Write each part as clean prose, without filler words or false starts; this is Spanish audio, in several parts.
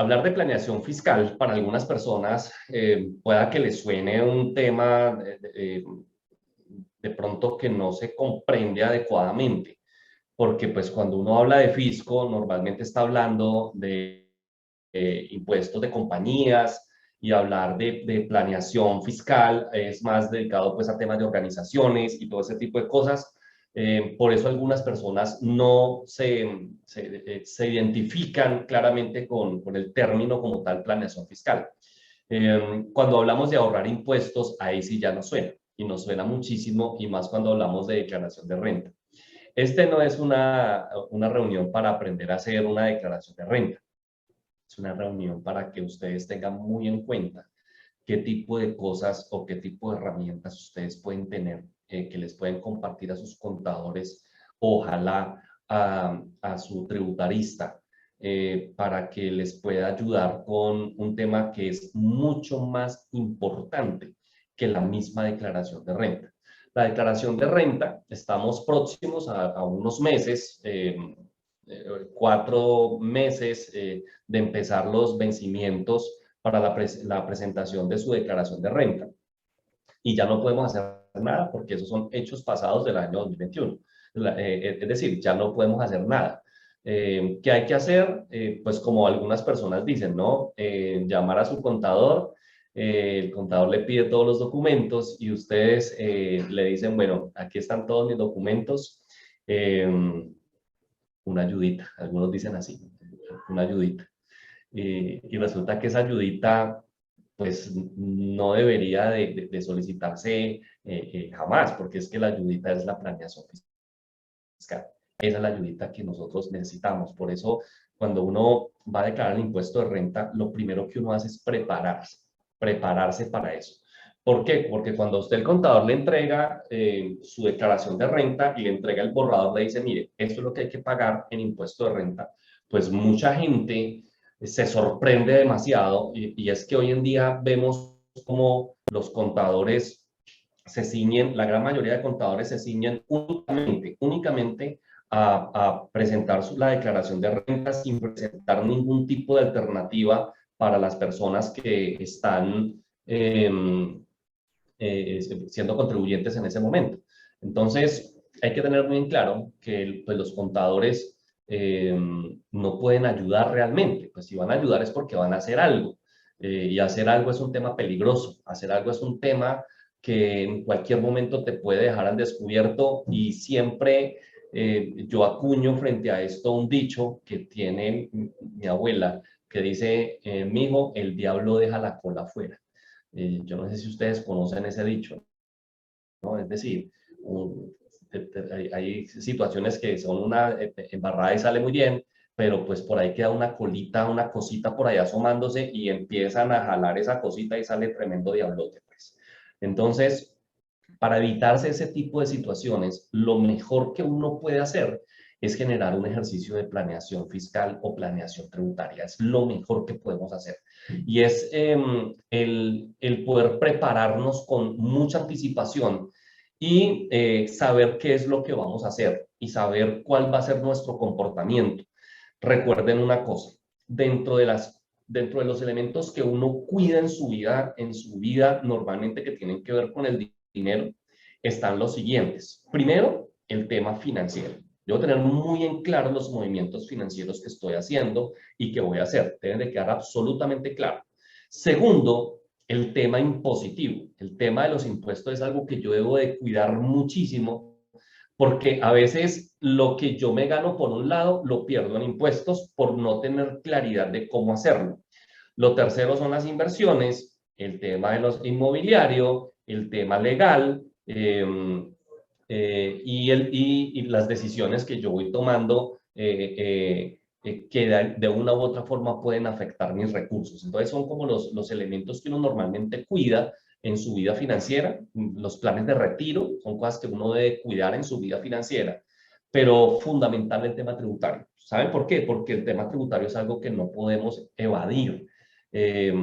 hablar de planeación fiscal para algunas personas pueda que les suene un tema de pronto que no se comprende adecuadamente, porque pues cuando uno habla de fisco normalmente está hablando de impuestos de compañías y hablar de planeación fiscal es más dedicado pues a temas de organizaciones y todo ese tipo de cosas. Por eso algunas personas no se identifican claramente con el término como tal planeación fiscal. Cuando hablamos de ahorrar impuestos, ahí sí ya nos suena y nos suena muchísimo y más cuando hablamos de declaración de renta. Este no es una reunión para aprender a hacer una declaración de renta. Es una reunión para que ustedes tengan muy en cuenta qué tipo de cosas o qué tipo de herramientas ustedes pueden tener que les pueden compartir a sus contadores, ojalá a su tributarista, para que les pueda ayudar con un tema que es mucho más importante que la misma declaración de renta. La declaración de renta, estamos próximos a unos meses, 4 meses de empezar los vencimientos para la presentación de su declaración de renta. Y ya no podemos hacer nada porque esos son hechos pasados del año 2021. Es decir, ya no podemos hacer nada. ¿Qué hay que hacer? Pues como algunas personas dicen, ¿no? Llamar a su contador, el contador le pide todos los documentos y ustedes le dicen, bueno, aquí están todos mis documentos, una ayudita, algunos dicen así, una ayudita. Y resulta que esa ayudita pues no debería de solicitarse jamás, porque es que la ayudita es la planeación fiscal. Esa es la ayudita que nosotros necesitamos. Por eso, cuando uno va a declarar el impuesto de renta, lo primero que uno hace es prepararse para eso. ¿Por qué? Porque cuando usted el contador le entrega su declaración de renta y le entrega el borrador, le dice, mire, esto es lo que hay que pagar en impuesto de renta, pues mucha gente se sorprende demasiado y es que hoy en día vemos como los contadores se ciñen, la gran mayoría de contadores se ciñen únicamente a presentar la declaración de renta sin presentar ningún tipo de alternativa para las personas que están siendo contribuyentes en ese momento. Entonces, hay que tener muy en claro que pues, los contadores no pueden ayudar realmente. Pues si van a ayudar es porque van a hacer algo. Y hacer algo es un tema peligroso. Hacer algo es un tema que en cualquier momento te puede dejar al descubierto y siempre yo acuño frente a esto un dicho que tiene mi abuela que dice, mijo, el diablo deja la cola afuera. Yo no sé si ustedes conocen ese dicho, ¿no? Es decir, hay situaciones que son una embarrada y sale muy bien, pero pues por ahí queda una colita, una cosita por ahí asomándose y empiezan a jalar esa cosita y sale tremendo diablote, pues. Entonces, para evitarse ese tipo de situaciones, lo mejor que uno puede hacer es generar un ejercicio de planeación fiscal o planeación tributaria. Es lo mejor que podemos hacer. Y es el poder prepararnos con mucha anticipación y saber qué es lo que vamos a hacer y saber cuál va a ser nuestro comportamiento. Recuerden una cosa, dentro de los elementos que uno cuida en su vida normalmente que tienen que ver con el dinero, están los siguientes. Primero, el tema financiero. Debo tener muy en claro los movimientos financieros que estoy haciendo y que voy a hacer. Deben de quedar absolutamente claro. Segundo, el tema impositivo. El tema de los impuestos es algo que yo debo de cuidar muchísimo porque a veces lo que yo me gano por un lado lo pierdo en impuestos por no tener claridad de cómo hacerlo. Lo tercero son las inversiones, el tema de los inmobiliario, el tema legal y las decisiones que yo voy tomando que de una u otra forma pueden afectar mis recursos. Entonces son como los elementos que uno normalmente cuida en su vida financiera. Los planes de retiro son cosas que uno debe cuidar en su vida financiera, pero fundamental el tema tributario. ¿Saben por qué? Porque el tema tributario es algo que no podemos evadir. Eh,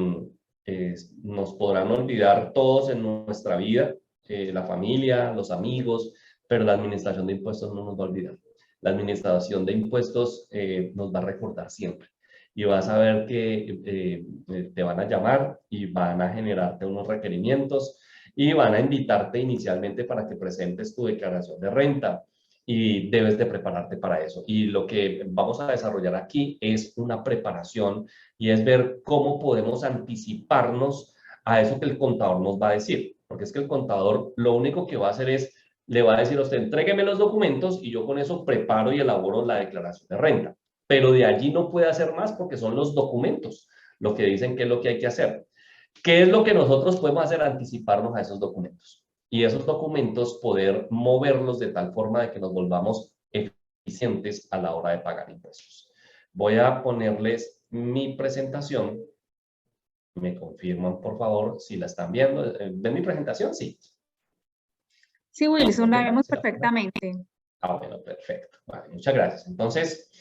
Nos podrán olvidar todos en nuestra vida, la familia, los amigos, pero la administración de impuestos no nos va a olvidar. La administración de impuestos nos va a recordar siempre. y vas a ver que te van a llamar y van a generarte unos requerimientos y van a invitarte inicialmente para que presentes tu declaración de renta y debes de prepararte para eso. Y lo que vamos a desarrollar aquí es una preparación y es ver cómo podemos anticiparnos a eso que el contador nos va a decir. Porque es que el contador lo único que va a hacer es, le va a decir a usted, entrégueme los documentos y yo con eso preparo y elaboro la declaración de renta. Pero de allí no puede hacer más porque son los documentos lo que dicen que es lo que hay que hacer. ¿Qué es lo que nosotros podemos hacer? Anticiparnos a esos documentos. Y esos documentos poder moverlos de tal forma de que nos volvamos eficientes a la hora de pagar impuestos. Voy a ponerles mi presentación. Me confirman, por favor, si la están viendo. ¿Ven mi presentación? Sí. Sí, Me Wilson, la confirman vemos si la ven. perfectamente. Ah, bueno, perfecto. Vale, muchas gracias. Entonces,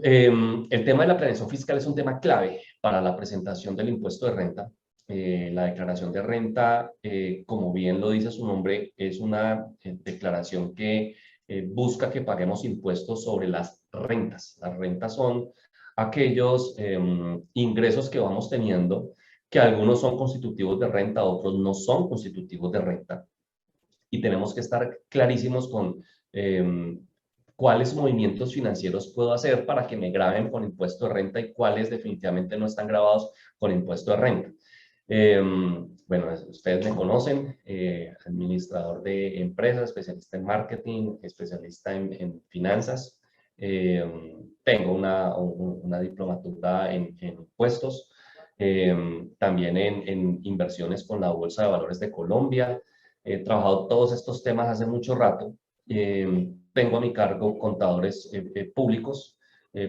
el tema de la planeación fiscal es un tema clave para la presentación del impuesto de renta. La declaración de renta, como bien lo dice su nombre, es una declaración que busca que paguemos impuestos sobre las rentas. Las rentas son aquellos ingresos que vamos teniendo, que algunos son constitutivos de renta, otros no son constitutivos de renta. Y tenemos que estar clarísimos con cuáles movimientos financieros puedo hacer para que me graben con impuesto de renta y cuáles definitivamente no están grabados con impuesto de renta. Bueno, ustedes me conocen, administrador de empresas, especialista en marketing, especialista en finanzas. Tengo una diplomatura en impuestos, también en inversiones con la Bolsa de Valores de Colombia. He trabajado todos estos temas hace mucho rato. Tengo a mi cargo contadores públicos,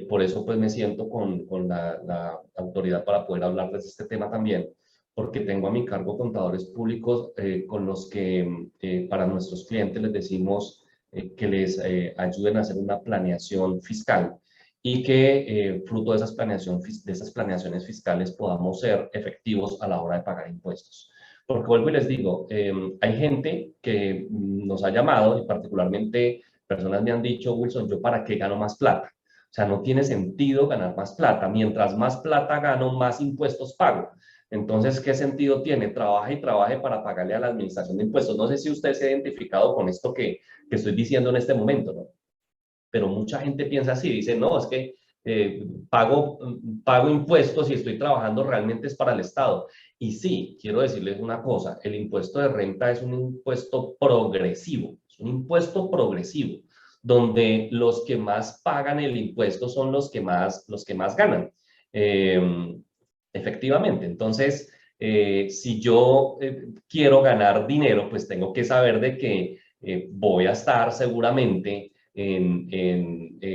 por eso pues me siento con la autoridad para poder hablarles de este tema también, porque tengo a mi cargo contadores públicos con los que para nuestros clientes les decimos que les ayuden a hacer una planeación fiscal y que fruto de esas planeaciones fiscales podamos ser efectivos a la hora de pagar impuestos. Porque vuelvo y les digo, hay gente que nos ha llamado y particularmente personas me han dicho, Wilson, ¿yo para qué gano más plata? O sea, no tiene sentido ganar más plata. Mientras más plata gano, más impuestos pago. Entonces, ¿qué sentido tiene? Trabaje y trabaje para pagarle a la administración de impuestos. No sé si usted se ha identificado con esto que estoy diciendo en este momento, ¿no? Pero mucha gente piensa así, dice, no, es que pago impuestos y estoy trabajando realmente es para el Estado. Y sí, quiero decirles una cosa, el impuesto de renta es un impuesto progresivo, es un impuesto progresivo, donde los que más pagan el impuesto son los que más ganan. Efectivamente, entonces, si yo quiero ganar dinero, pues tengo que saber de que voy a estar seguramente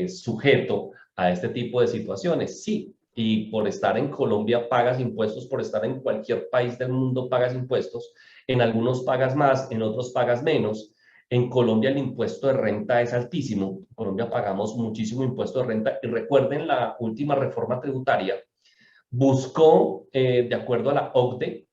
sujeto a este tipo de situaciones. Sí, y por estar en Colombia pagas impuestos, por estar en cualquier país del mundo pagas impuestos, en algunos pagas más, en otros pagas menos. En Colombia el impuesto de renta es altísimo, en Colombia pagamos muchísimo impuesto de renta y recuerden la última reforma tributaria buscó, de acuerdo a la OCDE,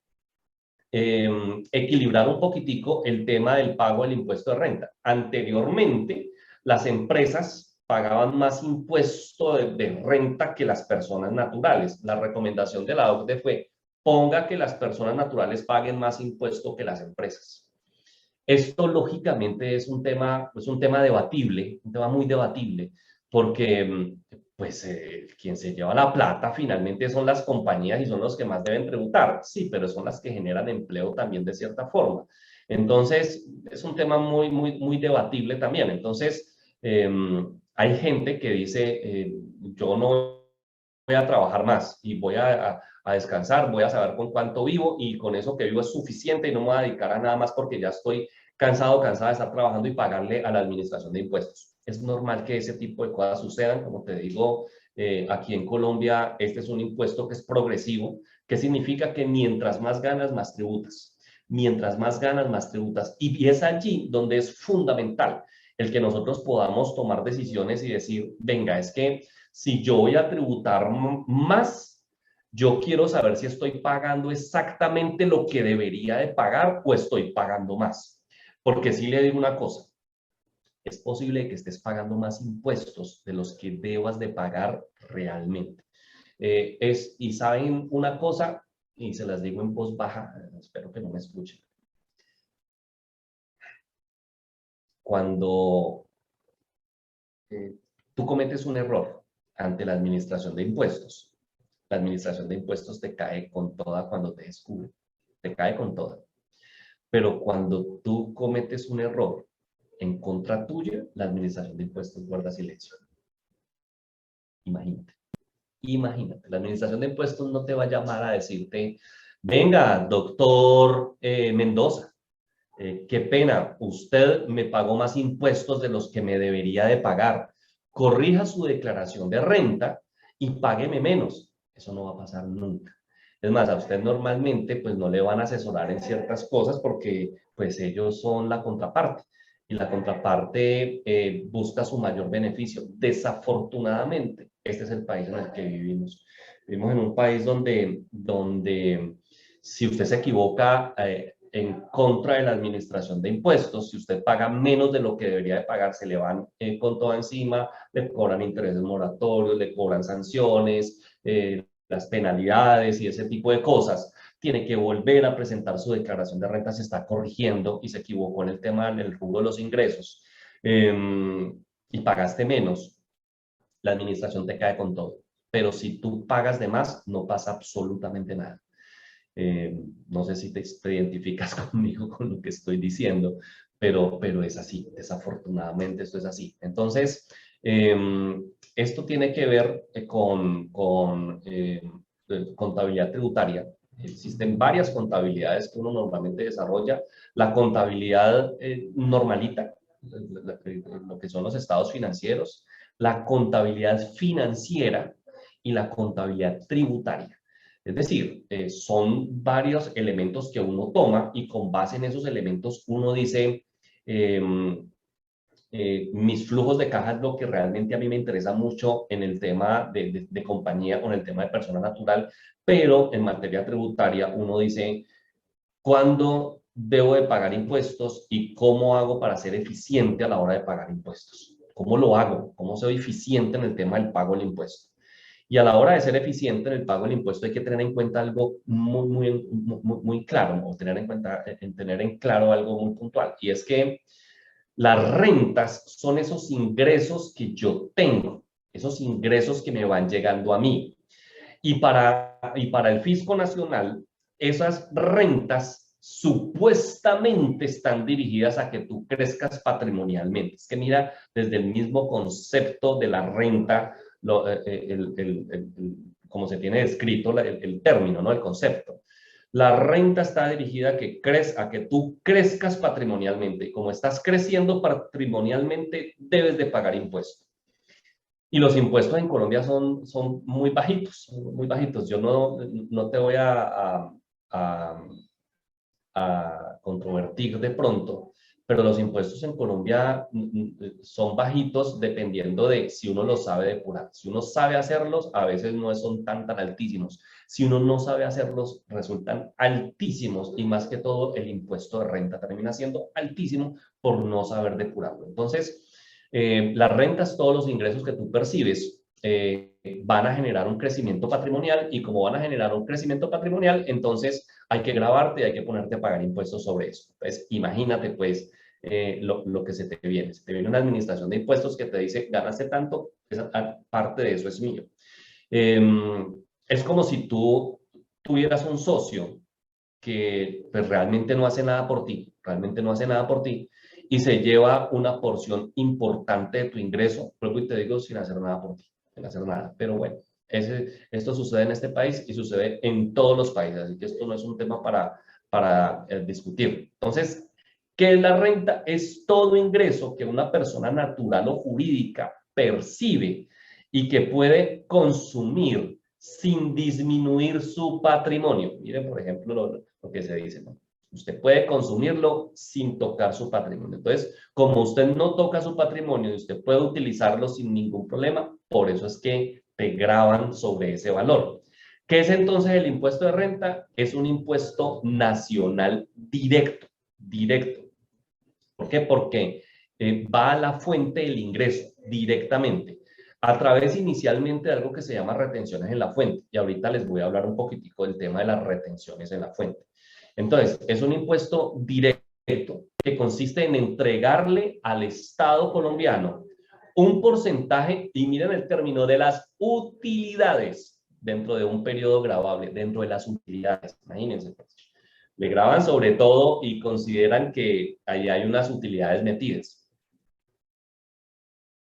equilibrar un poquitico el tema del pago del impuesto de renta. Anteriormente, las empresas pagaban más impuesto de renta que las personas naturales. La recomendación de la OCDE fue, ponga que las personas naturales paguen más impuesto que las empresas. Esto lógicamente es un tema debatible, un tema muy debatible, porque pues quien se lleva la plata finalmente son las compañías y son los que más deben tributar, sí, pero son las que generan empleo también de cierta forma. Entonces, es un tema muy debatible también. Entonces, hay gente que dice, yo no voy a trabajar más y voy a descansar, voy a saber con cuánto vivo y con eso que vivo es suficiente y no me voy a dedicar a nada más porque ya estoy cansado, cansada de estar trabajando y pagarle a la administración de impuestos. Es normal que ese tipo de cosas sucedan, como te digo, aquí en Colombia este es un impuesto que es progresivo, que significa que mientras más ganas, más tributas. Mientras más ganas, más tributas. Y es allí donde es fundamental el que nosotros podamos tomar decisiones y decir, venga, es que si yo voy a tributar más, yo quiero saber si estoy pagando exactamente lo que debería de pagar o estoy pagando más. Porque sí le digo una cosa, es posible que estés pagando más impuestos de los que debas de pagar realmente. Y saben una cosa, y se las digo en voz baja, espero que no me escuchen. Cuando tú cometes un error ante la administración de impuestos, la administración de impuestos te cae con toda cuando te descubre, te cae con toda. Pero cuando tú cometes un error en contra tuya, la administración de impuestos guarda silencio. Imagínate. Imagínate, la administración de impuestos no te va a llamar a decirte, venga, doctor Mendoza, qué pena, usted me pagó más impuestos de los que me debería de pagar. Corrija su declaración de renta y págueme menos. Eso no va a pasar nunca. Es más, a usted normalmente pues no le van a asesorar en ciertas cosas porque pues ellos son la contraparte y la contraparte busca su mayor beneficio. Desafortunadamente, este es el país en el que vivimos. Vivimos en un país donde si usted se equivoca en contra de la administración de impuestos, si usted paga menos de lo que debería de pagar, se le van con todo encima, le cobran intereses moratorios, le cobran sanciones, las penalidades y ese tipo de cosas. Tiene que volver a presentar su declaración de renta si está corrigiendo y se equivocó en el tema del rubro de los ingresos y pagaste menos, la administración te cae con todo. Pero si tú pagas de más, no pasa absolutamente nada. No sé si te identificas conmigo con lo que estoy diciendo, pero es así, desafortunadamente esto es así. Entonces, esto tiene que ver con contabilidad tributaria. Existen varias contabilidades que uno normalmente desarrolla. La contabilidad normalita, lo que son los estados financieros, la contabilidad financiera y la contabilidad tributaria. Es decir, son varios elementos que uno toma y con base en esos elementos uno dice, mis flujos de caja es lo que realmente a mí me interesa mucho en el tema de compañía o en el tema de persona natural, pero en materia tributaria uno dice, ¿cuándo debo de pagar impuestos y cómo hago para ser eficiente a la hora de pagar impuestos? ¿Cómo lo hago? ¿Cómo soy eficiente en el tema del pago del impuesto? Y a la hora de ser eficiente en el pago del impuesto hay que tener en cuenta algo muy claro, o tener en cuenta, tener en claro algo muy puntual, y es que las rentas son esos ingresos que yo tengo, esos ingresos que me van llegando a mí. Y para el Fisco Nacional, esas rentas supuestamente están dirigidas a que tú crezcas patrimonialmente. Es que mira, desde el mismo concepto de la renta, como se tiene descrito el término, ¿no? El concepto. La renta está dirigida a que tú crezcas patrimonialmente. Y como estás creciendo patrimonialmente, debes de pagar impuestos. Y los impuestos en Colombia son muy bajitos, muy bajitos. Yo no te voy a controvertir de pronto, pero los impuestos en Colombia son bajitos dependiendo de si uno los sabe depurar. Si uno sabe hacerlos, a veces no son tan altísimos. Si uno no sabe hacerlos, resultan altísimos y más que todo el impuesto de renta termina siendo altísimo por no saber depurarlo. Entonces, las rentas, todos los ingresos que tú percibes, van a generar un crecimiento patrimonial y como van a generar un crecimiento patrimonial, entonces hay que grabarte y hay que ponerte a pagar impuestos sobre eso. Entonces, imagínate pues lo que se te viene. Se te viene una administración de impuestos que te dice, ganaste tanto, esa parte de eso es mío. Es como si tú tuvieras un socio que pues, realmente no hace nada por ti, realmente no hace nada por ti, y se lleva una porción importante de tu ingreso, luego y te digo, sin hacer nada por ti, sin hacer nada. Pero bueno, esto sucede en este país y sucede en todos los países, así que esto no es un tema para discutir. Entonces, ¿qué es la renta? Es todo ingreso que una persona natural o jurídica percibe y que puede consumir sin disminuir su patrimonio. Miren, por ejemplo, lo que se dice, ¿no? Usted puede consumirlo sin tocar su patrimonio. Entonces, como usted no toca su patrimonio y usted puede utilizarlo sin ningún problema, por eso es que te graban sobre ese valor. ¿Qué es entonces el impuesto de renta? Es un impuesto nacional directo, directo. ¿Por qué? Porque va a la fuente del ingreso directamente. a través inicialmente de algo que se llama retenciones en la fuente. Y ahorita les voy a hablar un poquitico del tema de las retenciones en la fuente. Entonces, es un impuesto directo que consiste en entregarle al Estado colombiano un porcentaje, y miren el término, de las utilidades dentro de un periodo gravable, dentro de las utilidades. Imagínense, pues. Le graban sobre todo y consideran que ahí hay unas utilidades metidas.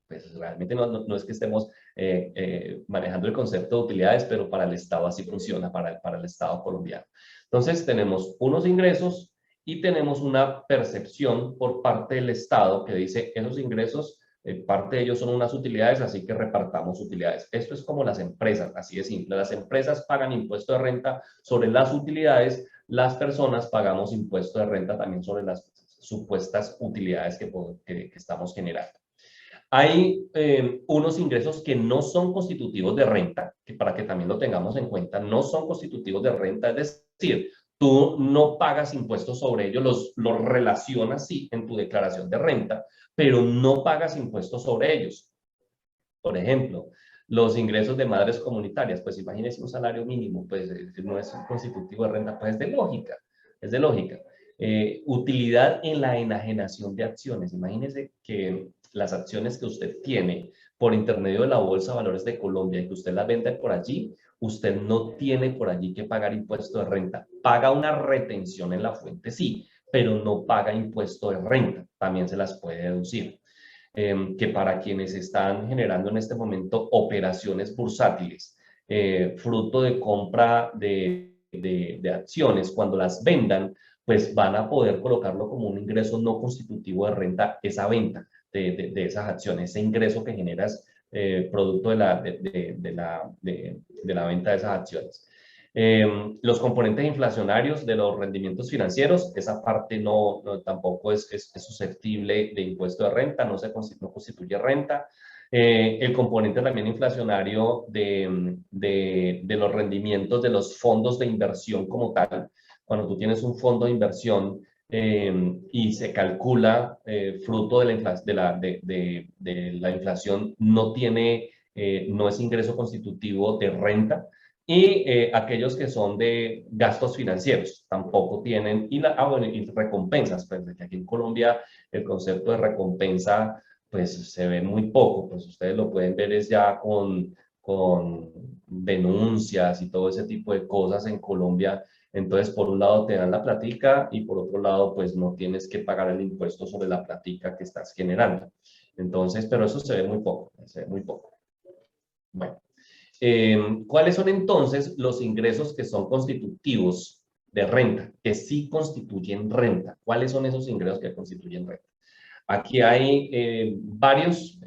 Pues realmente no es que estemos manejando el concepto de utilidades, pero para el Estado así funciona, para el Estado colombiano. Entonces tenemos unos ingresos y tenemos una percepción por parte del Estado que dice esos ingresos, parte de ellos son unas utilidades, así que repartamos utilidades. Esto es como las empresas, así de simple. Las empresas pagan impuesto de renta sobre las utilidades, las personas pagamos impuesto de renta también sobre las supuestas utilidades que estamos generando. Hay unos ingresos que no son constitutivos de renta, que para que también lo tengamos en cuenta, no son constitutivos de renta, es decir, tú no pagas impuestos sobre ellos, los relacionas sí en tu declaración de renta, pero no pagas impuestos sobre ellos. Por ejemplo, los ingresos de madres comunitarias, pues imagínense un salario mínimo, pues no es constitutivo de renta, pues es de lógica, es de lógica. Utilidad en la enajenación de acciones. Imagínense que las acciones que usted tiene por intermedio de la Bolsa de Valores de Colombia y que usted las vende por allí, usted no tiene por allí que pagar impuesto de renta. Paga una retención en la fuente, sí, pero no paga impuesto de renta. También se las puede deducir. Que para quienes están generando en este momento operaciones bursátiles, fruto de compra de acciones, cuando las vendan, pues van a poder colocarlo como un ingreso no constitutivo de renta, esa venta de esas acciones, ese ingreso que generas producto de la venta de esas acciones. Los componentes inflacionarios de los rendimientos financieros, esa parte tampoco es susceptible de impuesto de renta, no constituye renta. El componente también inflacionario de los rendimientos de los fondos de inversión como tal. Cuando tú tienes un fondo de inversión y se calcula fruto de la inflación, no es ingreso constitutivo de renta. Y aquellos que son de gastos financieros tampoco tienen, y recompensas, pues que aquí en Colombia el concepto de recompensa pues se ve muy poco, pues ustedes lo pueden ver es ya con denuncias y todo ese tipo de cosas en Colombia. Entonces, por un lado te dan la platica y por otro lado, pues no tienes que pagar el impuesto sobre la platica que estás generando. Entonces, pero eso se ve muy poco, se ve muy poco. Bueno. ¿Cuáles son entonces los ingresos que son constitutivos de renta, que sí constituyen renta? ¿Cuáles son esos ingresos que constituyen renta? Aquí hay varios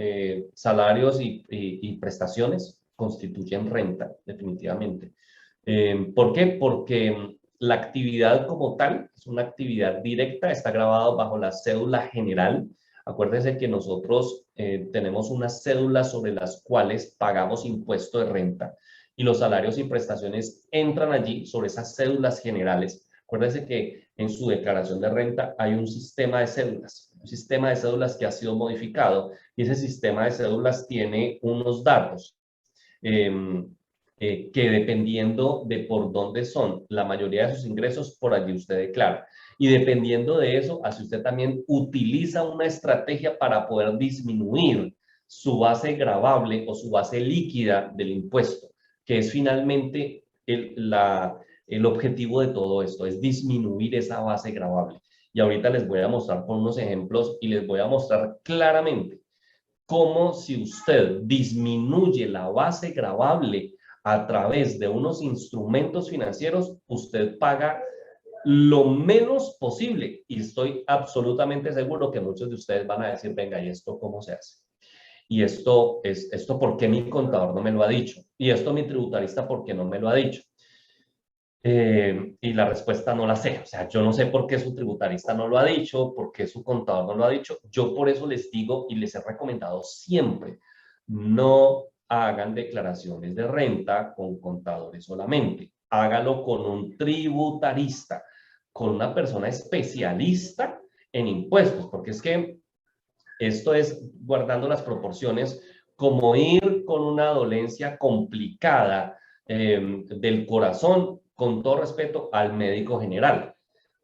salarios y prestaciones constituyen renta, definitivamente. ¿Por qué? Porque la actividad como tal es una actividad directa, está grabado bajo la cédula general. Acuérdense que nosotros tenemos unas cédulas sobre las cuales pagamos impuesto de renta y los salarios y prestaciones entran allí sobre esas cédulas generales. Acuérdense que en su declaración de renta hay un sistema de cédulas que ha sido modificado y ese sistema de cédulas tiene unos datos que dependiendo de por dónde son la mayoría de sus ingresos, por allí usted declara. Y dependiendo de eso, así usted también utiliza una estrategia para poder disminuir su base gravable o su base líquida del impuesto, que es finalmente el objetivo de todo esto, es disminuir esa base gravable. Y ahorita les voy a mostrar con unos ejemplos y les voy a mostrar claramente cómo si usted disminuye la base gravable a través de unos instrumentos financieros, usted paga lo menos posible. Y estoy absolutamente seguro que muchos de ustedes van a decir, venga, ¿y esto cómo se hace? Y esto ¿por qué mi contador no me lo ha dicho? Y esto mi tributarista, ¿por qué no me lo ha dicho? Y la respuesta no la sé. O sea, yo no sé por qué su tributarista no lo ha dicho, por qué su contador no lo ha dicho. Yo por eso les digo y les he recomendado siempre, no hagan declaraciones de renta con contadores solamente. Hágalo con un tributarista, con una persona especialista en impuestos, porque es que esto es guardando las proporciones. como ir con una dolencia complicada del corazón, con todo respeto, al médico general.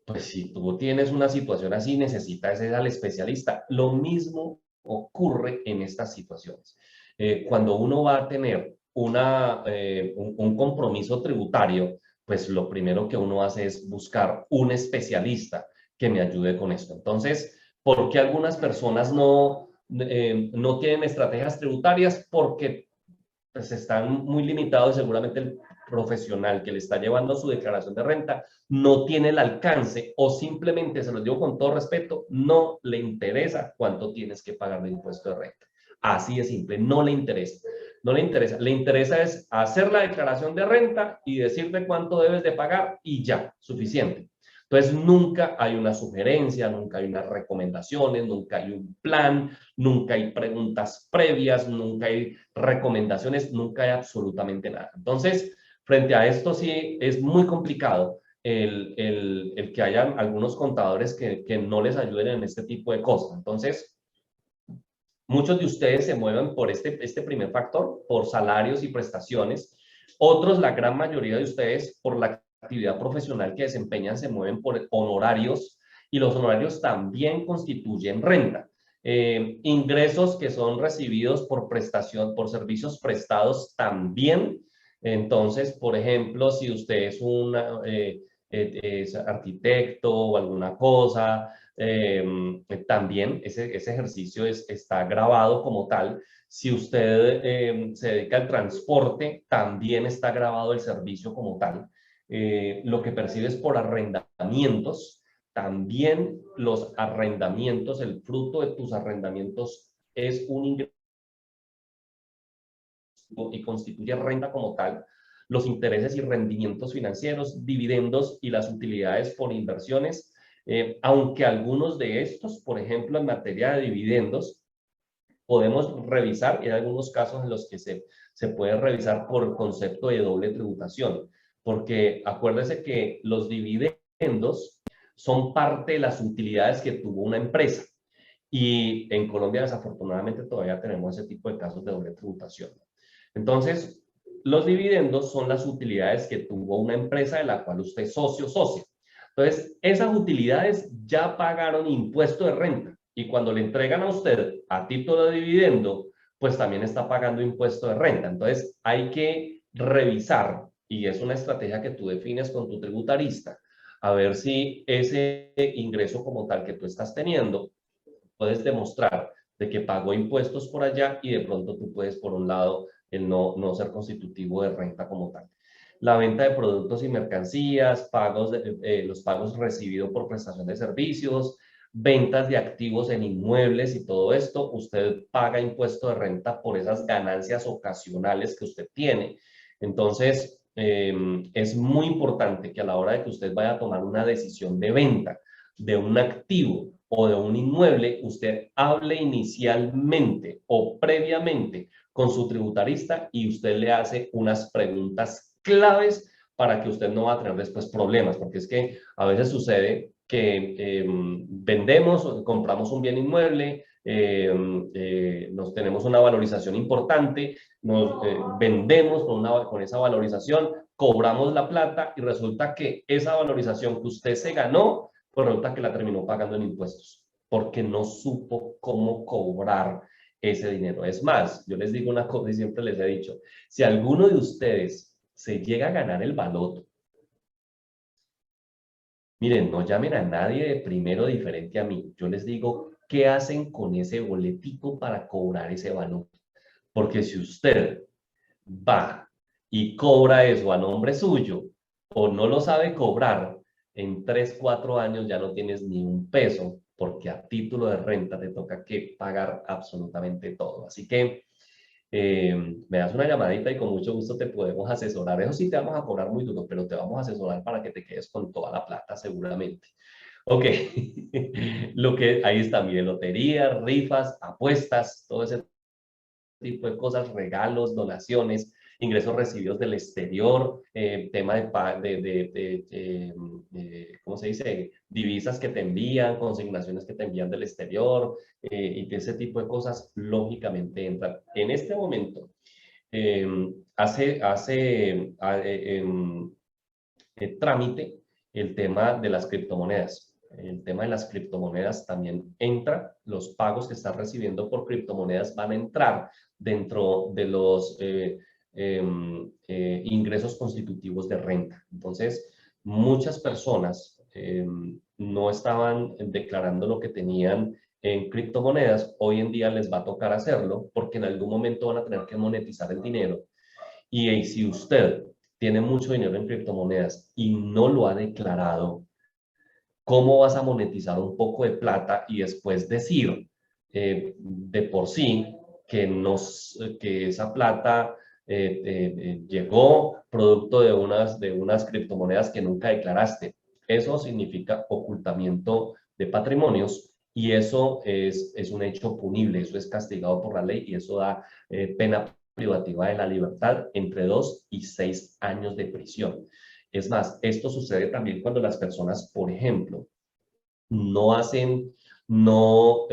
Pues si tú tienes una situación así, necesitas ir al especialista. Lo mismo ocurre en estas situaciones. Cuando uno va a tener un compromiso tributario, pues lo primero que uno hace es buscar un especialista que me ayude con esto. Entonces, ¿por qué algunas personas no tienen estrategias tributarias? Porque pues están muy limitados y seguramente el profesional que le está llevando su declaración de renta no tiene el alcance o simplemente, se lo digo con todo respeto, no le interesa cuánto tienes que pagar de impuesto de renta. Así de simple, no le interesa. No le interesa. Le interesa es hacer la declaración de renta y decirte cuánto debes de pagar y ya, suficiente. Entonces, nunca hay una sugerencia, nunca hay unas recomendaciones, nunca hay un plan, nunca hay preguntas previas, nunca hay recomendaciones, nunca hay absolutamente nada. Entonces, frente a esto sí es muy complicado el que hayan algunos contadores que no les ayuden en este tipo de cosas. Entonces, muchos de ustedes se mueven por este primer factor, por salarios y prestaciones. Otros, la gran mayoría de ustedes, por la actividad profesional que desempeñan, se mueven por honorarios y los honorarios también constituyen renta. Ingresos que son recibidos por prestación, por servicios prestados también. Entonces, por ejemplo, si usted es arquitecto o alguna cosa, también ese ejercicio está grabado como tal. Si usted se dedica al transporte, también está grabado el servicio como tal. Lo que percibes por arrendamientos, también los arrendamientos, el fruto de tus arrendamientos es un ingreso y constituye renta como tal. Los intereses y rendimientos financieros, dividendos y las utilidades por inversiones, aunque algunos de estos, por ejemplo, en materia de dividendos, podemos revisar, y hay algunos casos en los que se puede revisar por concepto de doble tributación, porque acuérdese que los dividendos son parte de las utilidades que tuvo una empresa. Y en Colombia, desafortunadamente, todavía tenemos ese tipo de casos de doble tributación. Entonces, los dividendos son las utilidades que tuvo una empresa de la cual usted es socio o socia. Entonces, esas utilidades ya pagaron impuesto de renta y cuando le entregan a usted a título de dividendo, pues también está pagando impuesto de renta. Entonces, hay que revisar, y es una estrategia que tú defines con tu tributarista, a ver si ese ingreso como tal que tú estás teniendo, puedes demostrar de que pagó impuestos por allá y de pronto tú puedes, por un lado, el no ser constitutivo de renta como tal. La venta de productos y mercancías, los pagos recibidos por prestación de servicios, ventas de activos en inmuebles y todo esto, usted paga impuesto de renta por esas ganancias ocasionales que usted tiene. Entonces, es muy importante que a la hora de que usted vaya a tomar una decisión de venta de un activo o de un inmueble, usted hable inicialmente o previamente con su tributarista y usted le hace unas preguntas claves para que usted no va a tener después problemas, porque es que a veces sucede que vendemos, compramos un bien inmueble, nos tenemos una valorización importante, nos vendemos con esa valorización, cobramos la plata y resulta que esa valorización que usted se ganó, pues resulta que la terminó pagando en impuestos, porque no supo cómo cobrar ese dinero. Es más, yo les digo una cosa y siempre les he dicho, si alguno de ustedes se llega a ganar el baloto, miren, no llamen a nadie de primero diferente a mí. Yo les digo, ¿qué hacen con ese boletico para cobrar ese baloto? Porque si usted va y cobra eso a nombre suyo o no lo sabe cobrar, en 3, 4 años ya no tienes ni un peso porque a título de renta te toca que pagar absolutamente todo. Así que me das una llamadita y con mucho gusto te podemos asesorar. Eso sí te vamos a cobrar muy duro, pero te vamos a asesorar para que te quedes con toda la plata seguramente. Ok, lo que ahí está, mire, lotería, rifas, apuestas, todo ese tipo de cosas, regalos, donaciones, ingresos recibidos del exterior, tema ¿cómo se dice? Divisas que te envían, consignaciones que te envían del exterior, y que ese tipo de cosas lógicamente entran. En este momento, eh, trámite el tema de las criptomonedas. El tema de las criptomonedas también entra, los pagos que estás recibiendo por criptomonedas van a entrar dentro de los ingresos constitutivos de renta. Entonces, muchas personas no estaban declarando lo que tenían en criptomonedas, hoy en día les va a tocar hacerlo porque en algún momento van a tener que monetizar el dinero. Y si usted tiene mucho dinero en criptomonedas y no lo ha declarado, ¿cómo vas a monetizar un poco de plata y después decir de por sí que, que esa plata llegó producto de unas criptomonedas que nunca declaraste? Eso significa ocultamiento de patrimonios y eso es un hecho punible, eso es castigado por la ley y eso da pena privativa de la libertad entre 2 y 6 años de prisión. Es más, esto sucede también cuando las personas, por ejemplo, no hacen, no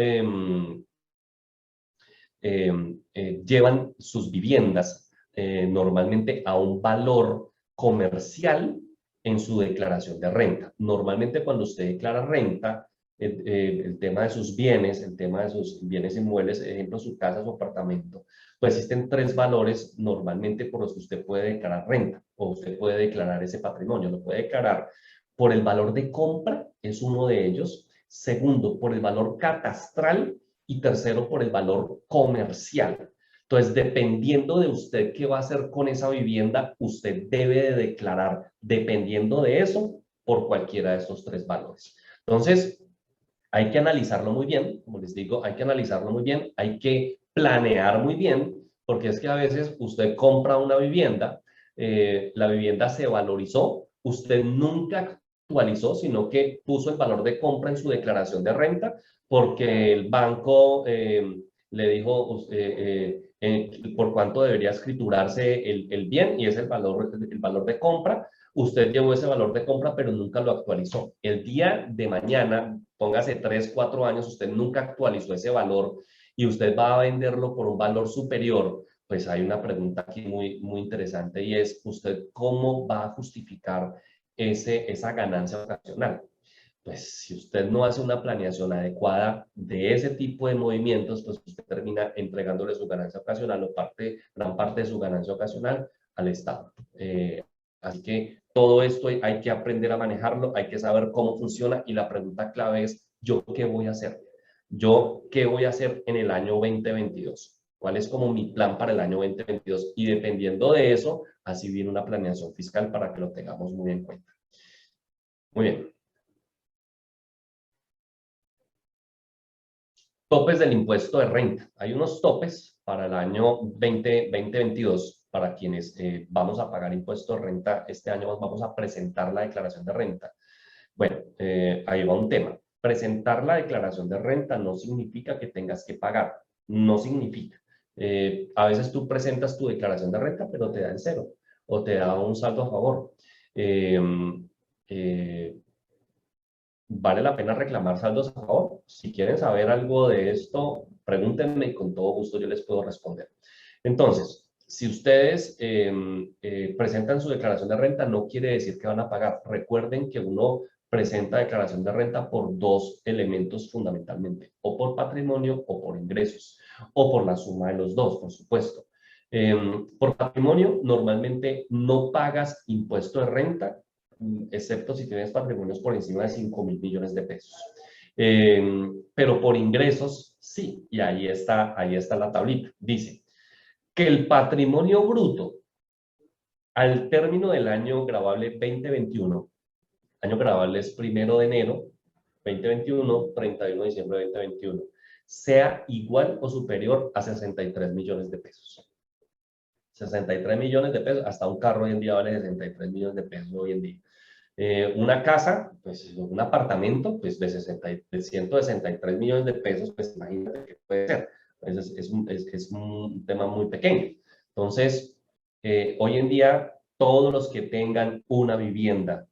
llevan sus viviendas normalmente a un valor comercial en su declaración de renta. Normalmente cuando usted declara renta, el tema de sus bienes, el tema de sus bienes inmuebles, ejemplo, su casa, su apartamento, pues existen 3 valores normalmente por los que usted puede declarar renta o usted puede declarar ese patrimonio. Lo puede declarar por el valor de compra, es uno de ellos. Segundo, por el valor catastral y tercero, por el valor comercial. Entonces, dependiendo de usted qué va a hacer con esa vivienda, usted debe de declarar, dependiendo de eso, por cualquiera de estos 3 valores. Entonces, hay que analizarlo muy bien, como les digo, hay que analizarlo muy bien, hay que planear muy bien, porque es que a veces usted compra una vivienda, la vivienda se valorizó, usted nunca actualizó, sino que puso el valor de compra en su declaración de renta, porque el banco le dijo por cuánto debería escriturarse el bien y es el valor de compra. Usted llevó ese valor de compra, pero nunca lo actualizó. El día de mañana, póngase 3, 4 años, usted nunca actualizó ese valor y usted va a venderlo por un valor superior, pues hay una pregunta aquí muy interesante y es, ¿usted cómo va a justificar esa ganancia ocasional? Pues si usted no hace una planeación adecuada de ese tipo de movimientos, pues usted termina entregándole su ganancia ocasional o gran parte de su ganancia ocasional al Estado. Así que todo esto hay que aprender a manejarlo, hay que saber cómo funciona y la pregunta clave es, ¿yo qué voy a hacer? ¿Yo qué voy a hacer en el año 2022? ¿Cuál es como mi plan para el año 2022? Y dependiendo de eso, así viene una planeación fiscal para que lo tengamos muy en cuenta. Muy bien. Topes del impuesto de renta. Hay unos topes para el año 2022 para quienes vamos a pagar impuesto de renta. Este año vamos a presentar la declaración de renta. Bueno, ahí va un tema. Presentar la declaración de renta no significa que tengas que pagar. No significa. A veces tú presentas tu declaración de renta, pero te da el cero o te da un saldo a favor. Eh, eh, ¿Vale la pena reclamar saldos a favor? Si quieren saber algo de esto, pregúntenme y con todo gusto yo les puedo responder. Entonces, si ustedes presentan su declaración de renta, no quiere decir que van a pagar. Recuerden que uno presenta declaración de renta por 2 elementos fundamentalmente, o por patrimonio o por ingresos, o por la suma de los dos, por supuesto. Por patrimonio, normalmente no pagas impuesto de renta, excepto si tienes patrimonios por encima de 5.000 millones de pesos. Pero por ingresos, sí, y ahí está la tablita. Dice que el patrimonio bruto al término del año gravable 2021, año gravable es 1 de enero 2021, 31 de diciembre de 2021, sea igual o superior a 63 millones de pesos. 63 millones de pesos, hasta un carro hoy en día vale 63 millones de pesos hoy en día. Una casa, pues un apartamento, pues de 163 millones de pesos, pues imagínate qué puede ser. Es un tema muy pequeño. Entonces, Hoy en día, todos los que tengan una vivienda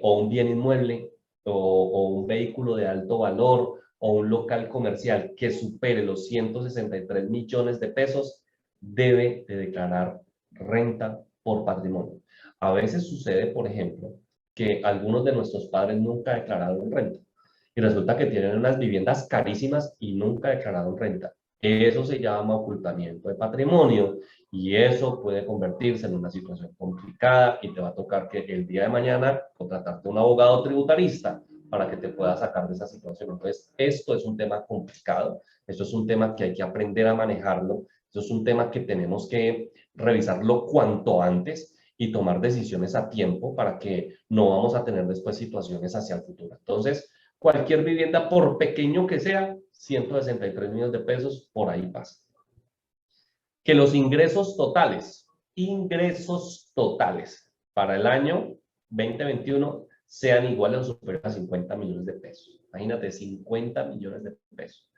o un bien inmueble o un vehículo de alto valor o un local comercial que supere los 163 millones de pesos, debe de declarar renta por patrimonio. A veces sucede, por ejemplo, que algunos de nuestros padres nunca declararon renta y resulta que tienen unas viviendas carísimas y nunca declararon renta. Eso se llama ocultamiento de patrimonio y eso puede convertirse en una situación complicada y te va a tocar que el día de mañana contratarte un abogado tributarista para que te pueda sacar de esa situación. Entonces, esto es un tema complicado, esto es un tema que hay que aprender a manejarlo, esto es un tema que tenemos que revisarlo cuanto antes y tomar decisiones a tiempo para que no vamos a tener después situaciones hacia el futuro. Entonces, cualquier vivienda, por pequeño que sea, 163 millones de pesos, por ahí pasa. Que los ingresos totales para el año 2021 sean iguales o superiores a 50 millones de pesos. Imagínate, 50 millones de pesos.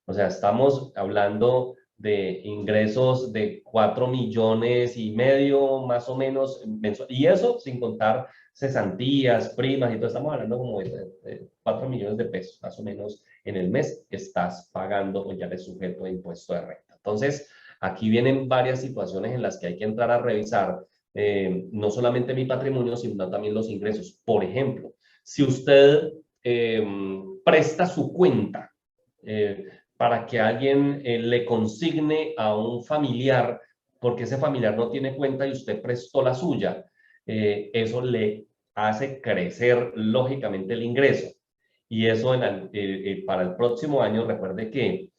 O sea, estamos hablando de ingresos de 4 millones y medio más o menos mensual. Y eso sin contar cesantías, primas y todo. Estamos hablando como de 4 millones de pesos más o menos en el mes que estás pagando o ya eres sujeto de impuesto de renta. Entonces, aquí vienen varias situaciones en las que hay que entrar a revisar no solamente mi patrimonio, sino también los ingresos. Por ejemplo, si usted presta su cuenta para que alguien le consigne a un familiar porque ese familiar no tiene cuenta y usted prestó la suya, eso le hace crecer lógicamente el ingreso. Y eso para el próximo año, recuerde que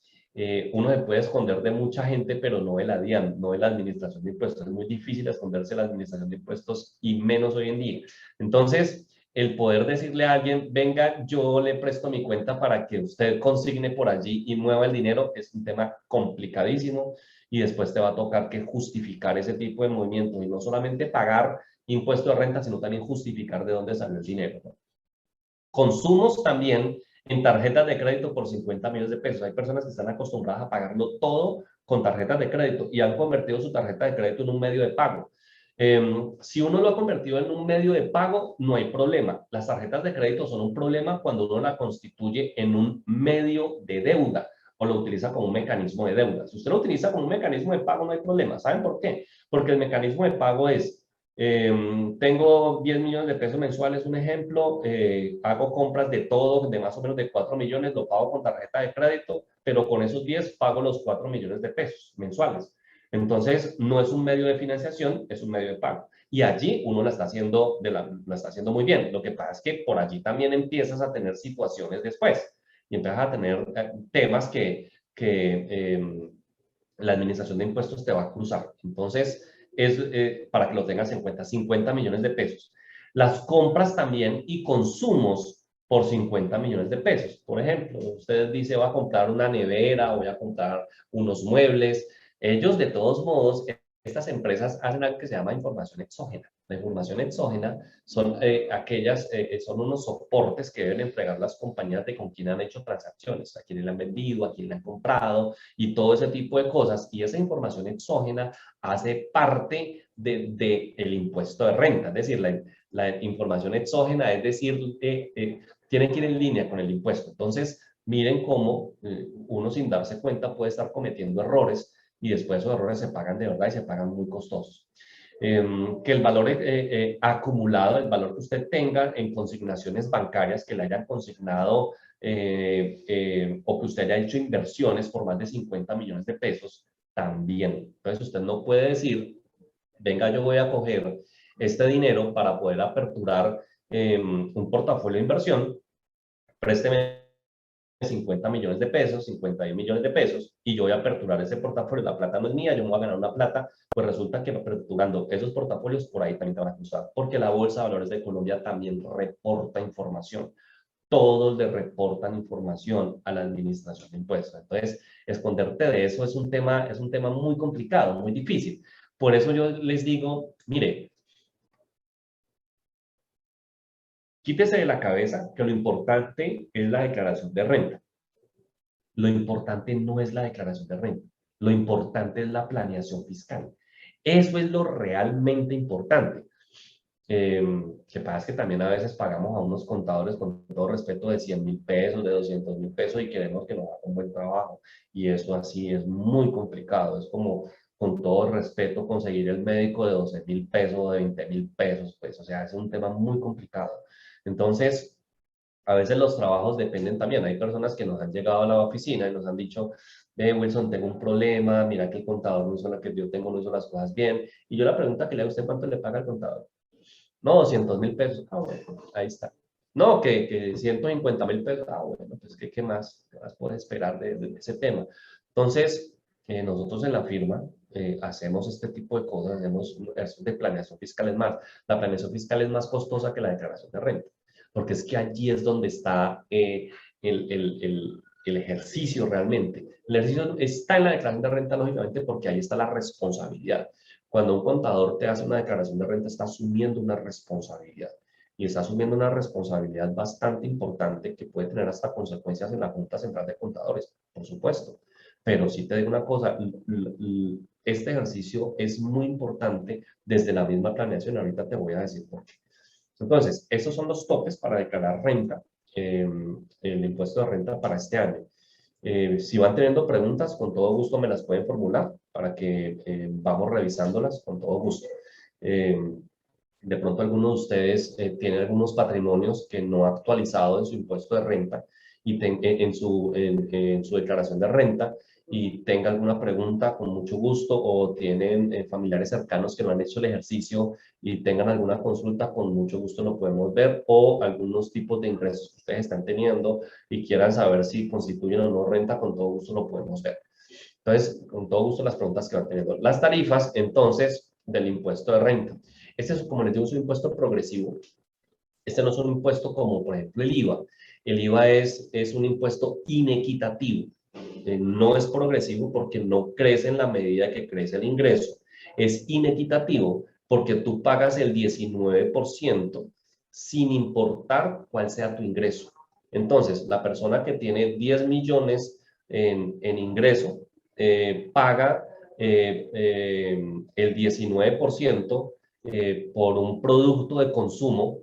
uno se puede esconder de mucha gente, pero no de la DIAN, no de la Administración de Impuestos. Es muy difícil esconderse de la Administración de Impuestos y menos hoy en día. Entonces, el poder decirle a alguien, venga, yo le presto mi cuenta para que usted consigne por allí y mueva el dinero, es un tema complicadísimo y después te va a tocar que justificar ese tipo de movimientos y no solamente pagar impuesto de renta, sino también justificar de dónde salió el dinero, ¿no? Consumos también en tarjetas de crédito por 50 millones de pesos. Hay personas que están acostumbradas a pagarlo todo con tarjetas de crédito y han convertido su tarjeta de crédito en un medio de pago. Si uno lo ha convertido en un medio de pago, no hay problema. Las tarjetas de crédito son un problema cuando uno la constituye en un medio de deuda o lo utiliza como un mecanismo de deuda. Si usted lo utiliza como un mecanismo de pago, no hay problema. ¿Saben por qué? Porque el mecanismo de pago es tengo 10 millones de pesos mensuales, un ejemplo, hago compras de todo, de más o menos de 4 millones, lo pago con tarjeta de crédito, pero con esos 10 pago los 4 millones de pesos mensuales. Entonces, no es un medio de financiación, es un medio de pago. Y allí uno la está haciendo, la está haciendo muy bien. Lo que pasa es que por allí también empiezas a tener situaciones después y empiezas a tener temas que la administración de impuestos te va a cruzar. Entonces, es para que lo tengas en cuenta, 50 millones de pesos. Las compras también y consumos por 50 millones de pesos. Por ejemplo, usted dice, va a comprar una nevera, voy a comprar unos muebles. Ellos, de todos modos, estas empresas hacen algo que se llama información exógena. La información exógena son son unos soportes que deben entregar las compañías de con quién han hecho transacciones, a quién le han vendido, a quién le han comprado y todo ese tipo de cosas. Y esa información exógena hace parte del impuesto de renta, es decir, la información exógena, es decir, tiene que ir en línea con el impuesto. Entonces, miren cómo uno sin darse cuenta puede estar cometiendo errores y después esos errores se pagan de verdad y se pagan muy costosos. Que el valor acumulado, el valor que usted tenga en consignaciones bancarias que le hayan consignado o que usted haya hecho inversiones por más de 50 millones de pesos, también. Entonces usted no puede decir, venga, yo voy a coger este dinero para poder aperturar un portafolio de inversión, présteme 50 millones de pesos, 51 millones de pesos, y yo voy a aperturar ese portafolio, la plata no es mía, yo me voy a ganar una plata, pues resulta que aperturando esos portafolios por ahí también te van a cruzar, porque la Bolsa de Valores de Colombia también reporta información. Todos le reportan información a la administración de impuestos. Entonces, esconderte de eso es un tema muy complicado, muy difícil. Por eso yo les digo, mire, quítese de la cabeza que lo importante es la declaración de renta. Lo importante no es la declaración de renta. Lo importante es la planeación fiscal. Eso es lo realmente importante. Que pasa es que también a veces pagamos a unos contadores con todo respeto de 100.000 pesos, de 200.000 pesos y queremos que nos haga un buen trabajo. Y eso así es muy complicado. Es como, con todo respeto, conseguir el médico de 12.000 pesos o de 20.000 pesos, pues, o sea, es un tema muy complicado. Entonces, a veces los trabajos dependen también. Hay personas que nos han llegado a la oficina y nos han dicho, Wilson, tengo un problema, mira que el contador no hizo la que yo tengo, no hizo las cosas bien. Y yo la pregunta que le hago a usted, ¿cuánto le paga el contador? No, 200.000 pesos. Ah, bueno, ahí está. No, que 150.000 pesos. Ah, bueno, pues ¿qué más? ¿Qué más puedes esperar de ese tema? Entonces, nosotros en la firma hacemos este tipo de cosas, hacemos de planeación fiscal. Es más, la planeación fiscal es más costosa que la declaración de renta, porque es que allí es donde está el ejercicio realmente. El ejercicio está en la declaración de renta, lógicamente, porque ahí está la responsabilidad. Cuando un contador te hace una declaración de renta, está asumiendo una responsabilidad. Y está asumiendo una responsabilidad bastante importante que puede tener hasta consecuencias en la Junta Central de Contadores, por supuesto. Pero sí te digo una cosa, este ejercicio es muy importante desde la misma planeación. Ahorita te voy a decir por qué. Entonces, esos son los topes para declarar renta, el impuesto de renta para este año. Si van teniendo preguntas, con todo gusto me las pueden formular para que vamos revisándolas con todo gusto. Eh, de pronto algunos de ustedes tienen algunos patrimonios que no ha actualizado en su impuesto de renta y en su declaración de renta y tenga alguna pregunta, con mucho gusto, o tienen familiares cercanos que no han hecho el ejercicio y tengan alguna consulta, con mucho gusto lo podemos ver, o algunos tipos de ingresos que ustedes están teniendo y quieran saber si constituyen o no renta, con todo gusto lo podemos ver. Entonces, con todo gusto las preguntas que van teniendo. Las tarifas, entonces, del impuesto de renta. Este es, como les digo, es un impuesto progresivo. Este no es un impuesto como, por ejemplo, el IVA. El IVA es un impuesto inequitativo. No es progresivo porque no crece en la medida que crece el ingreso. Es inequitativo porque tú pagas el 19% sin importar cuál sea tu ingreso. Entonces, la persona que tiene 10 millones en ingreso paga el 19% por un producto de consumo,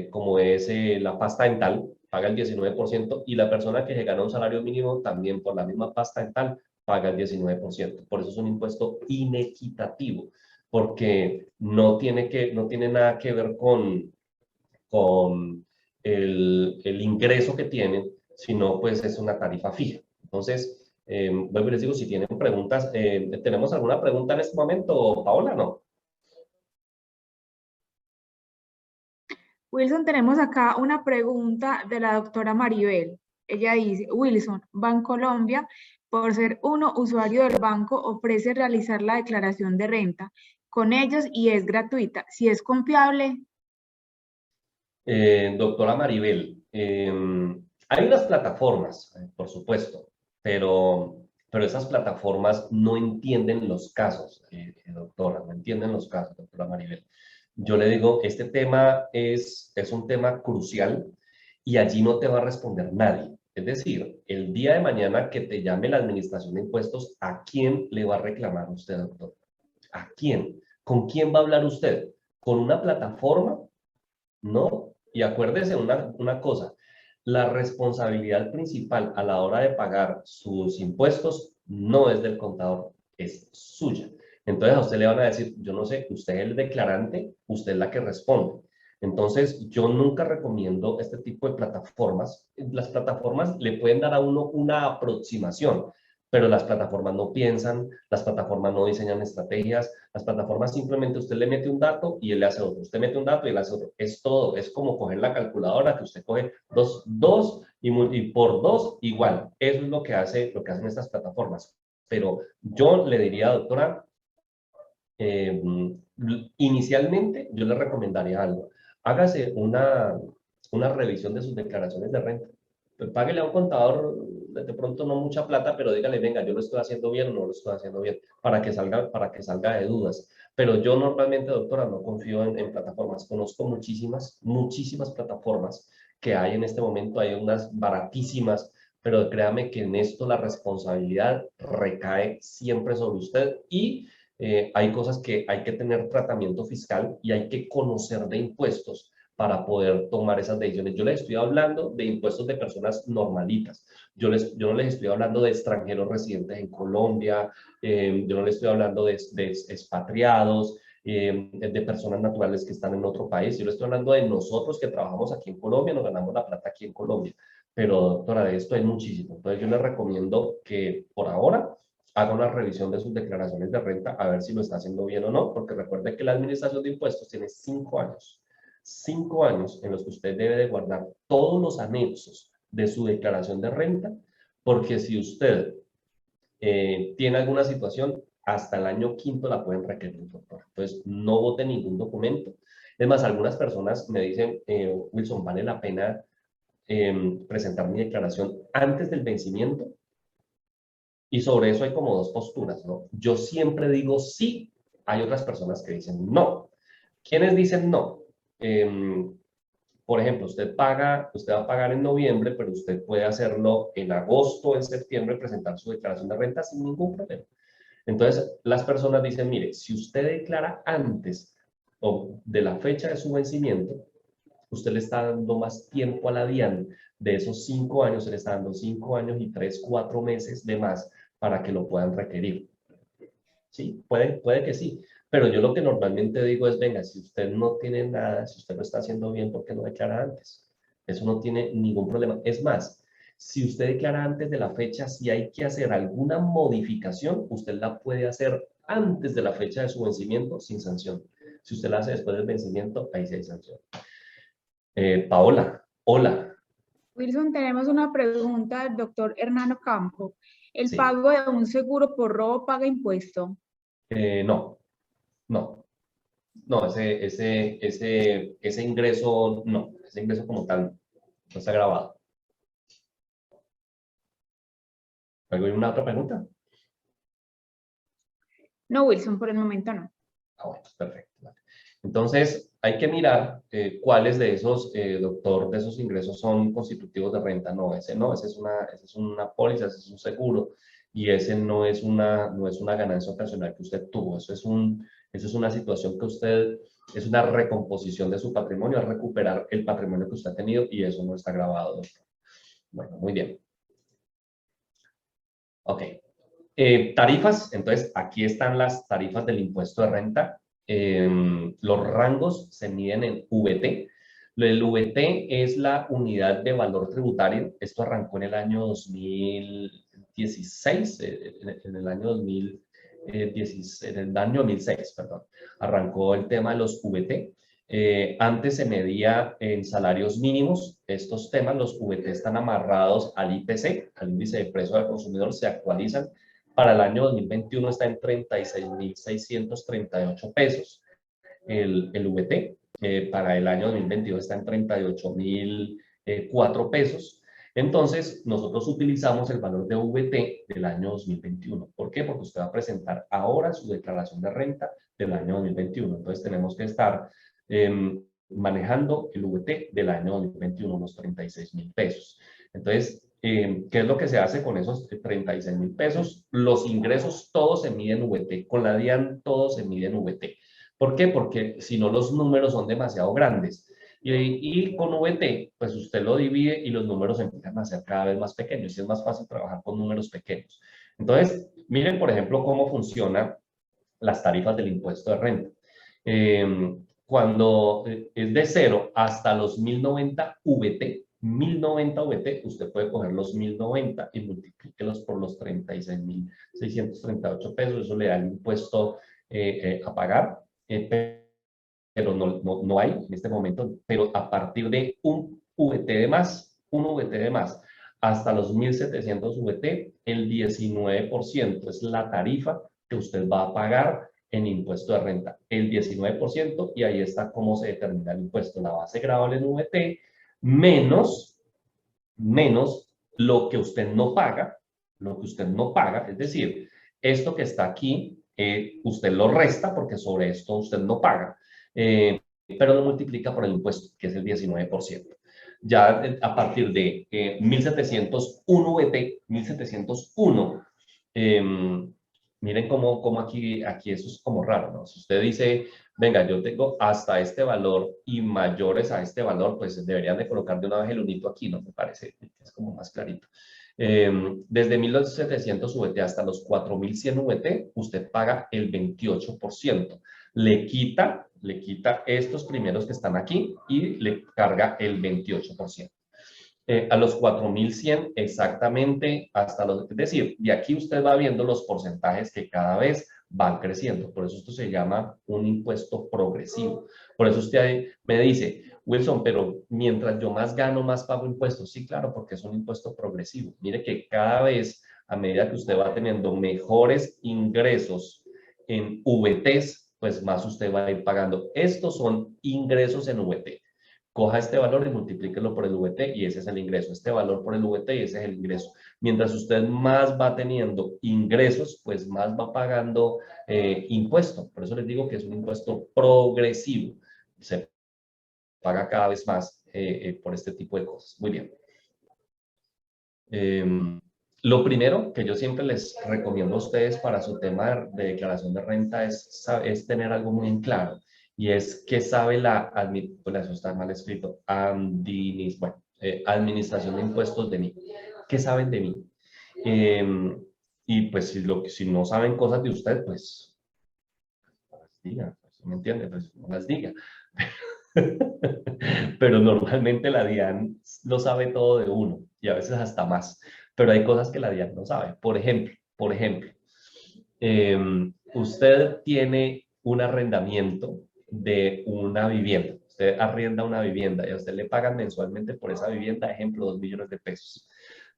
como es la pasta dental, paga el 19%, y la persona que se gana un salario mínimo también por la misma pasta dental paga el 19%. Por eso es un impuesto inequitativo, porque no tiene nada que ver con el ingreso que tienen, sino pues es una tarifa fija. Entonces, vuelvo y les digo, si tienen preguntas, ¿tenemos alguna pregunta en este momento, Paola? No. Wilson, tenemos acá una pregunta de la doctora Maribel. Ella dice, Wilson, Bancolombia, por ser uno usuario del banco, ofrece realizar la declaración de renta con ellos y es gratuita. Si es confiable, Doctora Maribel, hay unas plataformas, por supuesto, pero esas plataformas no entienden los casos, doctora, no entienden los casos, doctora Maribel. Yo le digo, este tema es un tema crucial y allí no te va a responder nadie. Es decir, el día de mañana que te llame la Administración de Impuestos, ¿a quién le va a reclamar usted, doctor? ¿A quién? ¿Con quién va a hablar usted? ¿Con una plataforma? No, y acuérdese una cosa, la responsabilidad principal a la hora de pagar sus impuestos no es del contador, es suya. Entonces a usted le van a decir, yo no sé, usted es el declarante, usted es la que responde. Entonces yo nunca recomiendo este tipo de plataformas. Las plataformas le pueden dar a uno una aproximación, pero las plataformas no piensan, las plataformas no diseñan estrategias, las plataformas simplemente usted le mete un dato y él le hace otro, usted mete un dato y él hace otro. Es todo, es como coger la calculadora que usted coge dos y por dos igual. Eso es lo que hacen estas plataformas. Pero yo le diría, doctora, eh, inicialmente yo le recomendaría algo. Hágase una revisión de sus declaraciones de renta. Pues páguele a un contador de pronto no mucha plata, pero dígale, venga, yo lo estoy haciendo bien o no lo estoy haciendo bien, para que salga de dudas. Pero yo normalmente, doctora, no confío en plataformas. Conozco muchísimas plataformas que hay en este momento. Hay unas baratísimas, pero créame que en esto la responsabilidad recae siempre sobre usted y hay cosas que hay que tener tratamiento fiscal y hay que conocer de impuestos para poder tomar esas decisiones. Yo les estoy hablando de impuestos de personas normalitas. Yo no les estoy hablando de extranjeros residentes en Colombia, yo no les estoy hablando de expatriados, de personas naturales que están en otro país. Yo les estoy hablando de nosotros que trabajamos aquí en Colombia, nos ganamos la plata aquí en Colombia. Pero, doctora, de esto hay muchísimo. Entonces, yo les recomiendo que por ahora haga una revisión de sus declaraciones de renta a ver si lo está haciendo bien o no, porque recuerde que la administración de impuestos tiene 5 años. 5 años en los que usted debe de guardar todos los anexos de su declaración de renta, porque si usted tiene alguna situación, hasta el año quinto la pueden requerir, doctor. Entonces, no vote ningún documento. Es más, algunas personas me dicen, Wilson, ¿vale la pena presentar mi declaración antes del vencimiento? Y sobre eso hay como dos posturas, ¿no? Yo siempre digo sí, hay otras personas que dicen no. ¿Quiénes dicen no? Por ejemplo, usted va a pagar en noviembre, pero usted puede hacerlo en agosto o en septiembre, presentar su declaración de renta sin ningún problema. Entonces, las personas dicen, mire, si usted declara antes o de la fecha de su vencimiento, usted le está dando más tiempo a la DIAN. De esos 5 años, se le está dando 5 años y 3, 4 meses de más para que lo puedan requerir. Sí, puede que sí. Pero yo lo que normalmente digo es, venga, si usted no tiene nada, si usted lo está haciendo bien, ¿por qué no declara antes? Eso no tiene ningún problema. Es más, si usted declara antes de la fecha, si hay que hacer alguna modificación, usted la puede hacer antes de la fecha de su vencimiento sin sanción. Si usted la hace después del vencimiento, ahí sí hay sanción. Paola, hola. Wilson, tenemos una pregunta del doctor Hernano Campo. ¿El Sí, pago de un seguro por robo paga impuesto? no, no, no, ese ingreso, no, ese ingreso como tal no está grabado. ¿Alguna otra pregunta? No, Wilson, por el momento no. Ah, bueno, perfecto. Vale. Entonces, hay que mirar cuáles de esos, doctor, de esos ingresos son constitutivos de renta. No, ese es una póliza, ese es un seguro, y ese no es una ganancia ocasional que usted tuvo. Eso es una situación que usted, es una recomposición de su patrimonio, es recuperar el patrimonio que usted ha tenido, y eso no está grabado, doctor. Bueno, muy bien. Ok. Tarifas, entonces aquí están las tarifas del impuesto de renta. Los rangos se miden en VT. El VT es la unidad de valor tributario. Esto arrancó en el año 2016, en el año 2016, en el año 2006, perdón. Arrancó el tema de los VT. Antes se medía en salarios mínimos. Estos temas, los VT, están amarrados al IPC, al índice de precio del consumidor, se actualizan. Para el año 2021 está en 36.638 pesos el VT. Para el año 2022 está en 38.004 pesos. Entonces, nosotros utilizamos el valor de VT del año 2021. ¿Por qué? Porque usted va a presentar ahora su declaración de renta del año 2021. Entonces, tenemos que estar manejando el VT del año 2021, unos 36.000 pesos. Entonces, ¿qué es lo que se hace con esos 36.000 pesos? Los ingresos todos se miden en VT. Con la DIAN todo se mide en VT. ¿Por qué? Porque si no, los números son demasiado grandes. Y con VT, pues usted lo divide y los números empiezan a ser cada vez más pequeños y es más fácil trabajar con números pequeños. Entonces, miren, por ejemplo, cómo funcionan las tarifas del impuesto de renta. Cuando es de 0 hasta los 1090 VT, 1090 VT, usted puede coger los 1090 y multiplíquelos por los 36.638 pesos. Eso le da el impuesto a pagar. Pero no hay en este momento, pero a partir de un VT de más, hasta los 1.700 VT, el 19% es la tarifa que usted va a pagar en impuesto de renta, el 19%, y ahí está cómo se determina el impuesto, la base gravable en VT, menos lo que usted no paga, es decir, esto que está aquí, usted lo resta porque sobre esto usted no paga, pero lo multiplica por el impuesto, que es el 19%. Ya a partir de 1.701 VT, 1.701, Miren cómo aquí eso es como raro, ¿no? Si usted dice, venga, yo tengo hasta este valor y mayores a este valor, pues deberían de colocar de una vez el unito aquí, ¿no? Me parece, es como más clarito. Desde 1.700 VT hasta los 4.100 VT, usted paga el 28%. Le quita estos primeros que están aquí y le carga el 28%. A los 4.100 exactamente hasta los, es decir, de aquí usted va viendo los porcentajes que cada vez van creciendo. Por eso esto se llama un impuesto progresivo. Por eso usted me dice, Wilson, pero mientras yo más gano, más pago impuestos. Sí, claro, porque es un impuesto progresivo. Mire que cada vez, a medida que usted va teniendo mejores ingresos en VTs, pues más usted va a ir pagando. Estos son ingresos en VT. Coja este valor y multiplíquelo por el VT y ese es el ingreso. Este valor por el VT y ese es el ingreso. Mientras usted más va teniendo ingresos, pues más va pagando impuesto. Por eso les digo que es un impuesto progresivo. Se paga cada vez más por este tipo de cosas. Muy bien. Lo primero que yo siempre les recomiendo a ustedes para su tema de declaración de renta es tener algo muy en claro. Y es que sabe pues eso está mal escrito, administración de impuestos de mí. ¿Qué saben de mí? Y pues si no saben cosas de usted, pues las diga, pues, ¿me entiende? Pues no las diga. Pero normalmente la DIAN lo sabe todo de uno y a veces hasta más. Pero hay cosas que la DIAN no sabe. Por ejemplo, usted tiene un arrendamiento de una vivienda. Usted arrienda una vivienda y a usted le pagan mensualmente por esa vivienda, ejemplo, 2 millones de pesos.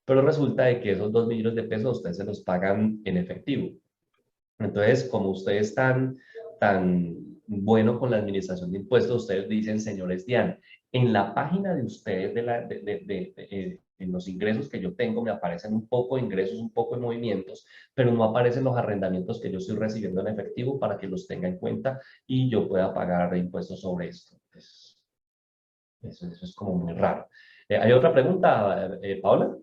Pero resulta de que esos 2 millones de pesos a usted se los pagan en efectivo. Entonces, como ustedes están tan bueno con la administración de impuestos, ustedes dicen, señores DIAN, en la página de ustedes, en los ingresos que yo tengo, me aparecen un poco de ingresos, un poco de movimientos, pero no aparecen los arrendamientos que yo estoy recibiendo en efectivo para que los tenga en cuenta y yo pueda pagar impuestos sobre esto. Eso es como muy raro. ¿Hay otra pregunta, Paola?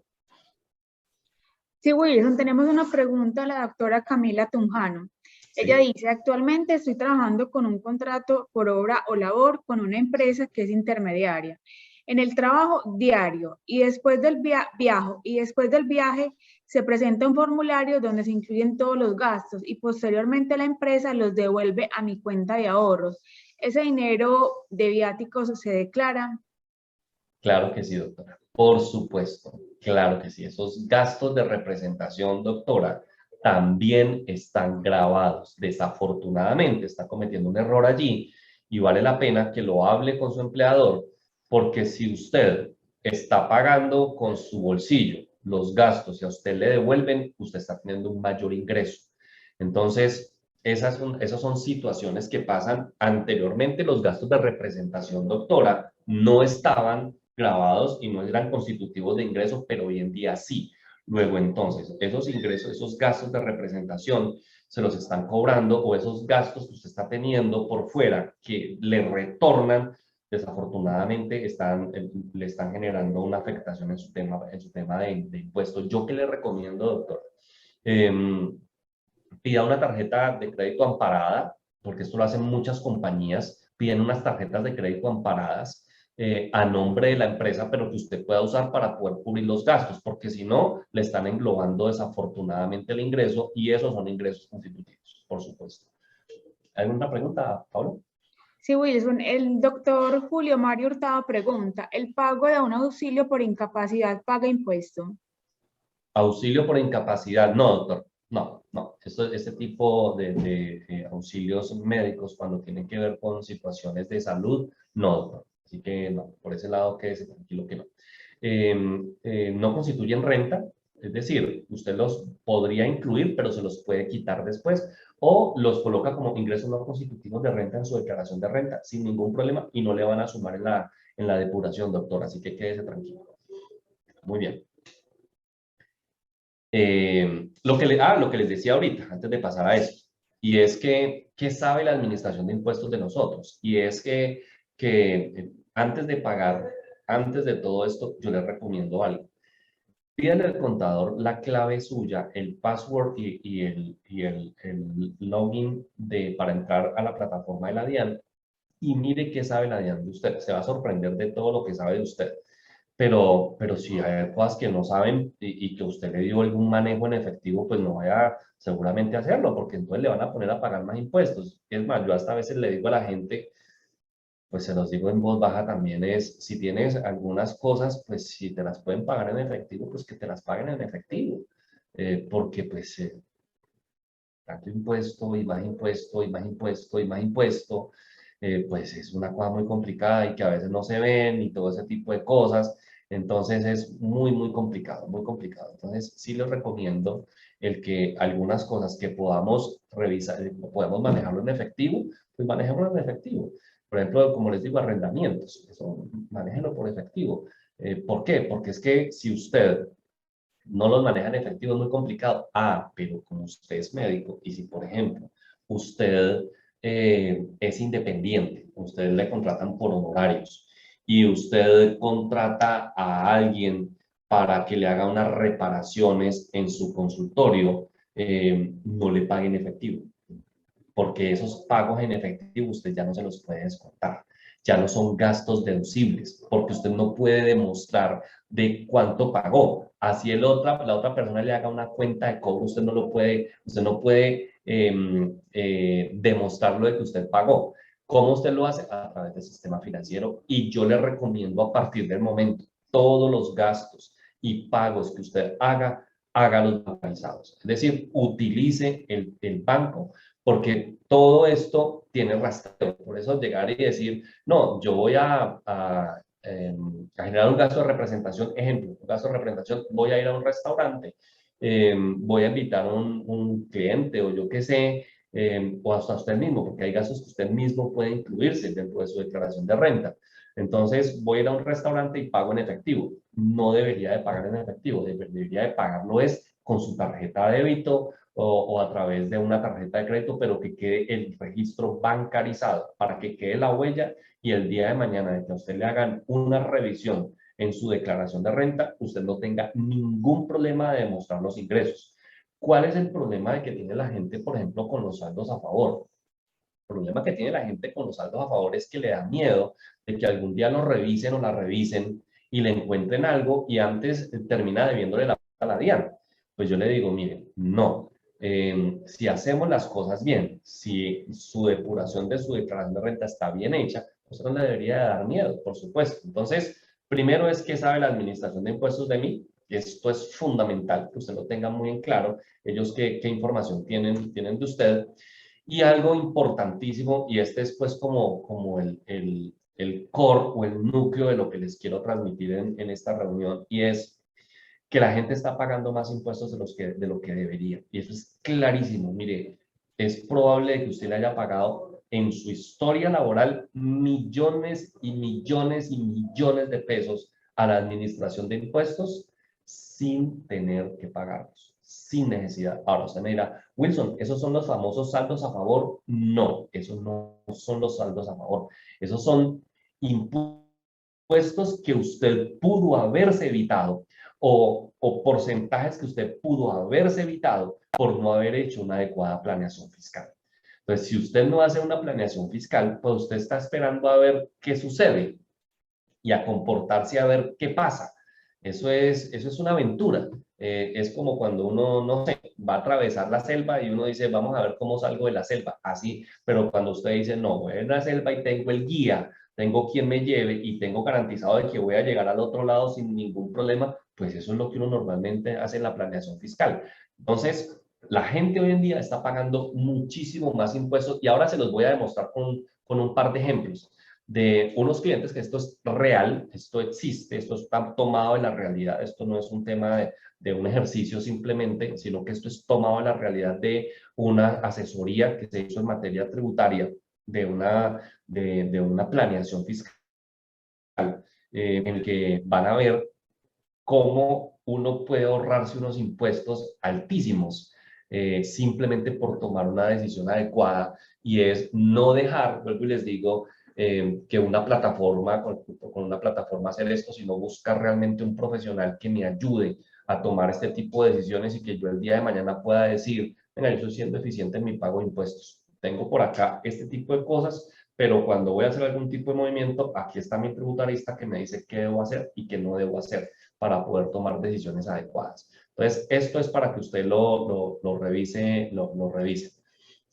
Sí, Wilson, tenemos una pregunta a la doctora Camila Tunjano. Ella Sí. dice, actualmente estoy trabajando con un contrato por obra o labor con una empresa que es intermediaria. En el trabajo diario y después del viaje se presenta un formulario donde se incluyen todos los gastos y posteriormente la empresa los devuelve a mi cuenta de ahorros. ¿Ese dinero de viáticos se declara? Claro que sí, doctora. Por supuesto, claro que sí. Esos gastos de representación, doctora, también están grabados. Desafortunadamente, está cometiendo un error allí y vale la pena que lo hable con su empleador, porque si usted está pagando con su bolsillo los gastos y a usted le devuelven, usted está teniendo un mayor ingreso. Entonces, esas son situaciones que pasan anteriormente. Los gastos de representación, doctora, no estaban grabados y no eran constitutivos de ingresos, pero hoy en día sí. Luego, entonces, esos ingresos, esos gastos de representación se los están cobrando o esos gastos que usted está teniendo por fuera que le retornan, desafortunadamente le están generando una afectación en su tema de impuestos. ¿Yo qué le recomiendo, doctor? Pida una tarjeta de crédito amparada, porque esto lo hacen muchas compañías, piden unas tarjetas de crédito amparadas a nombre de la empresa, pero que usted pueda usar para poder cubrir los gastos, porque si no, le están englobando desafortunadamente el ingreso y esos son ingresos constitutivos, por supuesto. ¿Alguna pregunta, Pablo? Sí, Wilson, el doctor Julio Mario Hurtado pregunta, ¿el pago de un auxilio por incapacidad paga impuesto? Auxilio por incapacidad, no, doctor, no. Este tipo de auxilios médicos cuando tienen que ver con situaciones de salud, no, doctor. Así que no, por ese lado quédese tranquilo que no. No constituyen renta, es decir, usted los podría incluir, pero se los puede quitar después, o los coloca como ingresos no constitutivos de renta en su declaración de renta, sin ningún problema, y no le van a sumar en la depuración, doctor. Así que quédese tranquilo. Muy bien. Lo que les decía ahorita, antes de pasar a eso, y es que, ¿qué sabe la administración de impuestos de nosotros? Y es que antes de pagar, antes de todo esto, yo les recomiendo algo. pídale al contador la clave suya, el password y el login para entrar a la plataforma de la DIAN y mire qué sabe la DIAN de usted. Se va a sorprender de todo lo que sabe de usted. Pero si hay cosas que no saben y que usted le dio algún manejo en efectivo, pues no vaya seguramente a hacerlo, porque entonces le van a poner a pagar más impuestos. Es más, yo hasta a veces le digo a la gente, pues se los digo en voz baja también, es si tienes algunas cosas, pues si te las pueden pagar en efectivo, pues que te las paguen en efectivo. Porque pues tanto impuesto y más impuesto y más impuesto y más impuesto, pues es una cosa muy complicada y que a veces no se ven y todo ese tipo de cosas. Entonces es muy, muy complicado, muy complicado. Entonces sí les recomiendo el que algunas cosas que podamos revisar, podemos manejarlo en efectivo, pues manejémoslo en efectivo. Por ejemplo, como les digo, arrendamientos, eso manéjenlo por efectivo. ¿Por qué? Porque es que si usted no los maneja en efectivo, es muy complicado. Ah, pero como usted es médico y si, por ejemplo, usted es independiente, usted le contratan por honorarios y usted contrata a alguien para que le haga unas reparaciones en su consultorio, no le pague en efectivo porque esos pagos en efectivo usted ya no se los puede descontar, ya no son gastos deducibles, porque usted no puede demostrar de cuánto pagó. Así la otra persona le haga una cuenta de cobro, usted no puede demostrarlo de que usted pagó. ¿Cómo usted lo hace? A través del sistema financiero. Y yo le recomiendo a partir del momento, todos los gastos y pagos que usted haga, hágalos bancarizados. Es decir, utilice el banco porque todo esto tiene rastreo. Por eso llegar y decir, no, yo voy a generar un gasto de representación, ejemplo, un gasto de representación, voy a ir a un restaurante, voy a invitar a un cliente o yo qué sé, o hasta usted mismo, porque hay gastos que usted mismo puede incluirse dentro de su declaración de renta. Entonces, voy a ir a un restaurante y pago en efectivo. No debería de pagar en efectivo, debería de pagarlo es con su tarjeta de débito o a través de una tarjeta de crédito, pero que quede el registro bancarizado para que quede la huella y el día de mañana de que a usted le hagan una revisión en su declaración de renta, usted no tenga ningún problema de demostrar los ingresos. ¿Cuál es el problema de que tiene la gente, por ejemplo, con los saldos a favor? El problema que tiene la gente con los saldos a favor es que le da miedo de que algún día lo revisen o la revisen y le encuentren algo y antes termina debiéndole la plata a la DIAN. Pues yo le digo, miren, no. Si hacemos las cosas bien, si su depuración de su declaración de renta está bien hecha, pues no le debería dar miedo, por supuesto. Entonces, primero es que sabe la administración de impuestos de mí. Esto es fundamental, que usted lo tenga muy en claro. Ellos qué información tienen de usted. Y algo importantísimo, y este es pues como el core o el núcleo de lo que les quiero transmitir en esta reunión, y es que la gente está pagando más impuestos de lo que debería. Y eso es clarísimo. Mire, es probable que usted le haya pagado en su historia laboral millones y millones y millones de pesos a la administración de impuestos sin tener que pagarlos, sin necesidad. Ahora usted me dirá, Wilson, ¿esos son los famosos saldos a favor? No, esos no son los saldos a favor. Esos son impuestos que usted pudo haberse evitado o porcentajes que usted pudo haberse evitado por no haber hecho una adecuada planeación fiscal. Entonces, si usted no hace una planeación fiscal, pues usted está esperando a ver qué sucede y a comportarse a ver qué pasa. Eso es una aventura. Es como cuando uno, no sé, va a atravesar la selva y uno dice, vamos a ver cómo salgo de la selva. Así, pero cuando usted dice, no, voy a la selva y tengo el guía, tengo quien me lleve y tengo garantizado de que voy a llegar al otro lado sin ningún problema, pues eso es lo que uno normalmente hace en la planeación fiscal. Entonces, la gente hoy en día está pagando muchísimo más impuestos y ahora se los voy a demostrar con un par de ejemplos de unos clientes que esto es real, esto existe, esto está tomado de la realidad, esto no es un tema de un ejercicio simplemente, sino que esto es tomado de la realidad de una asesoría que se hizo en materia tributaria, de una planeación fiscal, en el que van a ver cómo uno puede ahorrarse unos impuestos altísimos simplemente por tomar una decisión adecuada y es no dejar, vuelvo y les digo, que una plataforma, con una plataforma hacer esto, sino buscar realmente un profesional que me ayude a tomar este tipo de decisiones y que yo el día de mañana pueda decir, venga, yo estoy siendo eficiente en mi pago de impuestos. Tengo por acá este tipo de cosas, pero cuando voy a hacer algún tipo de movimiento, aquí está mi tributarista que me dice qué debo hacer y qué no debo hacer para poder tomar decisiones adecuadas. Entonces, esto es para que usted lo revise, lo revise.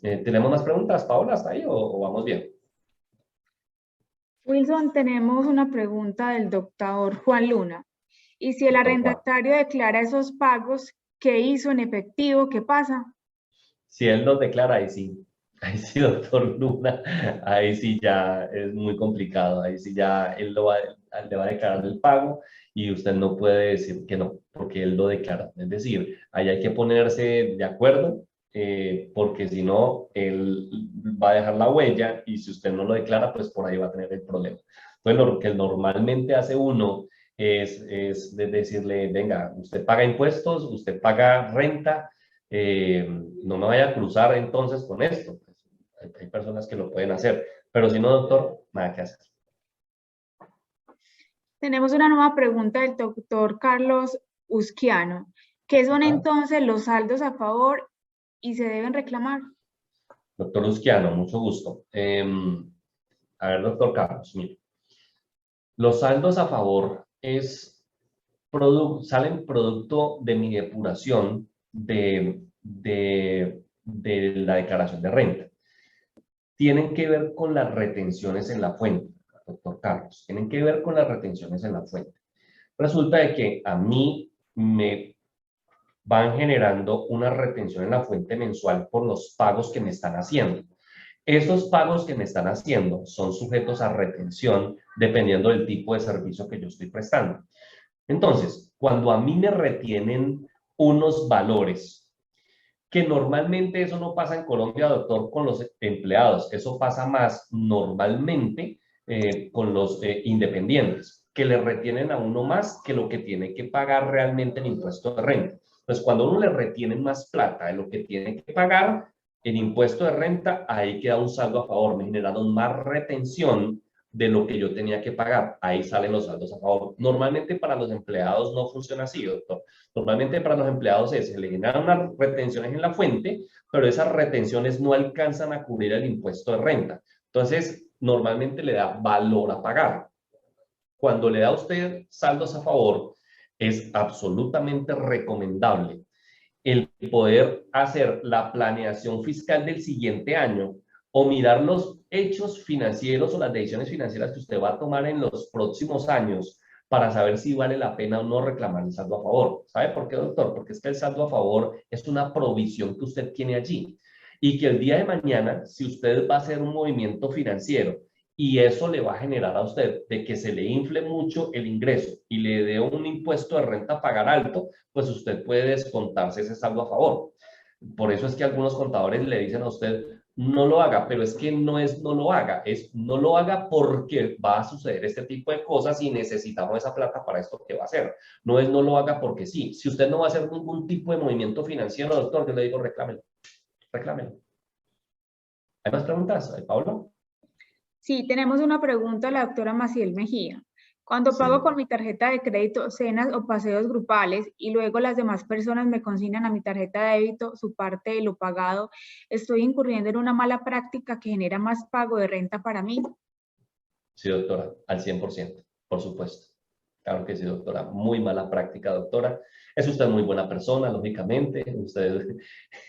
¿Tenemos más preguntas, Paola? ¿Hasta ahí o vamos bien? Wilson, tenemos una pregunta del doctor Juan Luna. Y si el Doctor Juan. arrendatario declara esos pagos, ¿qué hizo en efectivo? ¿Qué pasa? Si él los declara, ahí sí, doctor Luna, ahí sí ya es muy complicado, ahí sí ya él le va a declarar el pago y usted no puede decir que no, porque él lo declara. Es decir, ahí hay que ponerse de acuerdo, porque si no, él va a dejar la huella y si usted no lo declara, pues por ahí va a tener el problema. Entonces, lo que normalmente hace uno es de decirle, venga, usted paga impuestos, usted paga renta, no me vaya a cruzar entonces con esto. Pues, hay personas que lo pueden hacer, pero si no, doctor, nada que hacer. Tenemos una nueva pregunta del doctor Carlos Usquiano. ¿Qué son Ajá. entonces los saldos a favor y se deben reclamar? Doctor Usquiano, mucho gusto. A ver, doctor Carlos, mire, los saldos a favor salen producto de mi depuración de la declaración de renta. Tienen que ver con las retenciones en la fuente, doctor Carlos, tienen que ver con las retenciones en la fuente. Resulta de que a mí me van generando una retención en la fuente mensual por los pagos que me están haciendo. Esos pagos que me están haciendo son sujetos a retención dependiendo del tipo de servicio que yo estoy prestando. Entonces, cuando a mí me retienen unos valores, que normalmente eso no pasa en Colombia, doctor, con los empleados, eso pasa más normalmente con los independientes, que le retienen a uno más que lo que tiene que pagar realmente en impuesto de renta. Entonces, cuando uno le retienen más plata de lo que tiene que pagar en impuesto de renta, ahí queda un saldo a favor, me generaron más retención de lo que yo tenía que pagar. Ahí salen los saldos a favor. Normalmente para los empleados no funciona así, doctor. Normalmente para los empleados se le generan unas retenciones en la fuente, pero esas retenciones no alcanzan a cubrir el impuesto de renta. Entonces, normalmente le da valor a pagar. Cuando le da a usted saldos a favor, es absolutamente recomendable el poder hacer la planeación fiscal del siguiente año o mirar los hechos financieros o las decisiones financieras que usted va a tomar en los próximos años para saber si vale la pena o no reclamar el saldo a favor. ¿Sabe por qué, doctor? Porque es que el saldo a favor es una provisión que usted tiene allí y que el día de mañana, si usted va a hacer un movimiento financiero y eso le va a generar a usted de que se le infle mucho el ingreso y le dé un impuesto de renta a pagar alto, pues usted puede descontarse ese saldo a favor. Por eso es que algunos contadores le dicen a usted, no lo haga, pero es que no es no lo haga, es no lo haga porque va a suceder este tipo de cosas y necesitamos esa plata para esto que va a hacer. No es no lo haga porque sí. Si usted no va a hacer ningún tipo de movimiento financiero, doctor, yo le digo reclámelo, reclámelo. ¿Hay más preguntas, Pablo? Sí, tenemos una pregunta de la doctora Maciel Mejía. Cuando pago Sí. con mi tarjeta de crédito cenas o paseos grupales y luego las demás personas me consignan a mi tarjeta de débito su parte de lo pagado, ¿estoy incurriendo en una mala práctica que genera más pago de renta para mí? Sí, doctora, al 100%, por supuesto. Claro que sí, doctora. Muy mala práctica, doctora. Es usted muy buena persona, lógicamente. Usted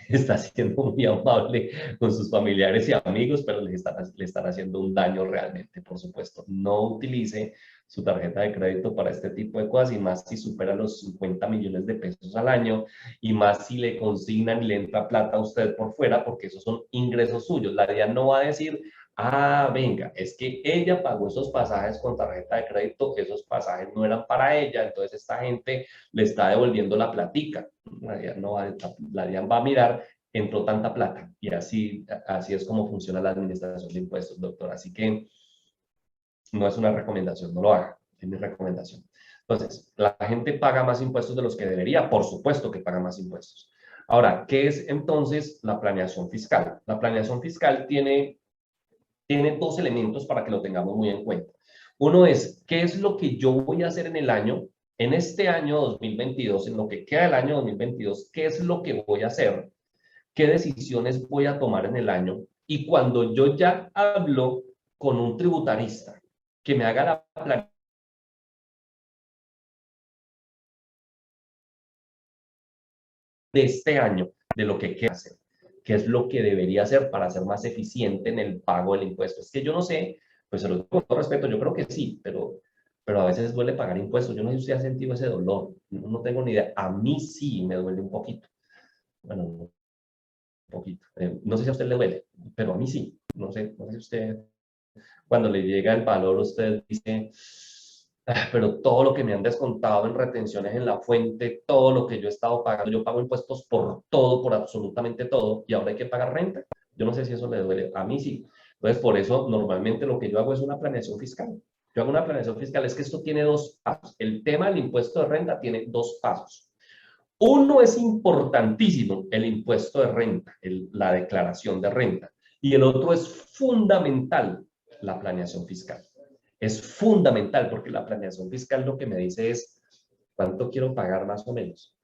está siendo muy amable con sus familiares y amigos, pero le están haciendo un daño realmente, por supuesto. No utilice su tarjeta de crédito para este tipo de cosas y más si supera los 50 millones de pesos al año y más si le consignan y le entra plata a usted por fuera, porque esos son ingresos suyos. La DIAN no va a decir, ah, venga, es que ella pagó esos pasajes con tarjeta de crédito, esos pasajes no eran para ella, entonces esta gente le está devolviendo la platica. La DIAN, no va, la DIAN va a mirar, entró tanta plata y así es como funciona la administración de impuestos, doctor. Así que no es una recomendación, no lo haga, es mi recomendación. Entonces, ¿la gente paga más impuestos de los que debería? Por supuesto que paga más impuestos. Ahora, ¿qué es entonces la planeación fiscal? La planeación fiscal tiene dos elementos para que lo tengamos muy en cuenta. Uno es, ¿qué es lo que yo voy a hacer en el año en este año 2022, en lo que queda del año 2022, ¿qué es lo que voy a hacer? ¿Qué decisiones voy a tomar en el año? Y cuando yo ya hablo con un tributarista que me haga la planificación de este año, de lo que queda hacer, qué es lo que debería hacer para ser más eficiente en el pago del impuesto. Es que yo no sé, pues se lo digo con todo respeto, yo creo que sí, pero a veces duele pagar impuestos. Yo no sé si usted ha sentido ese dolor, no tengo ni idea. A mí sí me duele un poquito. Bueno, un poquito. No sé si a usted le duele, pero a mí sí. No sé si usted, cuando le llega el valor, usted dice, pero todo lo que me han descontado en retenciones en la fuente, todo lo que yo he estado pagando, yo pago impuestos por todo, por absolutamente todo, y ahora hay que pagar renta. Yo no sé si eso le duele, a mí sí. Entonces, por eso, normalmente lo que yo hago es una planeación fiscal. Yo hago una planeación fiscal, es que esto tiene dos pasos. El tema del impuesto de renta tiene dos pasos. Uno es importantísimo, el impuesto de renta, la declaración de renta. Y el otro es fundamental, la planeación fiscal. Es fundamental porque la planeación fiscal lo que me dice es cuánto quiero pagar más o menos.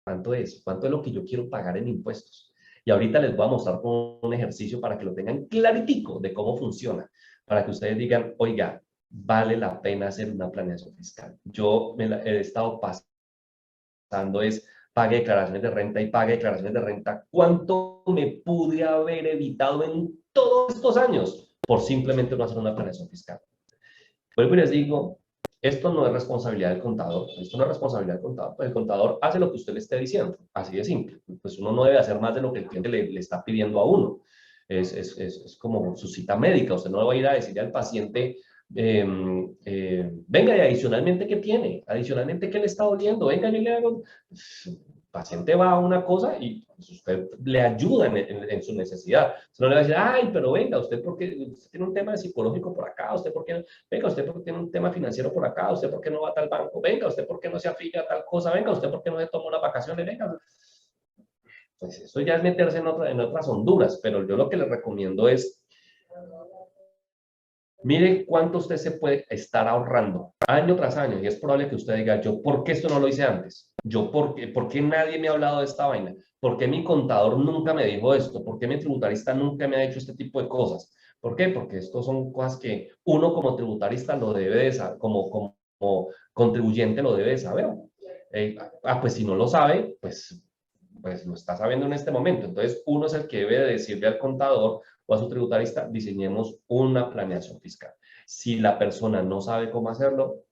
¿Cuánto es? ¿Cuánto es lo que yo quiero pagar en impuestos? Y ahorita les voy a mostrar con un ejercicio para que lo tengan claritico de cómo funciona, para que ustedes digan, oiga, vale la pena hacer una planeación fiscal. Yo me la he estado pasando es pague declaraciones de renta y pague declaraciones de renta. ¿Cuánto me pude haber evitado en todos estos años por simplemente no hacer una planeación fiscal? Vuelvo y les digo, esto no es responsabilidad del contador, esto no es responsabilidad del contador, pues el contador hace lo que usted le esté diciendo, así de simple. Pues uno no debe hacer más de lo que el cliente le está pidiendo a uno. Es como su cita médica, usted no va a ir a decirle al paciente, venga, y adicionalmente, ¿qué tiene? Adicionalmente, ¿qué le está doliendo? Venga, yo le hago... El paciente va a una cosa y pues, usted le ayuda en su necesidad. Usted no le va a decir, ay, pero venga, usted porque usted tiene un tema psicológico por acá, usted porque, venga, usted porque tiene un tema financiero por acá, usted porque no va a tal banco, venga, usted porque no se afilia a tal cosa, venga, usted porque no se toma unas vacaciones, venga. Pues eso ya es meterse en otras honduras, pero yo lo que le recomiendo es, mire cuánto usted se puede estar ahorrando año tras año y es probable que usted diga, yo, ¿por qué esto no lo hice antes? Yo, por qué nadie me ha hablado de esta vaina? ¿Por qué mi contador nunca me dijo esto? ¿Por qué mi tributarista nunca me ha hecho este tipo de cosas? ¿Por qué? Porque esto son cosas que uno como tributarista lo debe de saber, como contribuyente lo debe de saber. Pues si no lo sabe, pues lo está sabiendo en este momento. Entonces, uno es el que debe de decirle al contador o a su tributarista, diseñemos una planeación fiscal. Si la persona no sabe cómo hacerlo,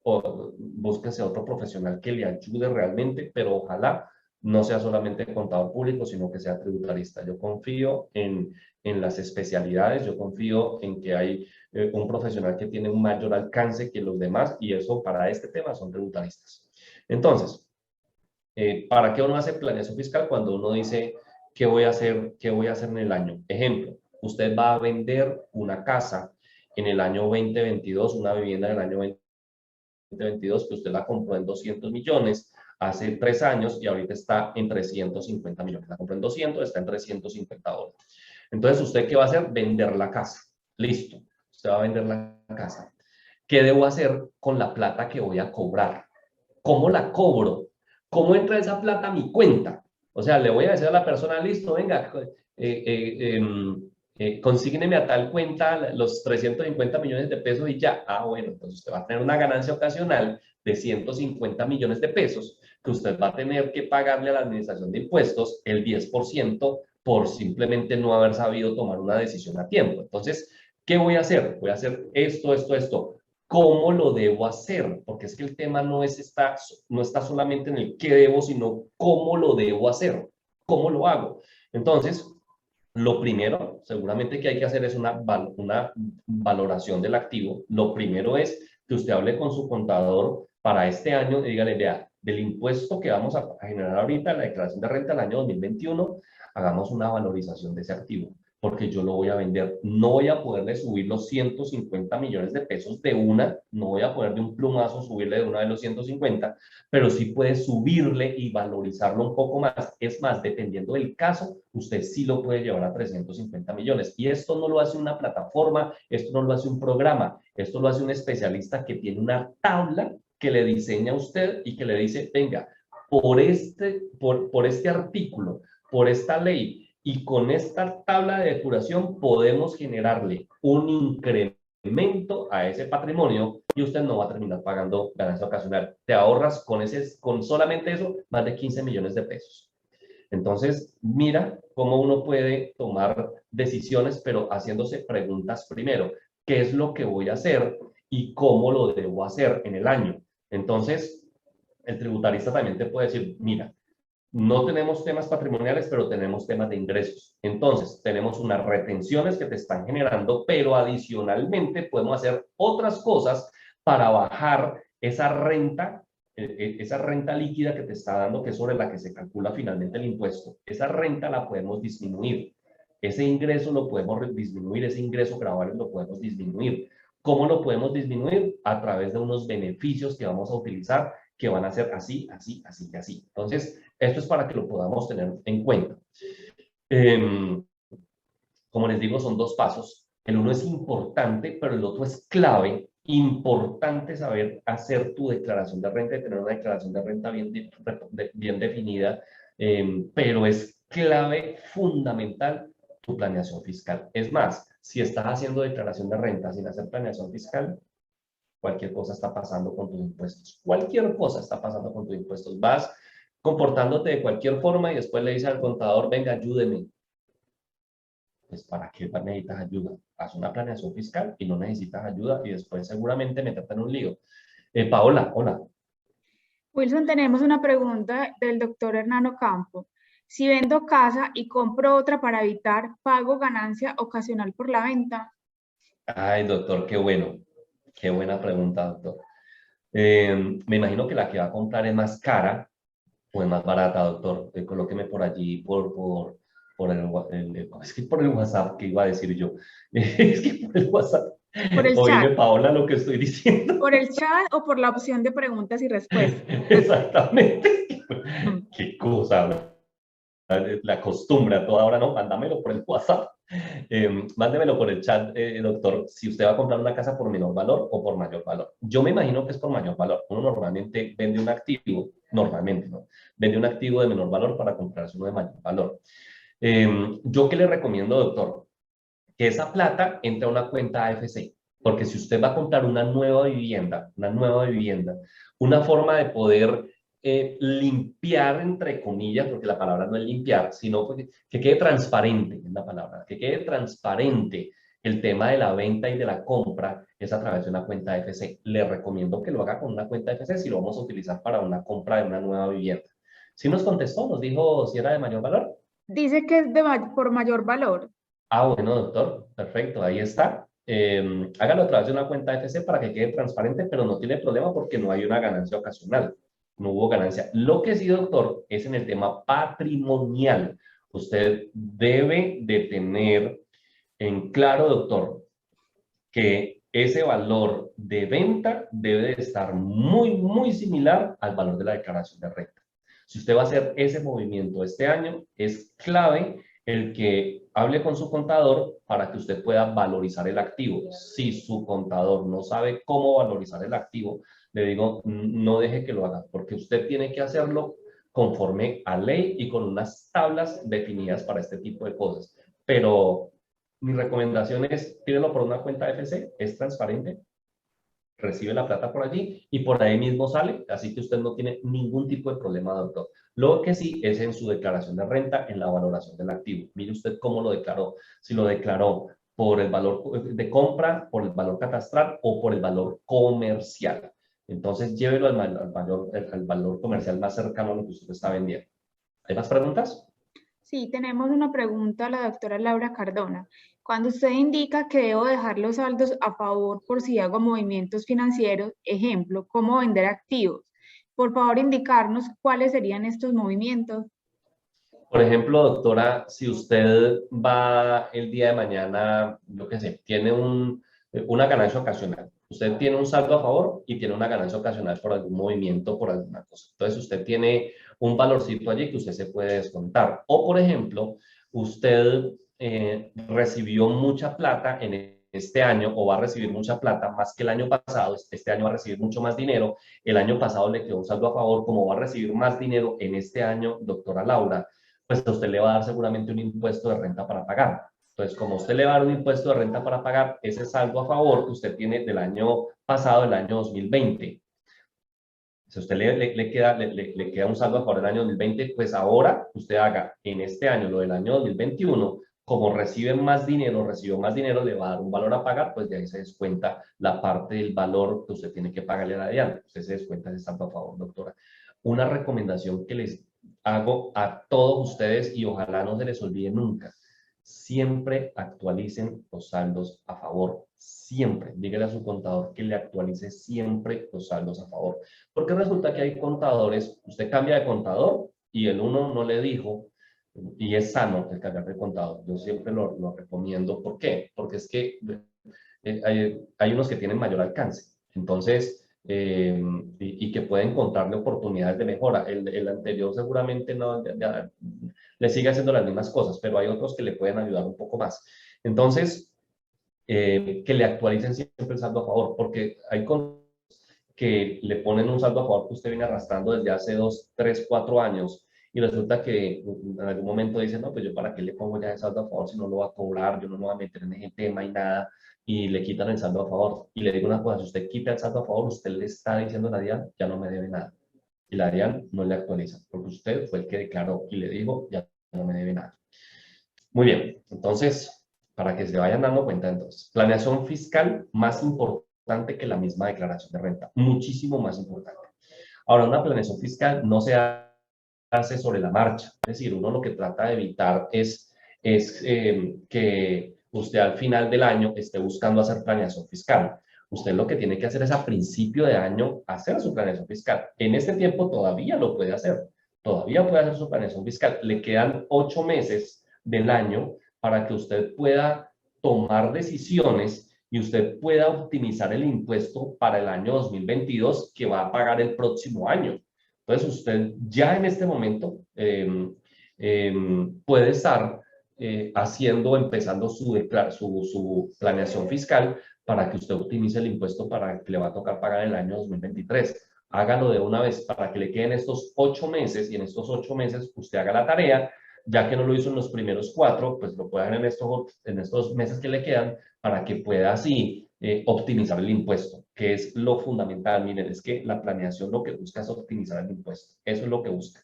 o búsquese a otro profesional que le ayude realmente, pero ojalá no sea solamente contador público, sino que sea tributarista. Yo confío en las especialidades, yo confío en que hay un profesional que tiene un mayor alcance que los demás y eso para este tema son tributaristas. Entonces, ¿para qué uno hace planeación fiscal cuando uno dice qué voy a hacer, qué voy a hacer en el año? Ejemplo, usted va a vender una casa en el año 2022, una vivienda en el año 2022 que usted la compró en 200 millones hace 3 años y ahorita está en 350 millones. La compró en 200, está en 350 dólares. Entonces, ¿usted qué va a hacer? Vender la casa. Listo. Usted va a vender la casa. ¿Qué debo hacer con la plata que voy a cobrar? ¿Cómo la cobro? ¿Cómo entra esa plata a mi cuenta? O sea, le voy a decir a la persona, listo, venga, consígneme a tal cuenta los 350 millones de pesos y ya. Ah, bueno, entonces usted va a tener una ganancia ocasional de 150 millones de pesos que usted va a tener que pagarle a la administración de impuestos el 10% por simplemente no haber sabido tomar una decisión a tiempo. Entonces, ¿qué voy a hacer? Voy a hacer esto. ¿Cómo lo debo hacer? Porque es que el tema no está solamente en el qué debo, sino cómo lo debo hacer, cómo lo hago. Entonces, lo primero, seguramente que hay que hacer es una valoración del activo. Lo primero es que usted hable con su contador para este año y dígale, vea, del impuesto que vamos a generar ahorita, la declaración de renta del año 2021, hagamos una valorización de ese activo porque yo lo voy a vender. No voy a poderle subir los 150 millones de pesos de una, no voy a poder de un plumazo subirle de una de los 150, pero sí puede subirle y valorizarlo un poco más. Es más, dependiendo del caso, usted sí lo puede llevar a 350 millones. Y esto no lo hace una plataforma, esto no lo hace un programa, esto lo hace un especialista que tiene una tabla que le diseña a usted y que le dice, venga, por este artículo, por esta ley y con esta tabla de depuración podemos generarle un incremento a ese patrimonio y usted no va a terminar pagando ganancia ocasional. Te ahorras con solamente eso más de 15 millones de pesos. Entonces, mira cómo uno puede tomar decisiones, pero haciéndose preguntas primero. ¿Qué es lo que voy a hacer y cómo lo debo hacer en el año? Entonces, el tributarista también te puede decir, mira, no tenemos temas patrimoniales, pero tenemos temas de ingresos. Entonces, tenemos unas retenciones que te están generando, pero adicionalmente podemos hacer otras cosas para bajar esa renta líquida que te está dando, que es sobre la que se calcula finalmente el impuesto. Esa renta la podemos disminuir. Ese ingreso lo podemos disminuir, ese ingreso grabable lo podemos disminuir. ¿Cómo lo podemos disminuir? A través de unos beneficios que vamos a utilizar que van a ser así, así, así y así. Entonces, esto es para que lo podamos tener en cuenta. Como les digo, son dos pasos. El uno es importante, pero el otro es clave. Importante saber hacer tu declaración de renta y tener una declaración de renta bien definida, pero es clave, fundamental, tu planeación fiscal. Es más, si estás haciendo declaración de renta sin hacer planeación fiscal, cualquier cosa está pasando con tus impuestos. Cualquier cosa está pasando con tus impuestos. Vas comportándote de cualquier forma y después le dices al contador, venga, ayúdeme. Pues, ¿para qué necesitas ayuda? Haz una planeación fiscal y no necesitas ayuda y después seguramente meterte en un lío. Paola, hola. Wilson, tenemos una pregunta del doctor Hernando Campo. Si vendo casa y compro otra para evitar pago ganancia ocasional por la venta. Ay, doctor, qué bueno. Qué buena pregunta, doctor. Me imagino que la que va a comprar es más cara o es más barata, doctor. Colóqueme por allí, es que por el WhatsApp, que iba a decir yo. Es que por el WhatsApp. Por el Oíme, chat. Paola, lo que estoy diciendo. Por el chat o por la opción de preguntas y respuestas. Exactamente. Mm. Qué cosa, la costumbre a toda hora, no, mándamelo por el WhatsApp. Mándemelo por el chat, doctor, si usted va a comprar una casa por menor valor o por mayor valor. Yo me imagino que es por mayor valor. Uno normalmente vende un activo, normalmente, ¿no? Vende un activo de menor valor para comprarse uno de mayor valor. ¿Yo qué le recomiendo, doctor? Que esa plata entre a una cuenta AFC, porque si usted va a comprar una nueva vivienda, una forma de poder limpiar, entre comillas, porque la palabra no es limpiar, sino que quede transparente, es la palabra, que quede transparente el tema de la venta y de la compra es a través de una cuenta AFC. Le recomiendo que lo haga con una cuenta AFC si lo vamos a utilizar para una compra de una nueva vivienda. Si nos contestó, nos dijo si era de mayor valor. Dice que es por mayor valor. Ah, bueno, doctor, perfecto, ahí está. Hágalo a través de una cuenta FC para que quede transparente, pero no tiene problema porque no hay una ganancia ocasional, no hubo ganancia. Lo que sí, doctor, es en el tema patrimonial. Usted debe de tener en claro, doctor, que ese valor de venta debe de estar muy, muy similar al valor de la declaración de renta. Si usted va a hacer ese movimiento este año, es clave el que hable con su contador para que usted pueda valorizar el activo. Si su contador no sabe cómo valorizar el activo, le digo, no deje que lo haga, porque usted tiene que hacerlo conforme a ley y con unas tablas definidas para este tipo de cosas. Pero mi recomendación es, pídelo por una cuenta FC, es transparente, recibe la plata por allí y por ahí mismo sale, así que usted no tiene ningún tipo de problema, doctor. Lo que sí es en su declaración de renta, en la valoración del activo. Mire usted cómo lo declaró, si lo declaró por el valor de compra, por el valor catastral o por el valor comercial. Entonces, llévelo al valor comercial más cercano a lo que usted está vendiendo. ¿Hay más preguntas? Sí, tenemos una pregunta a la doctora Laura Cardona. Cuando usted indica que debo dejar los saldos a favor por si hago movimientos financieros, ejemplo, cómo vender activos, por favor indicarnos cuáles serían estos movimientos. Por ejemplo, doctora, si usted va el día de mañana, yo qué sé, tiene una ganancia ocasional. Usted tiene un saldo a favor y tiene una ganancia ocasional por algún movimiento, por alguna cosa. Entonces, usted tiene un valorcito allí que usted se puede descontar. O, por ejemplo, usted recibió mucha plata en este año o va a recibir mucha plata más que el año pasado, este año va a recibir mucho más dinero, el año pasado le quedó un saldo a favor, como va a recibir más dinero en este año, doctora Laura, pues a usted le va a dar seguramente un impuesto de renta para pagar. Entonces, como usted le va a dar un impuesto de renta para pagar, ese saldo a favor que usted tiene del año pasado, el año 2020, si a usted le queda un saldo a favor del año 2020, pues ahora usted haga en este año lo del año 2021, como recibe más dinero, recibió más dinero, le va a dar un valor a pagar, pues de ahí se descuenta la parte del valor que usted tiene que pagarle a la DIAN. Usted se descuenta ese saldo a favor, doctora. Una recomendación que les hago a todos ustedes y ojalá no se les olvide nunca. Siempre actualicen los saldos a favor. Siempre. Dígale a su contador que le actualice siempre los saldos a favor. Porque resulta que hay contadores, usted cambia de contador y el uno no le dijo, y es sano el cambiar de contador. Yo siempre lo recomiendo. ¿Por qué? Porque es que hay unos que tienen mayor alcance. Entonces, y que pueden encontrarle oportunidades de mejora. El anterior seguramente no le sigue haciendo las mismas cosas, pero hay otros que le pueden ayudar un poco más. Entonces, que le actualicen siempre el saldo a favor, porque hay que le ponen un saldo a favor que usted viene arrastrando desde hace 2, 3, 4 años y resulta que en algún momento dicen, no, pues yo para qué le pongo ya el saldo a favor si no lo va a cobrar, yo no me voy a meter en ese tema y nada, y le quitan el saldo a favor. Y le digo una cosa, si usted quita el saldo a favor, usted le está diciendo a la DIAN, ya no me debe nada. Y la DIAN no le actualiza, porque usted fue el que declaró y le dijo, ya no me debe nada. Muy bien, entonces, para que se vayan dando cuenta entonces, planeación fiscal más importante que la misma declaración de renta, muchísimo más importante. Ahora, una planeación fiscal no se hace sobre la marcha, es decir, uno lo que trata de evitar es que usted al final del año esté buscando hacer planeación fiscal. Usted lo que tiene que hacer es a principio de año hacer su planeación fiscal. En este tiempo todavía lo puede hacer, todavía puede hacer su planeación fiscal. Le quedan 8 meses del año para que usted pueda tomar decisiones y usted pueda optimizar el impuesto para el año 2022 que va a pagar el próximo año. Entonces, usted ya en este momento puede estar empezando su planeación fiscal para que usted optimice el impuesto para que le va a tocar pagar en el año 2023. Hágalo de una vez para que le queden estos 8 meses y en estos 8 meses usted haga la tarea, ya que no lo hizo en los primeros 4, pues lo puede hacer en estos meses que le quedan para que pueda así optimizar el impuesto, que es lo fundamental. Miren, es que la planeación lo que busca es optimizar el impuesto. Eso es lo que busca.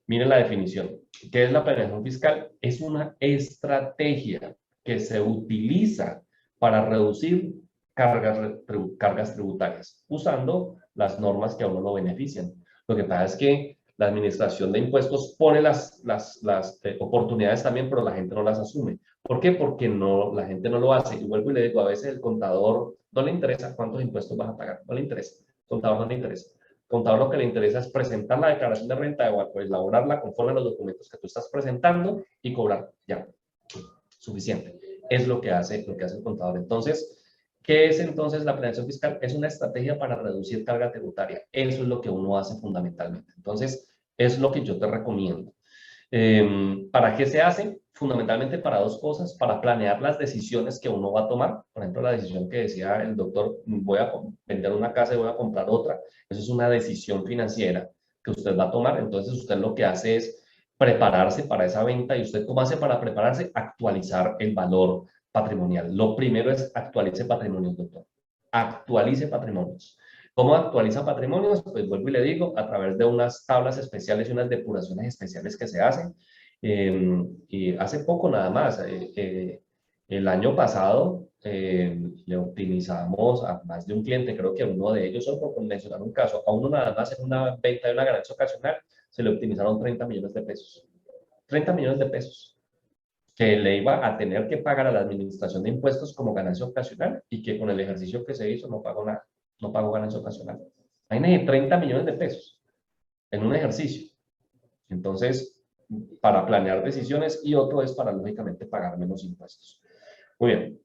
Miren la definición. ¿Qué es la planeación fiscal? Es una estrategia que se utiliza para reducir cargas tributarias, usando las normas que a uno lo benefician. Lo que pasa es que la administración de impuestos pone las oportunidades también, pero la gente no las asume. ¿Por qué? Porque la gente no lo hace. Y vuelvo y le digo, a veces el contador no le interesa cuántos impuestos vas a pagar, no le interesa. El contador no le interesa. El contador lo que le interesa es presentar la declaración de renta, o elaborarla conforme a los documentos que tú estás presentando y cobrar. Ya, suficiente. Es lo que hace el contador. Entonces, ¿qué es entonces la planeación fiscal? Es una estrategia para reducir carga tributaria. Eso es lo que uno hace fundamentalmente. Entonces, es lo que yo te recomiendo. ¿Para qué se hace? Fundamentalmente para 2 cosas, para planear las decisiones que uno va a tomar. Por ejemplo, la decisión que decía el doctor, voy a vender una casa y voy a comprar otra. Eso es una decisión financiera que usted va a tomar. Entonces, usted lo que hace es prepararse para esa venta. ¿Y usted cómo hace para prepararse? Actualizar el valor patrimonial. Lo primero es actualice patrimonios, doctor. Actualice patrimonios. ¿Cómo actualiza patrimonios? Pues vuelvo y le digo, a través de unas tablas especiales y unas depuraciones especiales que se hacen. Y hace poco nada más, el año pasado, le optimizamos a más de un cliente, creo que a uno de ellos, solo por mencionar un caso, a uno nada más en una venta de una ganancia ocasional, se le optimizaron 30 millones de pesos. 30 millones de pesos que le iba a tener que pagar a la administración de impuestos como ganancia ocasional y que con el ejercicio que se hizo no pagó nada, no pagó ganancia ocasional. Hay 30 millones de pesos en un ejercicio. Entonces, para planear decisiones y otro es para, lógicamente, pagar menos impuestos. Muy bien.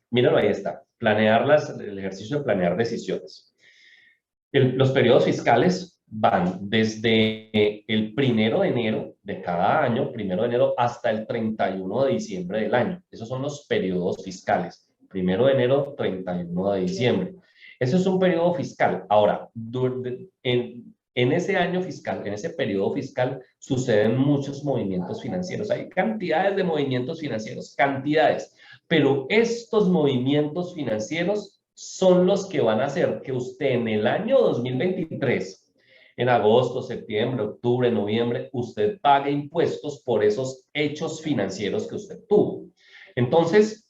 Míralo, ahí está. El ejercicio de planear decisiones. Los periodos fiscales van desde el 1 de enero de cada año, 1 de enero hasta el 31 de diciembre del año. Esos son los periodos fiscales. 1 de enero, 31 de diciembre. Eso es un periodo fiscal. Ahora, en ese año fiscal, en ese periodo fiscal, suceden muchos movimientos financieros. Hay cantidades de movimientos financieros, cantidades. Pero estos movimientos financieros son los que van a hacer que usted en el año 2023, en agosto, septiembre, octubre, noviembre, usted pague impuestos por esos hechos financieros que usted tuvo. Entonces,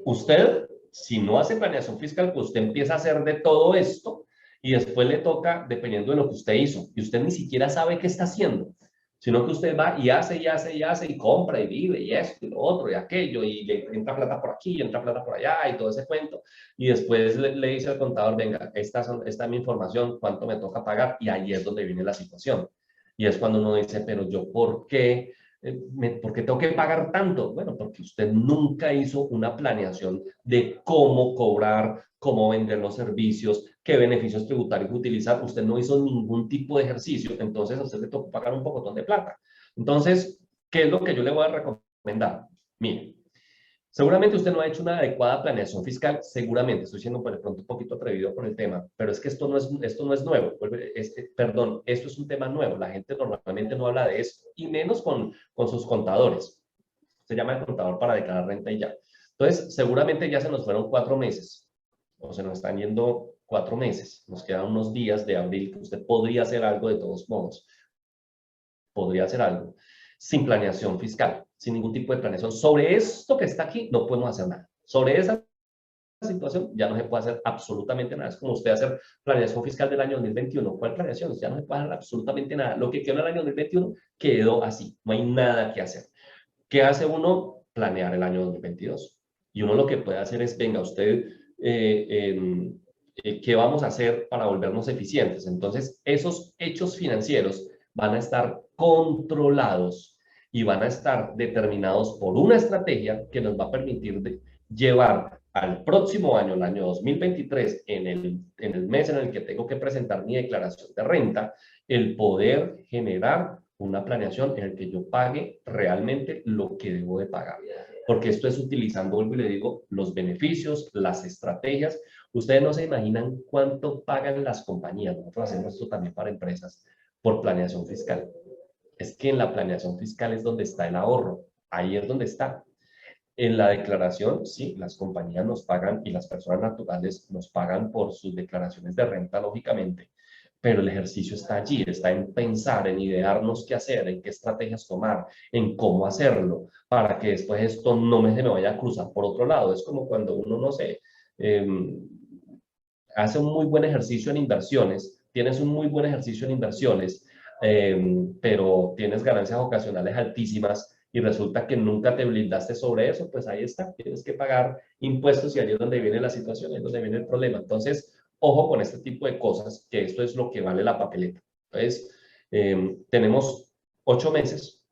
usted, si no hace planeación fiscal, pues usted empieza a hacer de todo esto y después le toca, dependiendo de lo que usted hizo, y usted ni siquiera sabe qué está haciendo, sino que usted va y hace, y hace, y hace, y compra, y vive, y esto, y lo otro, y aquello, y le entra plata por aquí, y entra plata por allá, y todo ese cuento, y después le dice al contador, venga, esta es mi información, cuánto me toca pagar, y ahí es donde viene la situación. Y es cuando uno dice, pero yo, ¿por qué tengo que pagar tanto? Bueno, porque usted nunca hizo una planeación de cómo cobrar, cómo vender los servicios, qué beneficios tributarios utilizar. Usted no hizo ningún tipo de ejercicio, entonces a usted le tocó pagar un pocotón de plata. Entonces, ¿qué es lo que yo le voy a recomendar? Mire, seguramente usted no ha hecho una adecuada planeación fiscal, seguramente, estoy siendo por de pronto un poquito atrevido con el tema, pero es que esto no es nuevo, perdón, esto es un tema nuevo, la gente normalmente no habla de esto, y menos con sus contadores. Se llama el contador para declarar renta y ya. Entonces, seguramente ya se nos fueron 4 meses, o se nos están yendo 4 meses, nos quedan unos días de abril que usted podría hacer algo de todos modos, podría hacer algo, sin planeación fiscal, sin ningún tipo de planeación. Sobre esto que está aquí no podemos hacer nada. Sobre esa situación ya no se puede hacer absolutamente nada. Es como usted hacer planeación fiscal del año 2021. ¿Cuál planeación? Ya no se puede hacer absolutamente nada. Lo que quedó en el año 2021 quedó así. No hay nada que hacer. ¿Qué hace uno? Planear el año 2022. Y uno lo que puede hacer es, venga, usted, ¿qué vamos a hacer para volvernos eficientes? Entonces, esos hechos financieros van a estar controlados y van a estar determinados por una estrategia que nos va a permitir llevar al próximo año, el año 2023, en el mes en el que tengo que presentar mi declaración de renta, el poder generar una planeación en el que yo pague realmente lo que debo de pagar. Porque esto es utilizando, vuelvo y le digo, los beneficios, las estrategias. Ustedes no se imaginan cuánto pagan las compañías. Nosotros hacemos esto también para empresas por planeación fiscal. Es que en la planeación fiscal es donde está el ahorro. Ahí es donde está. En la declaración, sí, las compañías nos pagan y las personas naturales nos pagan por sus declaraciones de renta, lógicamente, pero el ejercicio está allí, está en pensar, en idearnos qué hacer, en qué estrategias tomar, en cómo hacerlo, para que después esto no se me vaya a cruzar por otro lado. Es como cuando uno, no sé, eh, hace un muy buen ejercicio en inversiones, tienes un muy buen ejercicio en inversiones, pero tienes ganancias ocasionales altísimas y resulta que nunca te blindaste sobre eso, pues ahí está, tienes que pagar impuestos y ahí es donde viene la situación, ahí es donde viene el problema. Entonces, ojo con este tipo de cosas, que esto es lo que vale la papeleta. Entonces, tenemos 8 meses,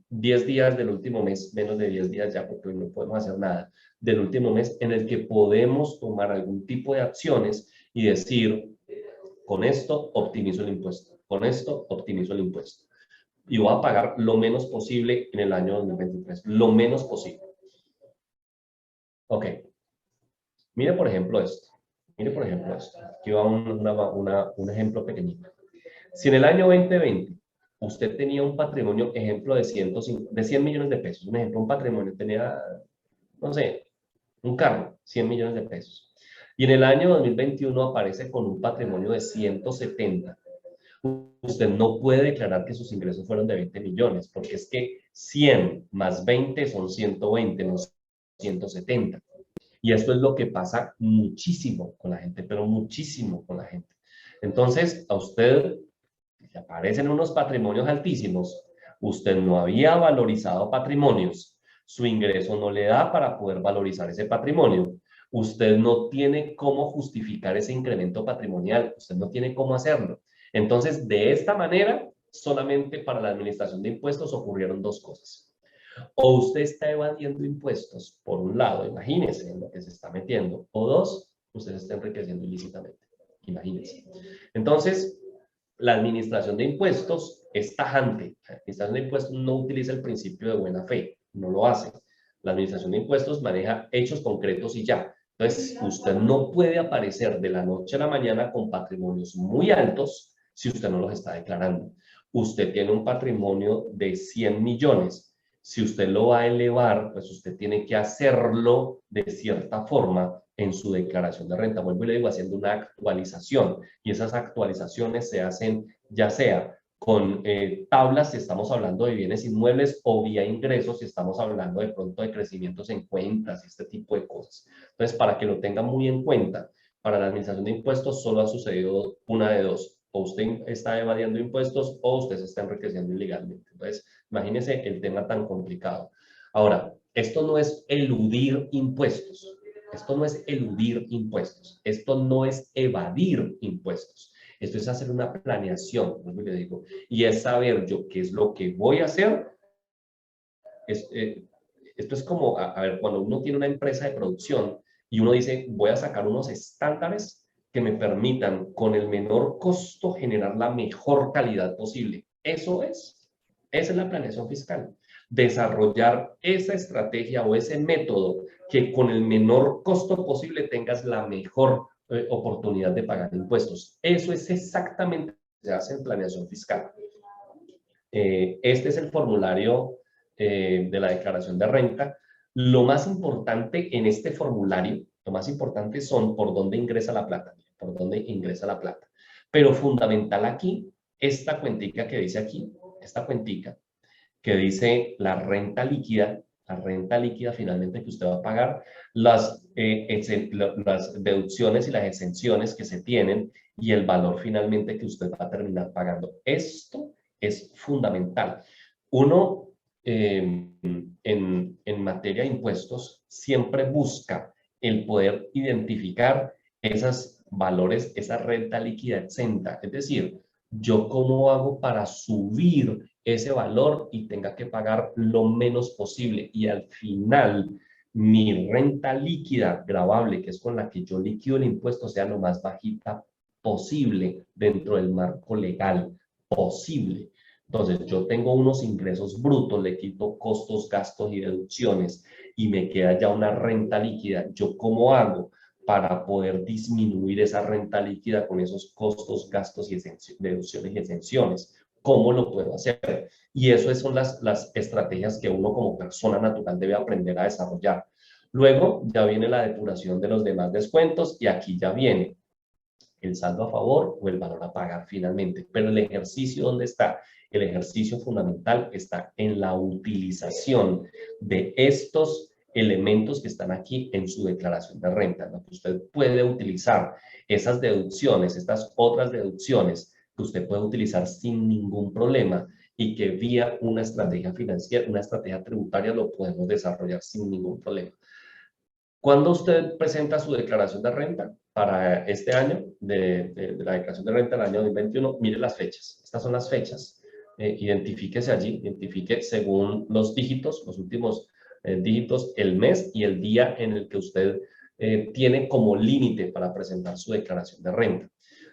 10 días del último mes, menos de 10 días ya, porque hoy no podemos hacer nada, del último mes en el que podemos tomar algún tipo de acciones y decir, con esto optimizo el impuesto, con esto optimizo el impuesto. Y voy a pagar lo menos posible en el año 2023, lo menos posible. Ok, mire por ejemplo esto, mire por ejemplo esto, aquí va un ejemplo pequeñito. Si en el año 2020 usted tenía un patrimonio, ejemplo, de 100 millones de pesos, un ejemplo, un patrimonio, tenía, no sé, un carro, 100 millones de pesos. Y en el año 2021 aparece con un patrimonio de 170. Usted no puede declarar que sus ingresos fueron de 20 millones, porque es que 100 más 20 son 120, no 170. Y esto es lo que pasa muchísimo con la gente, pero muchísimo con la gente. Entonces, a usted le aparecen unos patrimonios altísimos, usted no había valorizado patrimonios, su ingreso no le da para poder valorizar ese patrimonio, usted no tiene cómo justificar ese incremento patrimonial, usted no tiene cómo hacerlo. Entonces, de esta manera, solamente para la administración de impuestos ocurrieron 2 cosas. O usted está evadiendo impuestos, por un lado, imagínese en lo que se está metiendo, o 2, usted se está enriqueciendo ilícitamente, imagínese. Entonces, la administración de impuestos es tajante. La administración de impuestos no utiliza el principio de buena fe, no lo hace. La administración de impuestos maneja hechos concretos y ya. Entonces, usted no puede aparecer de la noche a la mañana con patrimonios muy altos si usted no los está declarando. Usted tiene un patrimonio de 100 millones. Si usted lo va a elevar, pues usted tiene que hacerlo de cierta forma en su declaración de renta. Vuelvo y le digo, haciendo una actualización. Y esas actualizaciones se hacen ya sea con tablas si estamos hablando de bienes inmuebles o vía ingresos si estamos hablando de pronto de crecimientos en cuentas y este tipo de cosas. Entonces, para que lo tengan muy en cuenta, para la administración de impuestos solo ha sucedido una de dos. O usted está evadiendo impuestos o usted se está enriqueciendo ilegalmente. Entonces, imagínese el tema tan complicado. Ahora, esto no es eludir impuestos. Esto no es eludir impuestos. Esto no es evadir impuestos. Esto es hacer una planeación, como le digo, y es saber yo qué es lo que voy a hacer. Esto es como, a ver, cuando uno tiene una empresa de producción y uno dice, voy a sacar unos estándares que me permitan con el menor costo generar la mejor calidad posible. Esa es la planeación fiscal. Desarrollar esa estrategia o ese método que con el menor costo posible tengas la mejor oportunidad de pagar impuestos. Eso es exactamente lo que se hace en planeación fiscal. Este es el formulario de la declaración de renta. Lo más importante en este formulario, lo más importante son por dónde ingresa la plata, por dónde ingresa la plata. Pero fundamental aquí, esta cuentica que dice aquí, esta cuentica que dice la renta líquida finalmente que usted va a pagar, las deducciones y las exenciones que se tienen y el valor finalmente que usted va a terminar pagando. Esto es fundamental. Uno, en materia de impuestos, siempre busca el poder identificar esos valores, esa renta líquida exenta. Es decir, yo cómo hago para subir ese valor y tenga que pagar lo menos posible. Y al final, mi renta líquida gravable, que es con la que yo liquido el impuesto, sea lo más bajita posible dentro del marco legal posible. Entonces, yo tengo unos ingresos brutos, le quito costos, gastos y deducciones y me queda ya una renta líquida. ¿Yo cómo hago para poder disminuir esa renta líquida con esos costos, gastos y deducciones y exenciones? ¿Cómo lo puedo hacer? Y eso son las estrategias que uno como persona natural debe aprender a desarrollar. Luego ya viene la depuración de los demás descuentos y aquí ya viene el saldo a favor o el valor a pagar finalmente. Pero el ejercicio, ¿dónde está? El ejercicio fundamental está en la utilización de estos elementos que están aquí en su declaración de renta, ¿no? Usted puede utilizar esas deducciones, estas otras deducciones que usted puede utilizar sin ningún problema y que vía una estrategia financiera, una estrategia tributaria lo podemos desarrollar sin ningún problema. ¿Cuándo usted presenta su declaración de renta para este año, de la declaración de renta del año 2021? Mire las fechas. Estas son las fechas. Identifíquese allí, identifique según los dígitos, los últimos dígitos, el mes y el día en el que usted tiene como límite para presentar su declaración de renta.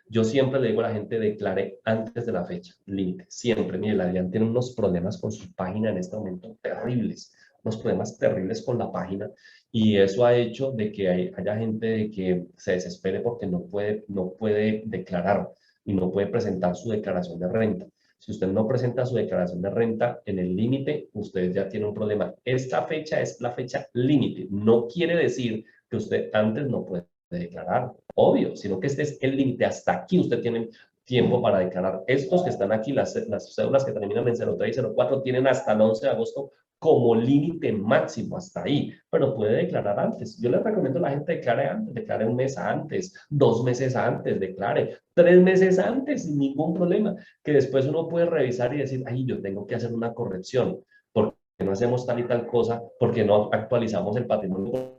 Yo siempre le digo a la gente, declare antes de la fecha, límite, siempre. Mire, la DIAN tiene unos problemas con su página en este momento terribles, unos problemas terribles con la página y eso ha hecho de que haya gente de que se desespere porque no puede declarar y no puede presentar su declaración de renta. Si usted no presenta su declaración de renta en el límite, usted ya tiene un problema. Esta fecha es la fecha límite. No quiere decir que usted antes no puede declarar, obvio, sino que este es el límite. Hasta aquí usted tiene tiempo para declarar. Estos que están aquí, las cédulas que terminan en 03 y 04, tienen hasta el 11 de agosto como límite máximo, hasta ahí, pero puede declarar antes. Yo les recomiendo a la gente declare antes, declare un mes antes, 2 meses antes, declare 3 meses antes, sin ningún problema, que después uno puede revisar y decir, ay, yo tengo que hacer una corrección, porque no hacemos tal y tal cosa, porque no actualizamos el patrimonio,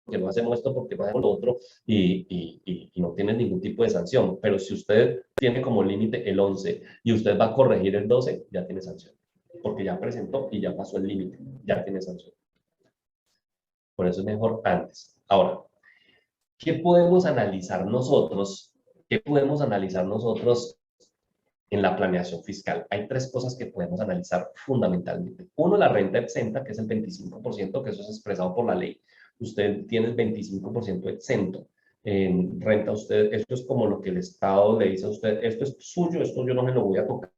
porque no hacemos esto, porque no hacemos lo otro, y no tiene ningún tipo de sanción. Pero si usted tiene como límite el 11 y usted va a corregir el 12, ya tiene sanción, porque ya presentó y ya pasó el límite, ya tiene sanción. Por eso es mejor antes. Ahora, ¿qué podemos analizar nosotros? ¿Qué podemos analizar nosotros en la planeación fiscal, hay tres cosas que podemos analizar fundamentalmente. Uno, la renta exenta, que es el 25%, que eso es expresado por la ley. Usted tiene el 25% exento en renta. Usted, esto es como lo que el Estado le dice a usted, esto es suyo, esto yo no me lo voy a tocar.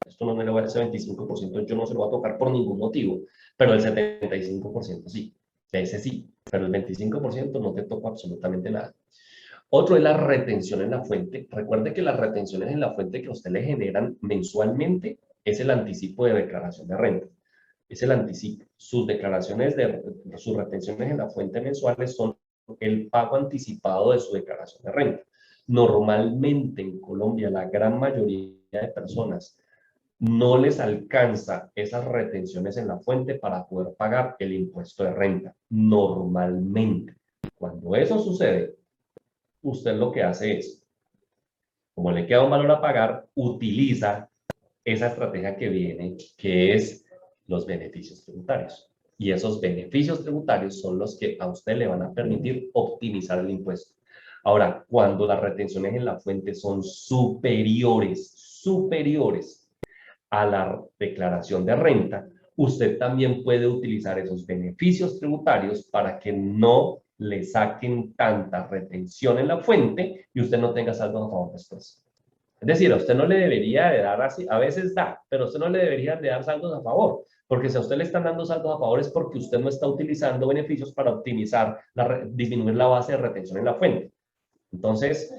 Esto no me lo va a, ese 25% yo no se lo voy a tocar por ningún motivo, pero el 75% sí, ese sí, pero el 25% no te toca absolutamente nada. Otro es la retención en la fuente. Recuerde que las retenciones en la fuente que a usted le generan mensualmente es el anticipo de declaración de renta. Es el anticipo. Sus declaraciones sus retenciones en la fuente mensuales son el pago anticipado de su declaración de renta. Normalmente en Colombia la gran mayoría de personas no les alcanza esas retenciones en la fuente para poder pagar el impuesto de renta. Normalmente. Cuando eso sucede, usted lo que hace es, como le queda un valor a pagar, utiliza esa estrategia que viene, que es los beneficios tributarios. Y esos beneficios tributarios son los que a usted le van a permitir optimizar el impuesto. Ahora, cuando las retenciones en la fuente son superiores a la declaración de renta, usted también puede utilizar esos beneficios tributarios para que no le saquen tanta retención en la fuente y usted no tenga saldo a favor después. Es decir, a usted no le debería de dar así, a veces da, pero a usted no le debería de dar saldos a favor, porque si a usted le están dando saldos a favor es porque usted no está utilizando beneficios para optimizar, disminuir la base de retención en la fuente. Entonces,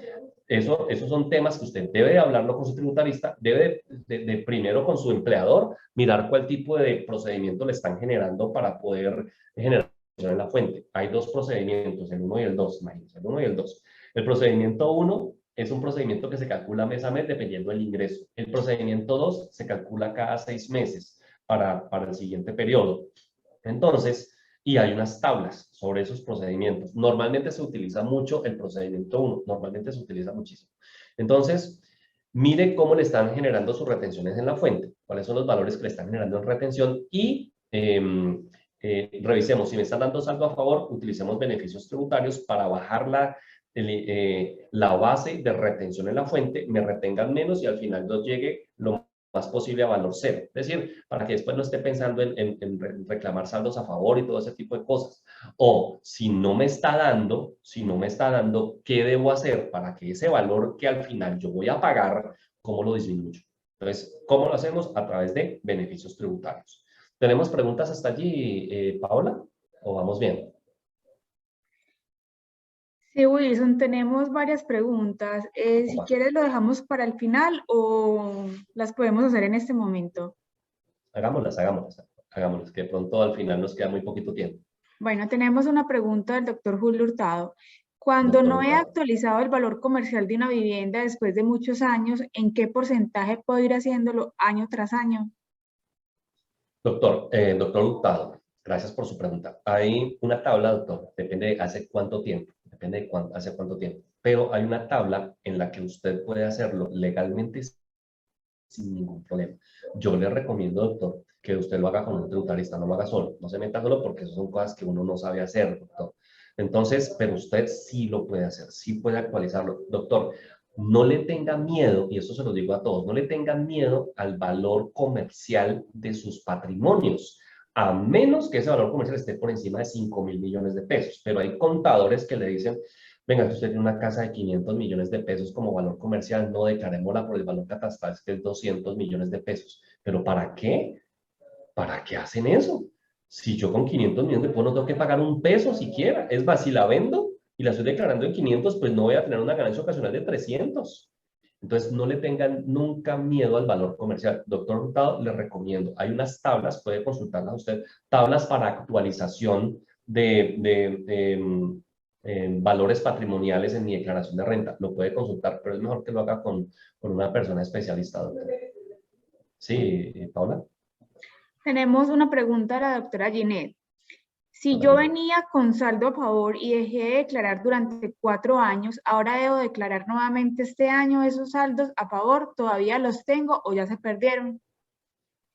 esos son temas que usted debe de hablarlo con su tributarista, debe de primero con su empleador, mirar cuál tipo de procedimiento le están generando para poder generar en la fuente. Hay dos procedimientos, el 1 y el 2, imagínense, el 1 y el 2. El procedimiento 1 es un procedimiento que se calcula mes a mes dependiendo del ingreso. El procedimiento 2 se calcula cada 6 meses para el siguiente periodo. Entonces, y hay unas tablas sobre esos procedimientos. Normalmente se utiliza mucho el procedimiento 1, normalmente se utiliza muchísimo. Entonces, mire cómo le están generando sus retenciones en la fuente, cuáles son los valores que le están generando en retención y revisemos si me están dando saldo a favor, utilicemos beneficios tributarios para bajar la base de retención en la fuente, me retengan menos y al final nos llegue lo más posible a valor cero. Es decir, para que después no esté pensando en reclamar saldos a favor y todo ese tipo de cosas. O si no me está dando, ¿qué debo hacer para que ese valor que al final yo voy a pagar, cómo lo disminuyo? Entonces, ¿cómo lo hacemos? A través de beneficios tributarios. ¿Tenemos preguntas hasta allí, Paola? ¿O vamos bien? Sí, Wilson, tenemos varias preguntas. Si quieres, lo dejamos para el final o las podemos hacer en este momento. Hagámoslas, que de pronto al final nos queda muy poquito tiempo. Bueno, tenemos una pregunta del doctor Julio Hurtado. Cuando Doctor no he Hurtado. actualizado el valor comercial de una vivienda después de muchos años, ¿en qué porcentaje puedo ir haciéndolo año tras año? Doctor Hurtado, gracias por su pregunta. Hay una tabla, doctor, depende de hace cuánto tiempo, hace cuánto tiempo, pero hay una tabla en la que usted puede hacerlo legalmente sin ningún problema. Yo le recomiendo, doctor, que usted lo haga con un tributarista, no lo haga solo, no se meta solo porque eso son cosas que uno no sabe hacer, doctor. Entonces, pero usted sí lo puede hacer, sí puede actualizarlo. Doctor, no le tenga miedo, y eso se lo digo a todos, no le tengan miedo al valor comercial de sus patrimonios, a menos que ese valor comercial esté por encima de 5.000 millones de pesos. Pero hay contadores que le dicen, venga, si usted tiene una casa de 500 millones de pesos como valor comercial, no declarémosla por el valor catastral, que es 200 millones de pesos. ¿Pero para qué? ¿Para qué hacen eso? Si yo con 500 millones de pesos no tengo que pagar un peso siquiera. Es más, si la vendo y la estoy declarando en 500, pues no voy a tener una ganancia ocasional de 300. Entonces, no le tengan nunca miedo al valor comercial. Doctor Hurtado, le recomiendo. Hay unas tablas, puede consultarlas usted, tablas para actualización de valores patrimoniales en mi declaración de renta. Lo puede consultar, pero es mejor que lo haga con una persona especialista, doctor. Sí, Paula. Tenemos una pregunta de la doctora Ginette. Si yo venía con saldo a favor y dejé de declarar durante 4 años, ahora debo declarar nuevamente este año esos saldos a favor, ¿todavía los tengo o ya se perdieron?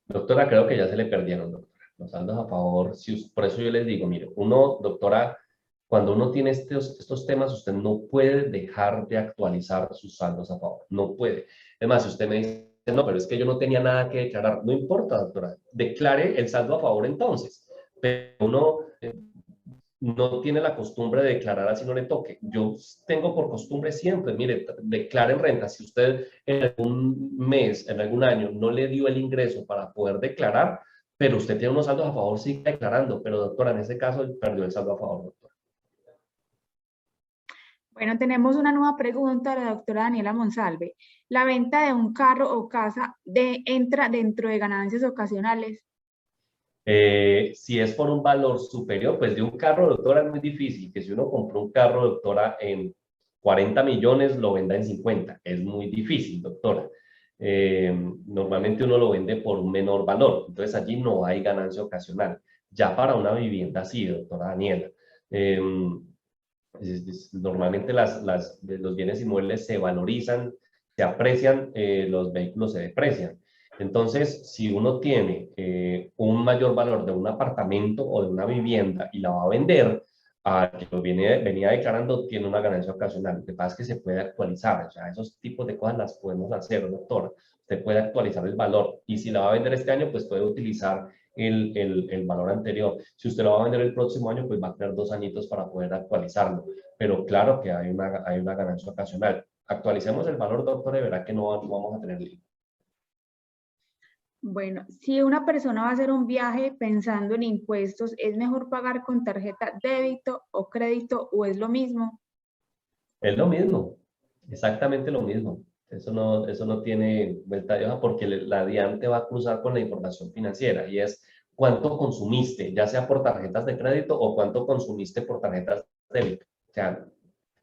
Doctora, creo que ya se le perdieron, doctora. Los saldos a favor, por eso yo les digo, mire, uno, doctora, Cuando uno tiene estos temas, usted no puede dejar de actualizar sus saldos a favor. No puede. Es más, si usted me dice, no, pero es que yo no tenía nada que declarar. No importa, doctora. Declare el saldo a favor entonces. Pero uno no tiene la costumbre de declarar así no le toque. Yo tengo por costumbre siempre, mire, declaren renta. Si usted en algún mes, en algún año, no le dio el ingreso para poder declarar, pero usted tiene unos saldos a favor, sigue declarando. Pero doctora, en ese caso perdió el saldo a favor, doctora. Bueno, tenemos una nueva pregunta de la doctora Daniela Monsalve. ¿La venta de un carro o casa entra dentro de ganancias ocasionales? Si es por un valor superior, pues de un carro, doctora, es muy difícil que si uno compró un carro, doctora, en 40 millones, lo venda en 50. Es muy difícil, doctora. Normalmente uno lo vende por un menor valor, entonces allí no hay ganancia ocasional. Ya para una vivienda sí, doctora Daniela. Eh, Normalmente los bienes inmuebles se valorizan, se aprecian, los vehículos se deprecian. Entonces, si uno tiene un mayor valor de un apartamento o de una vivienda y la va a vender, a que lo venía declarando, tiene una ganancia ocasional. Lo que pasa es que se puede actualizar, o sea, esos tipos de cosas las podemos hacer, doctor. Usted puede actualizar el valor y si la va a vender este año, pues puede utilizar el valor anterior. Si usted lo va a vender el próximo año, pues va a tener 2 añitos para poder actualizarlo. Pero claro que hay una ganancia ocasional. Actualicemos el valor, doctor, y verá que no vamos a tener lío. Bueno, si una persona va a hacer un viaje pensando en impuestos, ¿es mejor pagar con tarjeta débito o crédito o es lo mismo? Es lo mismo, exactamente lo mismo. Eso no tiene vuelta de hoja porque la DIAN te va a cruzar con la información financiera y es cuánto consumiste, ya sea por tarjetas de crédito o cuánto consumiste por tarjetas de débito. O sea,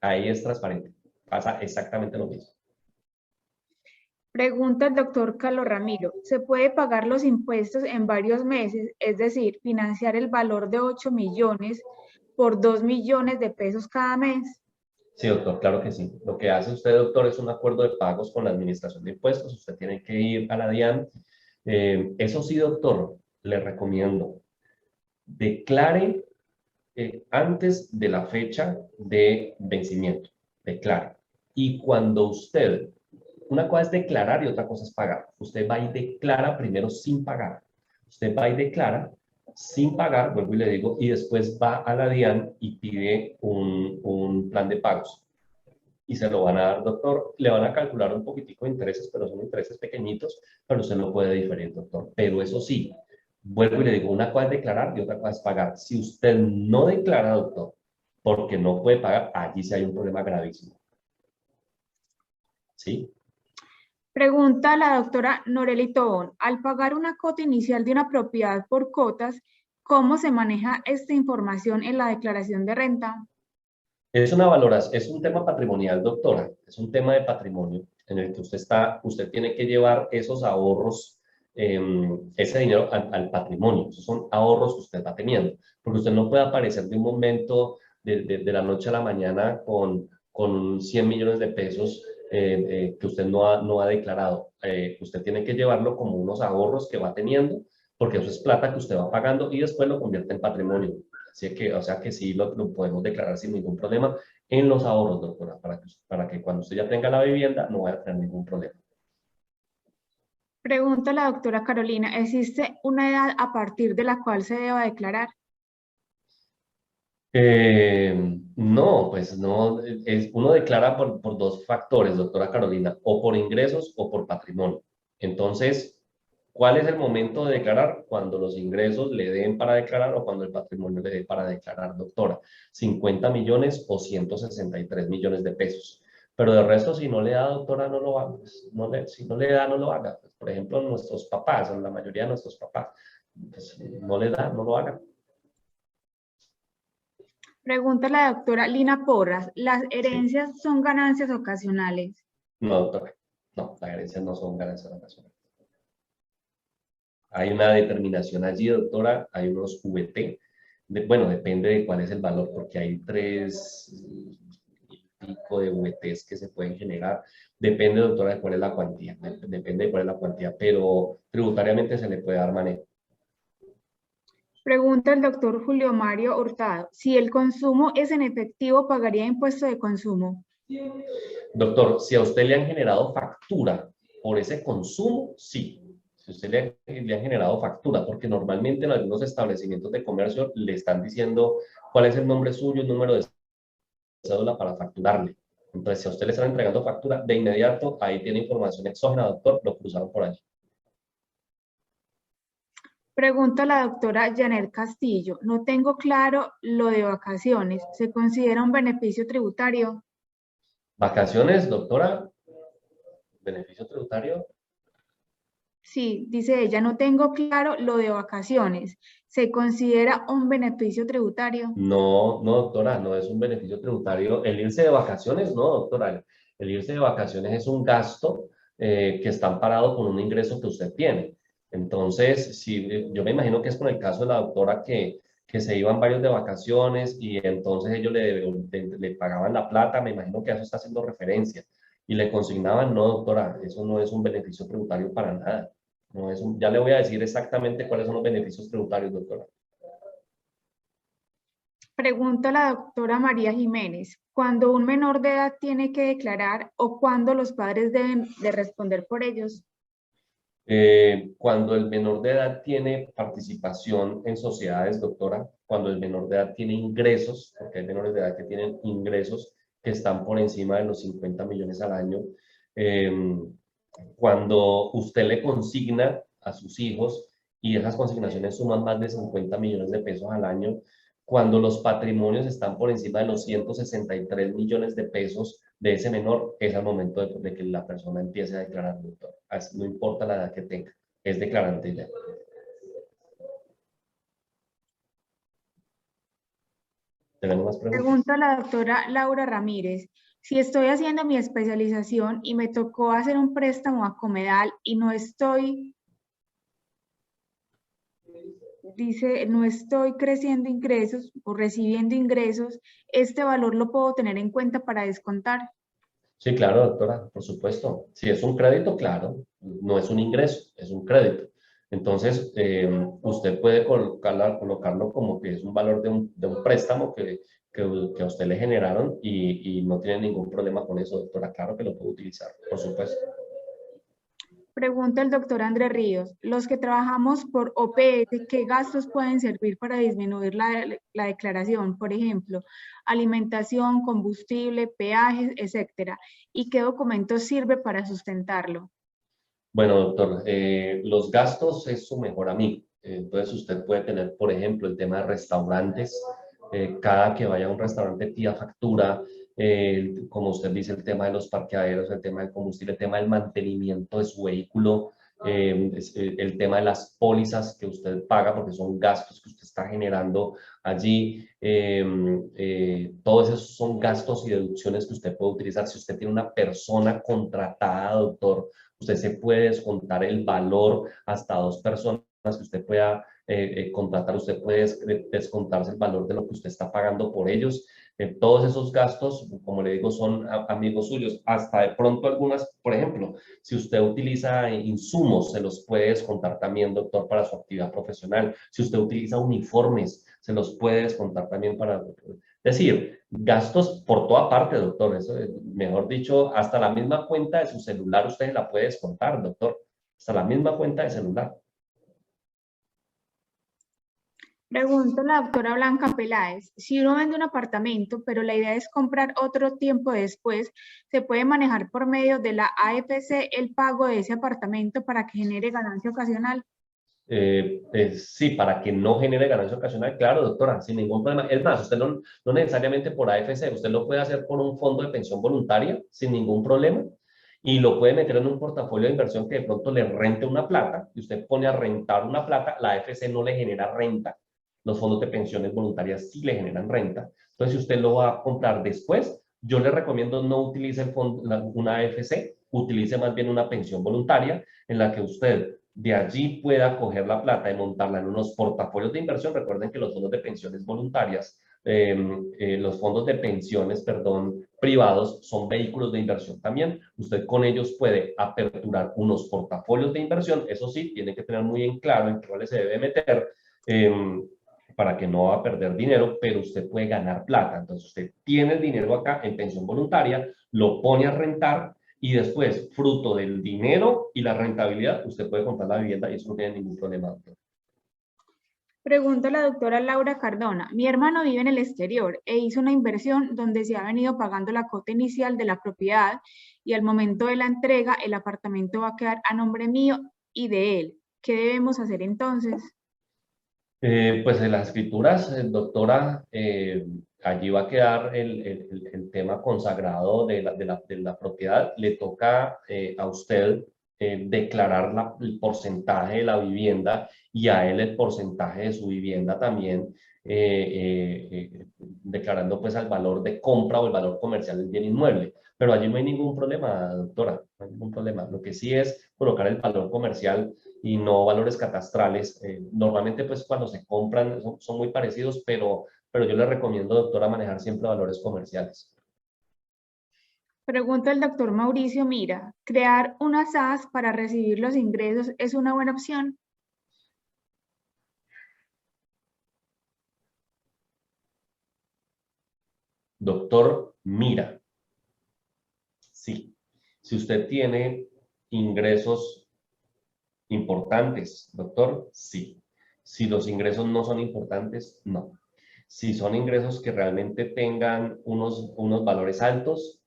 ahí es transparente. Pasa exactamente lo mismo. Pregunta el doctor Carlos Ramiro. ¿Se puede pagar los impuestos en varios meses? Es decir, financiar el valor de 8 millones por 2 millones de pesos cada mes. Sí, doctor, claro que sí. Lo que hace usted, doctor, es un acuerdo de pagos con la Administración de Impuestos. Usted tiene que ir a la DIAN. Eso sí, doctor, le recomiendo. Declare antes de la fecha de vencimiento. Declare. Y cuando usted, una cosa es declarar y otra cosa es pagar. Usted va y declara primero sin pagar. Usted va y declara sin pagar, vuelvo y le digo, y después va a la DIAN y pide un plan de pagos y se lo van a dar, doctor. Le van a calcular un poquitico de intereses, pero son intereses pequeñitos, pero usted lo puede diferir, doctor. Pero eso sí, vuelvo y le digo, una cosa es declarar y otra cosa es pagar. Si usted no declara, doctor, porque no puede pagar, allí sí hay un problema gravísimo. ¿Sí? Pregunta la doctora Noreli Tobón. Al pagar una cota inicial de una propiedad por cotas, ¿cómo se maneja esta información en la declaración de renta? Es una valoración, es un tema patrimonial, doctora. Es un tema de patrimonio en el que usted tiene que llevar esos ahorros, ese dinero al patrimonio. Esos son ahorros que usted va teniendo. Porque usted no puede aparecer de un momento, de la noche a la mañana, con 100 millones de pesos que usted no ha declarado. Usted tiene que llevarlo como unos ahorros que va teniendo, porque eso es plata que usted va pagando y después lo convierte en patrimonio. Así que, o sea que sí lo podemos declarar sin ningún problema en los ahorros, doctora, para que cuando usted ya tenga la vivienda no vaya a tener ningún problema. Pregunta la doctora Carolina. ¿Existe una edad a partir de la cual se deba declarar? No, pues no, uno declara por dos factores, doctora Carolina, o por ingresos o por patrimonio. Entonces, ¿cuál es el momento de declarar? Cuando los ingresos le den para declarar o cuando el patrimonio le dé para declarar, doctora. 50 millones o 163 millones de pesos. Pero de resto, si no le da, doctora, no lo haga. Pues, si no le da, no lo haga. Pues, por ejemplo, nuestros papás, o la mayoría de nuestros papás, pues, no le da, no lo hagan. Pregunta la doctora Lina Porras. ¿Las Sí. herencias son ganancias ocasionales? No, doctora. No, las herencias no son ganancias ocasionales. Hay una determinación allí, doctora, hay unos VT. Bueno, depende de cuál es el valor, porque hay tres tipo de VTs que se pueden generar. Depende, doctora, de cuál es la cuantía. Depende de cuál es la cuantía, pero tributariamente se le puede dar manejo. Pregunta el doctor Julio Mario Hurtado. Si el consumo es en efectivo, ¿pagaría impuesto de consumo? Doctor, si a usted le han generado factura por ese consumo, sí. Si usted le han generado factura, porque normalmente en algunos establecimientos de comercio le están diciendo cuál es el nombre suyo, el número de cédula para facturarle. Entonces, si a usted le están entregando factura, de inmediato ahí tiene información exógena, doctor, lo cruzaron por allí. Pregunta la doctora Janet Castillo. No tengo claro lo de vacaciones. ¿Se considera un beneficio tributario? Vacaciones, doctora, beneficio tributario. Sí, dice ella, no tengo claro lo de vacaciones. ¿Se considera un beneficio tributario? No, no, doctora, no es un beneficio tributario. El irse de vacaciones, no, doctora. El irse de vacaciones es un gasto que está amparado con un ingreso que usted tiene. Entonces, si, yo me imagino que es con el caso de la doctora que se iban varios de vacaciones y entonces ellos le pagaban la plata, me imagino que a eso está haciendo referencia. Y le consignaban, no, doctora, eso no es un beneficio tributario para nada. No es ya le voy a decir exactamente cuáles son los beneficios tributarios, doctora. Pregunta la doctora María Jiménez. ¿Cuándo un menor de edad tiene que declarar o cuándo los padres deben de responder por ellos? Cuando el menor de edad tiene participación en sociedades, doctora, cuando el menor de edad tiene ingresos, porque hay menores de edad que tienen ingresos que están por encima de los 50 millones al año, eh, cuando usted le consigna a sus hijos y esas consignaciones suman más de 50 millones de pesos al año, cuando los patrimonios están por encima de los 163 millones de pesos de ese menor, es al momento de que la persona empiece a declarar, doctor. No importa la edad que tenga, es declarante ya. ¿Tenemos más preguntas? Pregunta la doctora Laura Ramírez. Si estoy haciendo mi especialización y me tocó hacer un préstamo a Comedal y no estoy creciendo ingresos o recibiendo ingresos, ¿este valor lo puedo tener en cuenta para descontar? Sí, claro, doctora, por supuesto. Si es un crédito, claro, no es un ingreso, es un crédito. Entonces, usted puede colocarlo como que es un valor de un préstamo que a usted le generaron y no tiene ningún problema con eso, doctora. Claro que lo puede utilizar, por supuesto. Pregunta el doctor Andrés Ríos. Los que trabajamos por OPS, ¿qué gastos pueden servir para disminuir la declaración? Por ejemplo, alimentación, combustible, peajes, etcétera. ¿Y qué documento sirve para sustentarlo? Bueno, doctor, los gastos es su mejor amigo. Entonces, usted puede tener, por ejemplo, el tema de restaurantes. Cada que vaya a un restaurante pida factura, como usted dice, el tema de los parqueaderos, el tema del combustible, el tema del mantenimiento de su vehículo, el tema de las pólizas que usted paga, porque son gastos que usted está generando allí. Todos esos son gastos y deducciones que usted puede utilizar. Si usted tiene una persona contratada, doctor, usted se puede descontar el valor hasta 2 personas que usted pueda contratar, usted puede descontarse el valor de lo que usted está pagando por ellos. Todos esos gastos, como le digo, son amigos suyos. Hasta de pronto algunas, por ejemplo, si usted utiliza insumos, se los puede descontar también, doctor, para su actividad profesional. Si usted utiliza uniformes, se los puede descontar también para... Es decir, gastos por toda parte, doctor. Eso, mejor dicho, hasta la misma cuenta de su celular usted la puede descontar, doctor. Hasta la misma cuenta de celular. Pregunta la doctora Blanca Peláez. Si uno vende un apartamento, pero la idea es comprar otro tiempo después, ¿se puede manejar por medio de la AFC el pago de ese apartamento para que genere ganancia ocasional? Sí, para que no genere ganancia ocasional, claro, doctora, sin ningún problema. Es más, usted no necesariamente por AFC, usted lo puede hacer por un fondo de pensión voluntaria sin ningún problema y lo puede meter en un portafolio de inversión que de pronto le rente una plata y usted pone a rentar una plata, la AFC no le genera renta. Los fondos de pensiones voluntarias sí le generan renta. Entonces, si usted lo va a comprar después, yo le recomiendo no utilice una AFC, utilice más bien una pensión voluntaria en la que usted de allí pueda coger la plata y montarla en unos portafolios de inversión. Recuerden que los fondos de pensiones voluntarias, los fondos de pensiones, perdón, privados son vehículos de inversión también. Usted con ellos puede aperturar unos portafolios de inversión. Eso sí, tiene que tener muy en claro en qué cuáles se debe meter. para que no va a perder dinero, pero usted puede ganar plata. Entonces usted tiene el dinero acá en pensión voluntaria, lo pone a rentar y después, fruto del dinero y la rentabilidad, usted puede comprar la vivienda y eso no tiene ningún problema, doctor. Pregunta la doctora Laura Cardona. Mi hermano vive en el exterior e hizo una inversión donde se ha venido pagando la cuota inicial de la propiedad y al momento de la entrega el apartamento va a quedar a nombre mío y de él. ¿Qué debemos hacer entonces? Pues en las escrituras, doctora, allí va a quedar el tema consagrado de la propiedad. Le toca a usted declarar el porcentaje de la vivienda y a él el porcentaje de su vivienda también, declarando pues el valor de compra o el valor comercial del bien inmueble. Pero allí no hay ningún problema, doctora, no hay ningún problema. Lo que sí es colocar el valor comercial y no valores catastrales. Normalmente, pues cuando se compran son muy parecidos, pero yo le recomiendo, doctora, manejar siempre valores comerciales. Pregunta el doctor Mauricio Mira. ¿Crear una SAS para recibir los ingresos es una buena opción? Doctor, mira, sí, si usted tiene ingresos importantes, doctor, sí. Si los ingresos no son importantes, no. Si son ingresos que realmente tengan unos valores altos,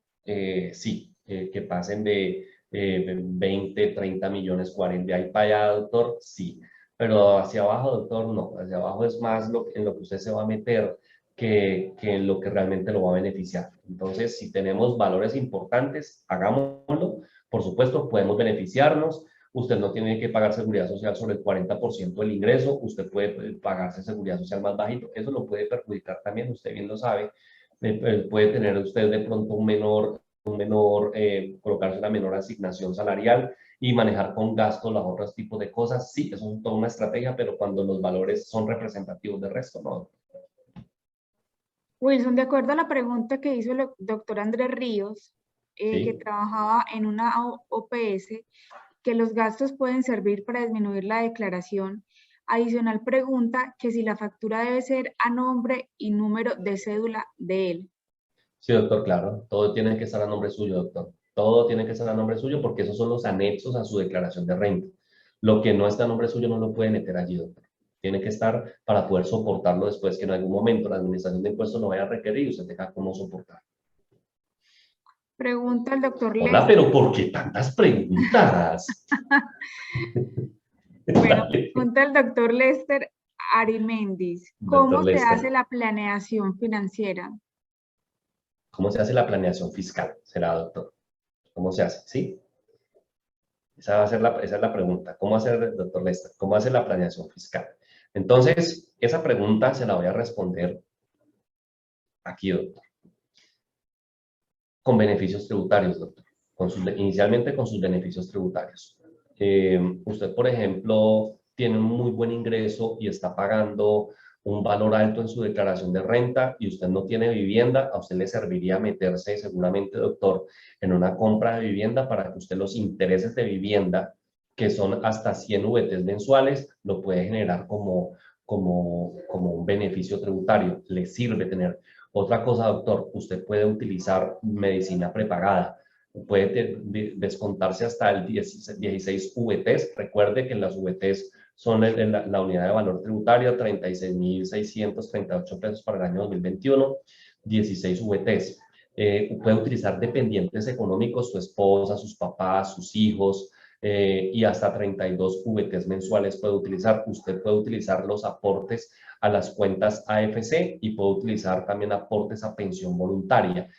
sí, que pasen de 20, 30 millones, 40, ahí para allá, doctor, sí. Pero hacia abajo, doctor, no. Hacia abajo es más en lo que usted se va a meter que en lo que realmente lo va a beneficiar. Entonces, si tenemos valores importantes, hagámoslo. Por supuesto, podemos beneficiarnos. Usted no tiene que pagar seguridad social sobre el 40% del ingreso, usted puede pagarse seguridad social más bajito, eso lo puede perjudicar también, usted bien lo sabe, puede tener usted de pronto colocarse una menor asignación salarial y manejar con gastos los otros tipos de cosas, sí, eso es toda una estrategia, pero cuando los valores son representativos del resto, no. Wilson, de acuerdo a la pregunta que hizo el doctor Andrés Ríos, que Sí. trabajaba en una OPS, que los gastos pueden servir para disminuir la declaración. Adicional pregunta que si la factura debe ser a nombre y número de cédula de él. Sí, doctor, claro. Todo tiene que estar a nombre suyo, doctor. Todo tiene que estar a nombre suyo porque esos son los anexos a su declaración de renta. Lo que no está a nombre suyo no lo puede meter allí, doctor. Tiene que estar para poder soportarlo después que en algún momento la administración de impuestos lo vaya a requerir y usted tenga cómo soportar. Pregunta el doctor Hola, Lester. pero ¿por qué tantas preguntas? Bueno, Dale, pregunta el doctor Lester Arimendiz. doctor ¿Cómo se hace Lester. la planeación financiera? ¿Cómo se hace la planeación fiscal? Será, doctor. ¿Cómo se hace? ¿Sí? Esa es la pregunta. ¿Cómo hacer, doctor Lester? ¿Cómo hace la planeación fiscal? Entonces, esa pregunta se la voy a responder aquí, doctor. Con beneficios tributarios, doctor. Inicialmente con sus beneficios tributarios. Usted, por ejemplo, tiene un muy buen ingreso y está pagando un valor alto en su declaración de renta y usted no tiene vivienda, a usted le serviría meterse seguramente, doctor, en una compra de vivienda para que usted los intereses de vivienda, que son hasta 100 VTs mensuales, lo puede generar como un beneficio tributario. Le sirve tener. Otra cosa, doctor, usted puede utilizar medicina prepagada. Puede descontarse hasta el 16 VTs. Recuerde que las VTs son la unidad de valor tributario, 36.638 pesos para el año 2021, 16 VTs. Puede utilizar dependientes económicos, su esposa, sus papás, sus hijos, y hasta 32 VTs mensuales puede utilizar. Usted puede utilizar los aportes a las cuentas AFC y puede utilizar también aportes a pensión voluntaria.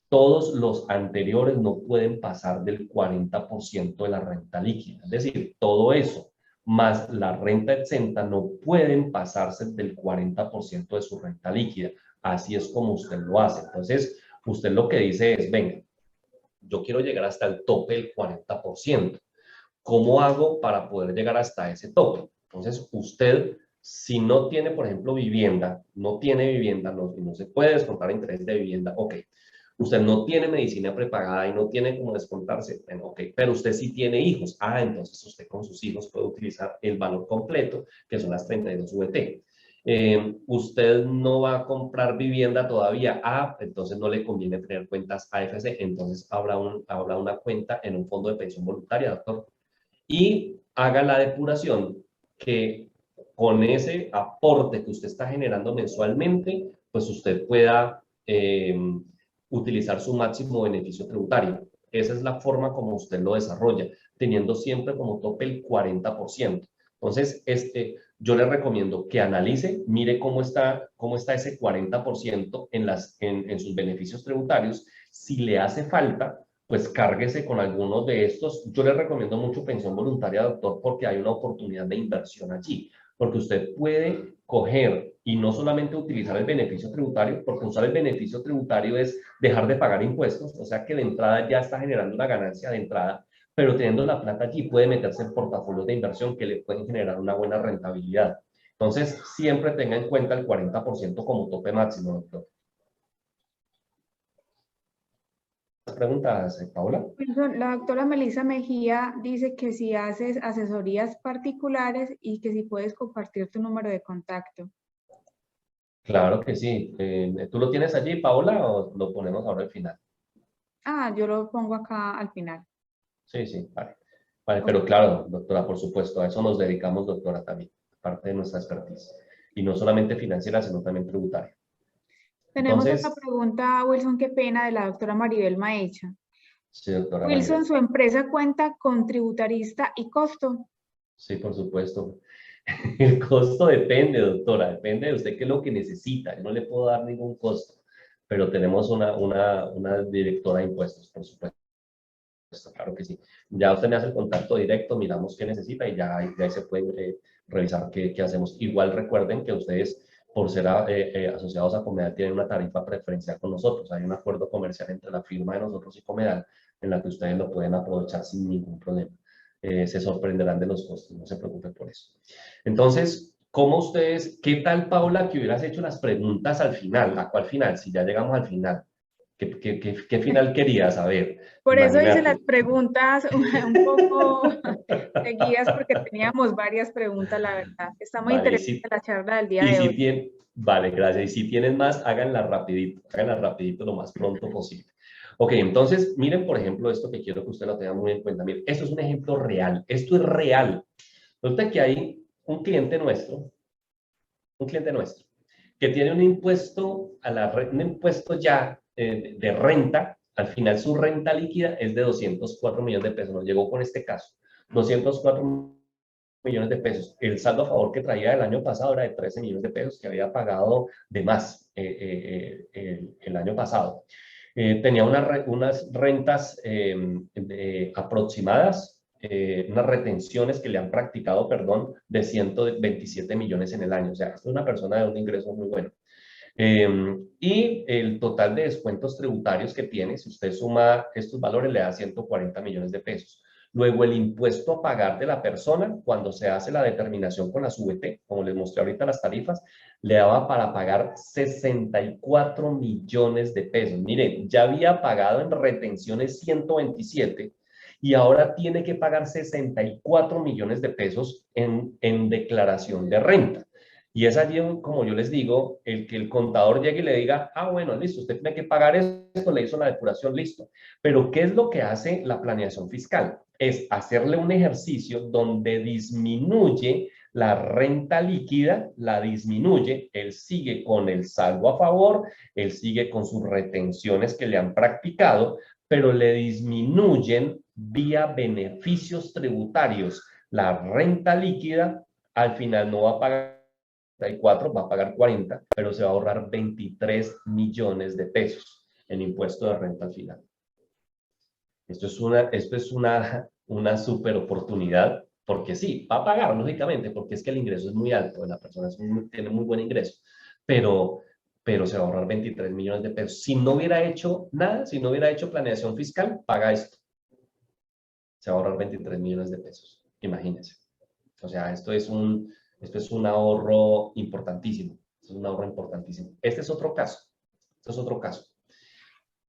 Todos los anteriores no pueden pasar del 40% de la renta líquida. Es decir, todo eso más la renta exenta no pueden pasarse del 40% de su renta líquida. Así es como usted lo hace. Entonces, usted lo que dice es, venga, yo quiero llegar hasta el tope del 40%. ¿Cómo hago para poder llegar hasta ese tope? Entonces, usted, si no tiene, por ejemplo, vivienda, no tiene vivienda, no se puede descontar interés de vivienda, ok. Usted no tiene medicina prepagada y no tiene cómo descontarse. Bueno, ok, pero usted sí tiene hijos. Ah, entonces usted con sus hijos puede utilizar el valor completo, que son las 32 VT. Usted no va a comprar vivienda todavía. Ah, entonces no le conviene tener cuentas AFC. Entonces habrá una cuenta en un fondo de pensión voluntaria, doctor. Y haga la depuración que con ese aporte que usted está generando mensualmente, pues usted pueda utilizar su máximo beneficio tributario. Esa es la forma como usted lo desarrolla, teniendo siempre como tope el 40%. Entonces, yo le recomiendo que analice, mire cómo está ese 40% en sus beneficios tributarios. Si le hace falta, pues cárguese con algunos de estos. Yo le recomiendo mucho pensión voluntaria, doctor, porque hay una oportunidad de inversión allí, porque usted puede coger y no solamente utilizar el beneficio tributario, porque usar el beneficio tributario es dejar de pagar impuestos, o sea que de entrada ya está generando una ganancia de entrada, pero teniendo la plata allí puede meterse en portafolios de inversión que le pueden generar una buena rentabilidad. Entonces, siempre tenga en cuenta el 40% como tope máximo, doctor. ¿Preguntas, Paola? Wilson, la doctora Melissa Mejía dice que si haces asesorías particulares y que si puedes compartir tu número de contacto. Claro que sí. ¿Tú lo tienes allí, Paola, o lo ponemos ahora al final? Ah, yo lo pongo acá al final. Sí, sí, vale. Vale, Ok. pero claro, doctora, por supuesto, a eso nos dedicamos, doctora, también, parte de nuestra expertise. Y no solamente financiera, sino también tributaria. Tenemos otra Entonces, pregunta, Wilson, qué pena, de la doctora Maribel Maecha. sí, doctora Wilson, Maribel. ¿su empresa cuenta con tributarista y costo? Sí, por supuesto. El costo depende, doctora, depende de usted qué es lo que necesita. Yo no le puedo dar ningún costo, pero tenemos una directora de impuestos, por supuesto. Claro que sí. Ya usted me hace el contacto directo, miramos qué necesita y ya ahí se puede revisar qué hacemos. Igual recuerden que ustedes, por ser asociados a Comedal, tienen una tarifa preferencial con nosotros. Hay un acuerdo comercial entre la firma de nosotros y Comedal en la que ustedes lo pueden aprovechar sin ningún problema. Se sorprenderán de los costos, no se preocupen por eso. Entonces, ¿cómo ustedes, qué tal, Paula, que hubieras hecho las preguntas al final? ¿A cuál final? Si ya llegamos al final. ¿Qué final querías saber? Por eso hice las Imagínate. preguntas un poco seguidas porque teníamos varias preguntas, la verdad. Está muy Vale, interesante la charla del día y de hoy. si tienen, vale, gracias. Y si tienen más, háganla rapidito lo más pronto posible. Ok, entonces, miren, por ejemplo, esto que quiero que usted lo tenga muy en cuenta. Miren, esto es un ejemplo real. Esto es real. Resulta que hay un cliente nuestro, que tiene un impuesto, un impuesto ya de renta. Al final su renta líquida es de 204 millones de pesos. Nos llegó con este caso. 204 millones de pesos. El saldo a favor que traía el año pasado era de 13 millones de pesos que había pagado de más el año pasado. Tenía unas rentas aproximadas, unas retenciones que le han practicado, perdón, de 127 millones en el año. O sea, es una persona de un ingreso muy bueno. Y el total de descuentos tributarios que tiene, si usted suma estos valores, le da 140 millones de pesos. Luego, el impuesto a pagar de la persona, cuando se hace la determinación con la VT, como les mostré ahorita las tarifas, le daba para pagar 64 millones de pesos. Miren, ya había pagado en retenciones 127 y ahora tiene que pagar 64 millones de pesos en declaración de renta. Y es allí, como yo les digo, el que el contador llegue y le diga, ah, bueno, listo, usted tiene que pagar esto, le hizo la depuración, listo. Pero ¿qué es lo que hace la planeación fiscal? Es hacerle un ejercicio donde disminuye la renta líquida, la disminuye, él sigue con el saldo a favor, él sigue con sus retenciones que le han practicado, pero le disminuyen vía beneficios tributarios. La renta líquida al final no va a pagar 34, va a pagar 40, pero se va a ahorrar 23 millones de pesos en impuesto de renta al final. Esto es una super oportunidad, porque sí, va a pagar, lógicamente, porque es que el ingreso es muy alto, la persona tiene muy buen ingreso, pero, pero se va a ahorrar 23 millones de pesos. Si no hubiera hecho nada, si no hubiera hecho planeación fiscal, paga esto. Se va a ahorrar 23 millones de pesos, imagínense. O sea, esto es un ahorro importantísimo. Esto es un ahorro importantísimo. Este es otro caso. Este es otro caso.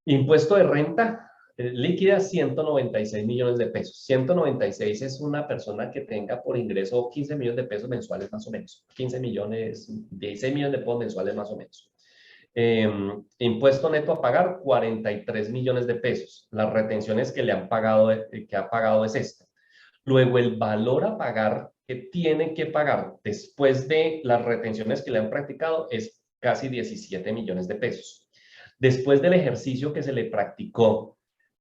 Impuesto de renta líquida, 196 millones de pesos. 196 es una persona que tenga por ingreso 15 millones de pesos mensuales más o menos. 15 millones, 16 millones de pesos mensuales más o menos. Impuesto neto a pagar, 43 millones de pesos. Las retenciones que le han pagado, que ha pagado es esta. Luego, el valor a pagar que tiene que pagar después de las retenciones que le han practicado es casi 17 millones de pesos. Después del ejercicio que se le practicó,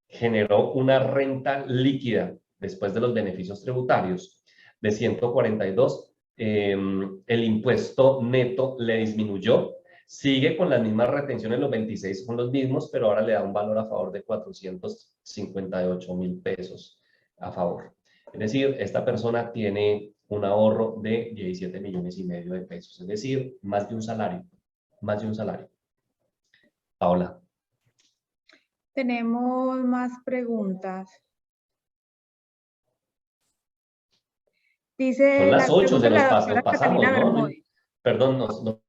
generó una renta líquida después de los beneficios tributarios de 142. El impuesto neto le disminuyó. Sigue con las mismas retenciones, los 26 son los mismos, pero ahora le da un valor a favor de 458.000 pesos a favor. Es decir, esta persona tiene un ahorro de 17 millones y medio de pesos, es decir, más de un salario, más de un salario. Paola. Tenemos más preguntas. Dice Son las 8, se la nos doctora pasamos, Catalina ¿no? Bermúdez. Perdón, nos Wilson,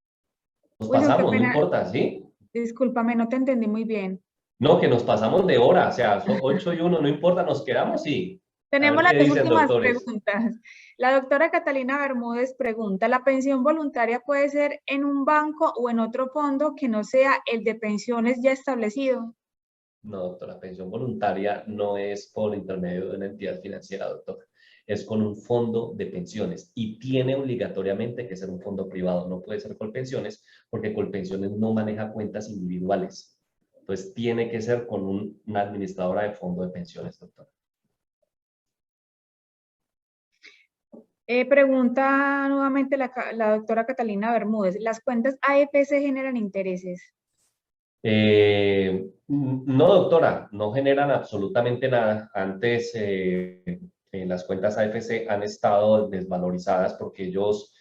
qué pasamos, no pena. importa, ¿sí? Discúlpame, no te entendí muy bien. No, que nos pasamos de hora, o sea, son 8 y 1, no importa, nos quedamos, sí. A Tenemos ver las qué dos dicen, últimas doctores. preguntas. La doctora Catalina Bermúdez pregunta, ¿la pensión voluntaria puede ser en un banco o en otro fondo que no sea el de pensiones ya establecido? No, doctora, pensión voluntaria no es por intermedio de una entidad financiera, doctora. Es con un fondo de pensiones y tiene obligatoriamente que ser un fondo privado. No puede ser Colpensiones porque Colpensiones no maneja cuentas individuales. Entonces, tiene que ser con una administradora de fondo de pensiones, doctora. Pregunta nuevamente la doctora Catalina Bermúdez, ¿las cuentas AFP generan intereses? No, doctora, no generan absolutamente nada. Antes las cuentas AFC han estado desvalorizadas porque ellos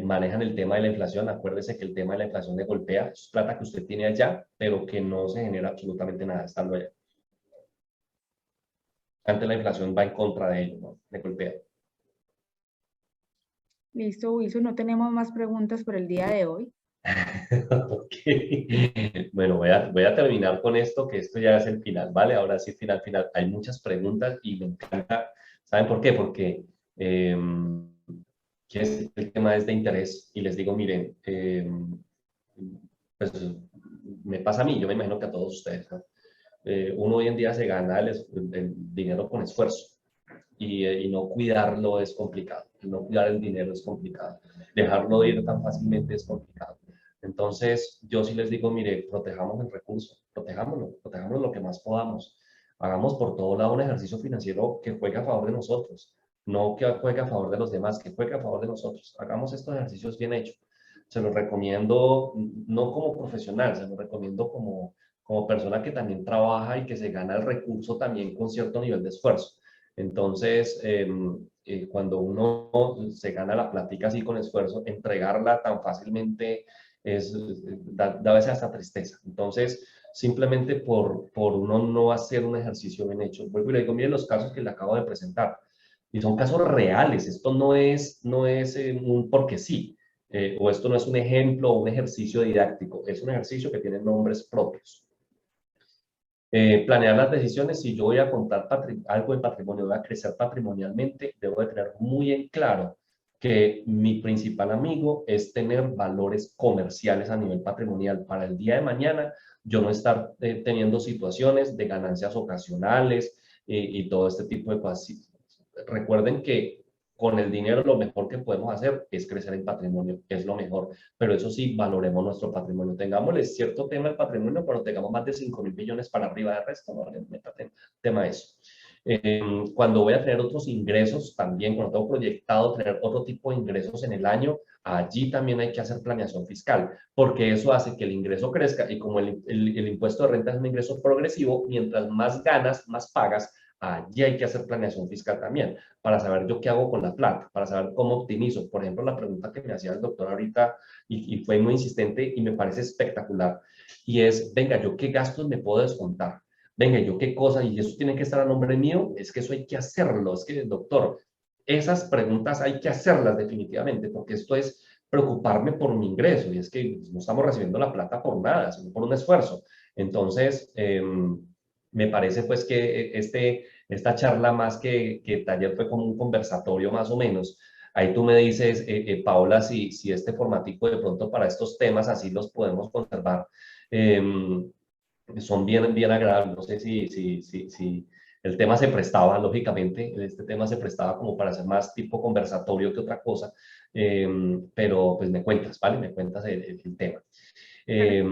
manejan el tema de la inflación. Acuérdese que el tema de la inflación le golpea. Es plata que usted tiene allá, pero que no se genera absolutamente nada estando allá. Antes la inflación va en contra de ellos, ¿no? Le golpea. Listo, Wilson, no tenemos más preguntas por el día de hoy. Okay. Bueno, voy a terminar con esto, que esto ya es el final, ¿vale? Ahora sí, final. Hay muchas preguntas y me encanta. ¿Saben por qué? Porque el tema es de interés y les digo, miren, pues me pasa a mí, yo me imagino que a todos ustedes, ¿no? Uno hoy en día se gana el dinero con esfuerzo y no cuidarlo es complicado. No cuidar el dinero es complicado. Dejarlo ir tan fácilmente es complicado. Entonces, yo sí les digo, mire, protejamos el recurso, protejamos lo que más podamos. Hagamos por todo lado un ejercicio financiero que juegue a favor de nosotros, no que juegue a favor de los demás, que juegue a favor de nosotros. Hagamos estos ejercicios bien hechos. Se los recomiendo, no como profesional, se los recomiendo como persona que también trabaja y que se gana el recurso también con cierto nivel de esfuerzo. Entonces, cuando uno se gana la plática así con esfuerzo, entregarla tan fácilmente da a veces hasta tristeza. Entonces, simplemente por uno no hacer un ejercicio bien hecho. Vuelvo y le digo, miren los casos que le acabo de presentar. Y son casos reales. Esto no es un porque sí. O esto no es un ejemplo o un ejercicio didáctico. Es un ejercicio que tiene nombres propios. Planear las decisiones, si yo voy a contar algo de patrimonio, voy a crecer patrimonialmente, debo de tener muy en claro que mi principal amigo es tener valores comerciales a nivel patrimonial para el día de mañana, yo no estar teniendo situaciones de ganancias ocasionales y todo este tipo de cosas. Recuerden que con el dinero lo mejor que podemos hacer es crecer en patrimonio, es lo mejor. Pero eso sí, valoremos nuestro patrimonio. Tengámosle cierto tema el patrimonio, pero tengamos más de 5.000 millones para arriba de resto, no le tema eso. Cuando voy a tener otros ingresos también, cuando tengo proyectado tener otro tipo de ingresos en el año, allí también hay que hacer planeación fiscal, porque eso hace que el ingreso crezca y como el impuesto de renta es un ingreso progresivo, mientras más ganas, más pagas, allí hay que hacer planeación fiscal también, para saber yo qué hago con la plata, para saber cómo optimizo. Por ejemplo, la pregunta que me hacía el doctor ahorita y fue muy insistente y me parece espectacular, y es, venga, ¿yo qué gastos me puedo descontar? Venga, ¿yo qué cosa? Y eso tiene que estar a nombre mío, es que eso hay que hacerlo, es que, doctor, esas preguntas hay que hacerlas definitivamente, porque esto es preocuparme por mi ingreso, y es que no estamos recibiendo la plata por nada, sino por un esfuerzo. Entonces, me parece pues que esta charla más que taller fue como un conversatorio más o menos. Ahí tú me dices, Paola, si este formatico de pronto para estos temas así los podemos conservar. Son bien agradables. No sé si el tema se prestaba, lógicamente, este tema se prestaba como para hacer más tipo conversatorio que otra cosa, pero pues me cuentas, ¿vale? Me cuentas el tema. Claro. Eh,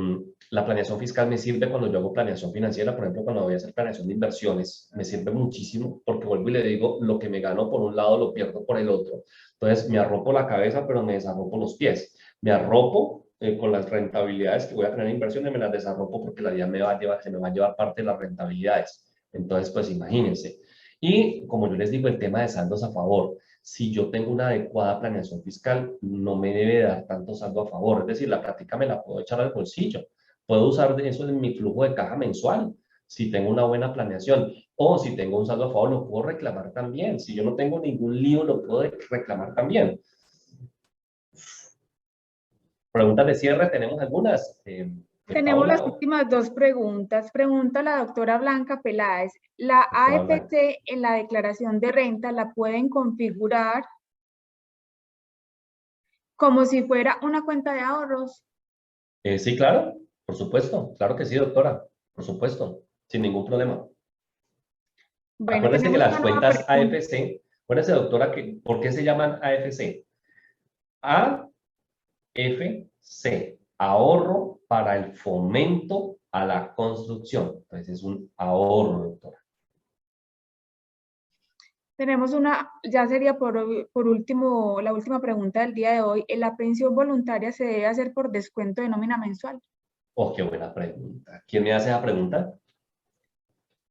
la planeación fiscal me sirve cuando yo hago planeación financiera, por ejemplo, cuando voy a hacer planeación de inversiones, me sirve muchísimo porque vuelvo y le digo, lo que me gano por un lado lo pierdo por el otro. Entonces, me arropo la cabeza, pero me desarropo los pies. Me arropo con las rentabilidades que voy a tener en inversiones, me las desarropo porque la vida se me va a llevar parte de las rentabilidades. Entonces, pues imagínense. Y como yo les digo, el tema de saldos a favor. Si yo tengo una adecuada planeación fiscal, no me debe dar tanto saldo a favor. Es decir, la práctica me la puedo echar al bolsillo. Puedo usar de eso en mi flujo de caja mensual, si tengo una buena planeación. O si tengo un saldo a favor, lo puedo reclamar también. Si yo no tengo ningún lío, lo puedo reclamar también. Preguntas de cierre, tenemos algunas. Tenemos las Paola, últimas dos preguntas. Pregunta la doctora Blanca Peláez. ¿La doctora Blanca. AFC en la declaración de renta la pueden configurar como si fuera una cuenta de ahorros? Sí, claro, por supuesto. Claro que sí, doctora. Por supuesto, sin ningún problema. Bueno, Acuérdese que tenemos las una nueva cuentas pregunta. AFC, acuérdese, doctora, ¿por qué se llaman AFC? AFC, ahorro para el fomento a la construcción. Entonces es un ahorro, doctora. Tenemos una, ya sería por último, la última pregunta del día de hoy. ¿La pensión voluntaria se debe hacer por descuento de nómina mensual? Oh, qué buena pregunta. ¿Quién me hace esa pregunta?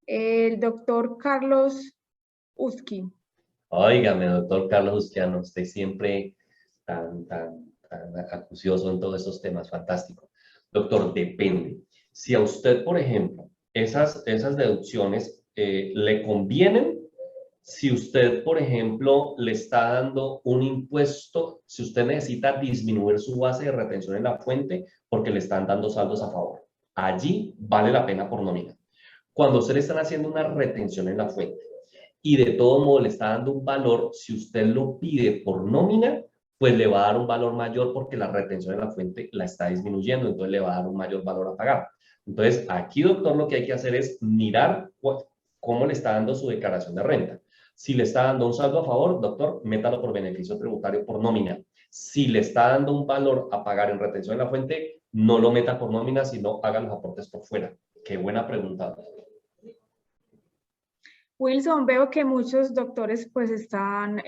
El doctor Carlos Uski. Óigame, doctor Carlos Usquiano, usted siempre tan acucioso en todos esos temas, fantástico. Doctor, depende. Si a usted, por ejemplo, esas deducciones le convienen, si usted, por ejemplo, le está dando un impuesto, si usted necesita disminuir su base de retención en la fuente porque le están dando saldos a favor, allí vale la pena por nómina. Cuando usted le están haciendo una retención en la fuente y de todo modo le está dando un valor, si usted lo pide por nómina, pues le va a dar un valor mayor porque la retención en la fuente la está disminuyendo, entonces le va a dar un mayor valor a pagar. Entonces, aquí, doctor, lo que hay que hacer es mirar cómo le está dando su declaración de renta. Si le está dando un saldo a favor, doctor, métalo por beneficio tributario por nómina. Si le está dando un valor a pagar en retención en la fuente, no lo meta por nómina, sino haga los aportes por fuera. Qué buena pregunta. Wilson, veo que muchos doctores pues están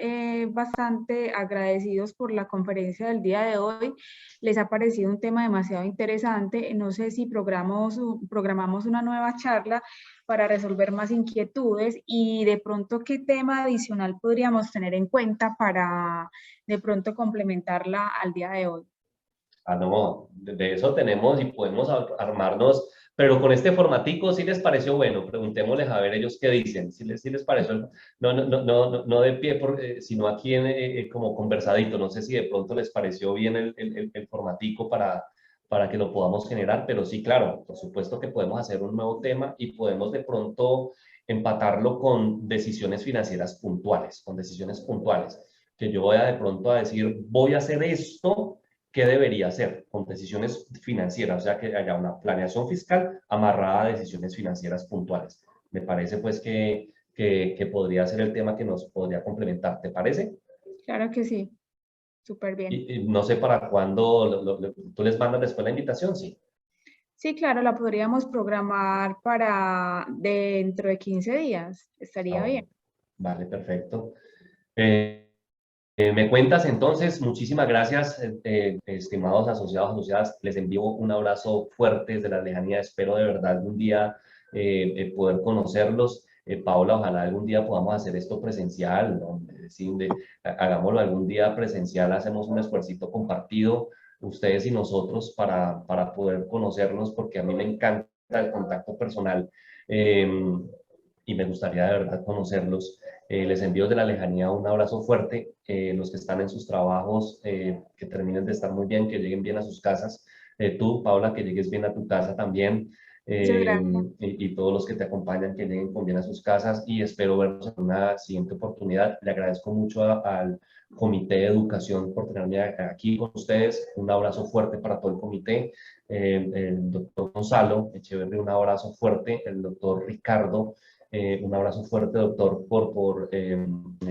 bastante agradecidos por la conferencia del día de hoy. Les ha parecido un tema demasiado interesante. No sé si programamos una nueva charla para resolver más inquietudes y de pronto qué tema adicional podríamos tener en cuenta para de pronto complementarla al día de hoy. Ah, no, de eso tenemos y podemos armarnos, pero con este formatico, ¿sí les pareció bueno? Preguntémosles a ver ellos qué dicen, si les pareció, no de pie, sino aquí como conversadito, no sé si de pronto les pareció bien el formatico para que lo podamos generar, pero sí, claro, por supuesto que podemos hacer un nuevo tema y podemos de pronto empatarlo con decisiones financieras puntuales, con decisiones puntuales, que yo voy a de pronto a decir, voy a hacer esto. ¿Qué debería hacer con decisiones financieras? O sea, que haya una planeación fiscal amarrada a decisiones financieras puntuales. Me parece pues que podría ser el tema que nos podría complementar. ¿Te parece? Claro que sí, súper bien. Y no sé para cuándo tú les mandas después la invitación, sí. Sí, claro, la podríamos programar para dentro de 15 días. Ah, Estaría bien. bueno. Vale, perfecto. Me cuentas entonces, muchísimas gracias, estimados asociados, asociadas. Les envío un abrazo fuerte desde la lejanía. Espero de verdad algún día poder conocerlos. Paola, ojalá algún día podamos hacer esto presencial, ¿no? Sí, hagámoslo algún día presencial, hacemos un esfuercito compartido, ustedes y nosotros, para poder conocernos, porque a mí me encanta el contacto personal y me gustaría de verdad conocerlos. Les envío de la lejanía un abrazo fuerte. Los que están en sus trabajos, que terminen de estar muy bien, que lleguen bien a sus casas. Tú, Paula, que llegues bien a tu casa también. Muchas gracias. y todos los que te acompañan que lleguen con bien a sus casas y espero verlos en una siguiente oportunidad. Le agradezco mucho al Comité de Educación por tenerme aquí con ustedes. Un abrazo fuerte para todo el comité. El doctor Gonzalo Echeverry, un abrazo fuerte. El doctor Ricardo, un abrazo fuerte, doctor, por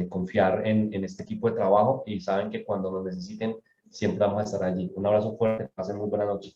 confiar en este equipo de trabajo y saben que cuando nos necesiten siempre vamos a estar allí. Un abrazo fuerte, pasen muy buena noche.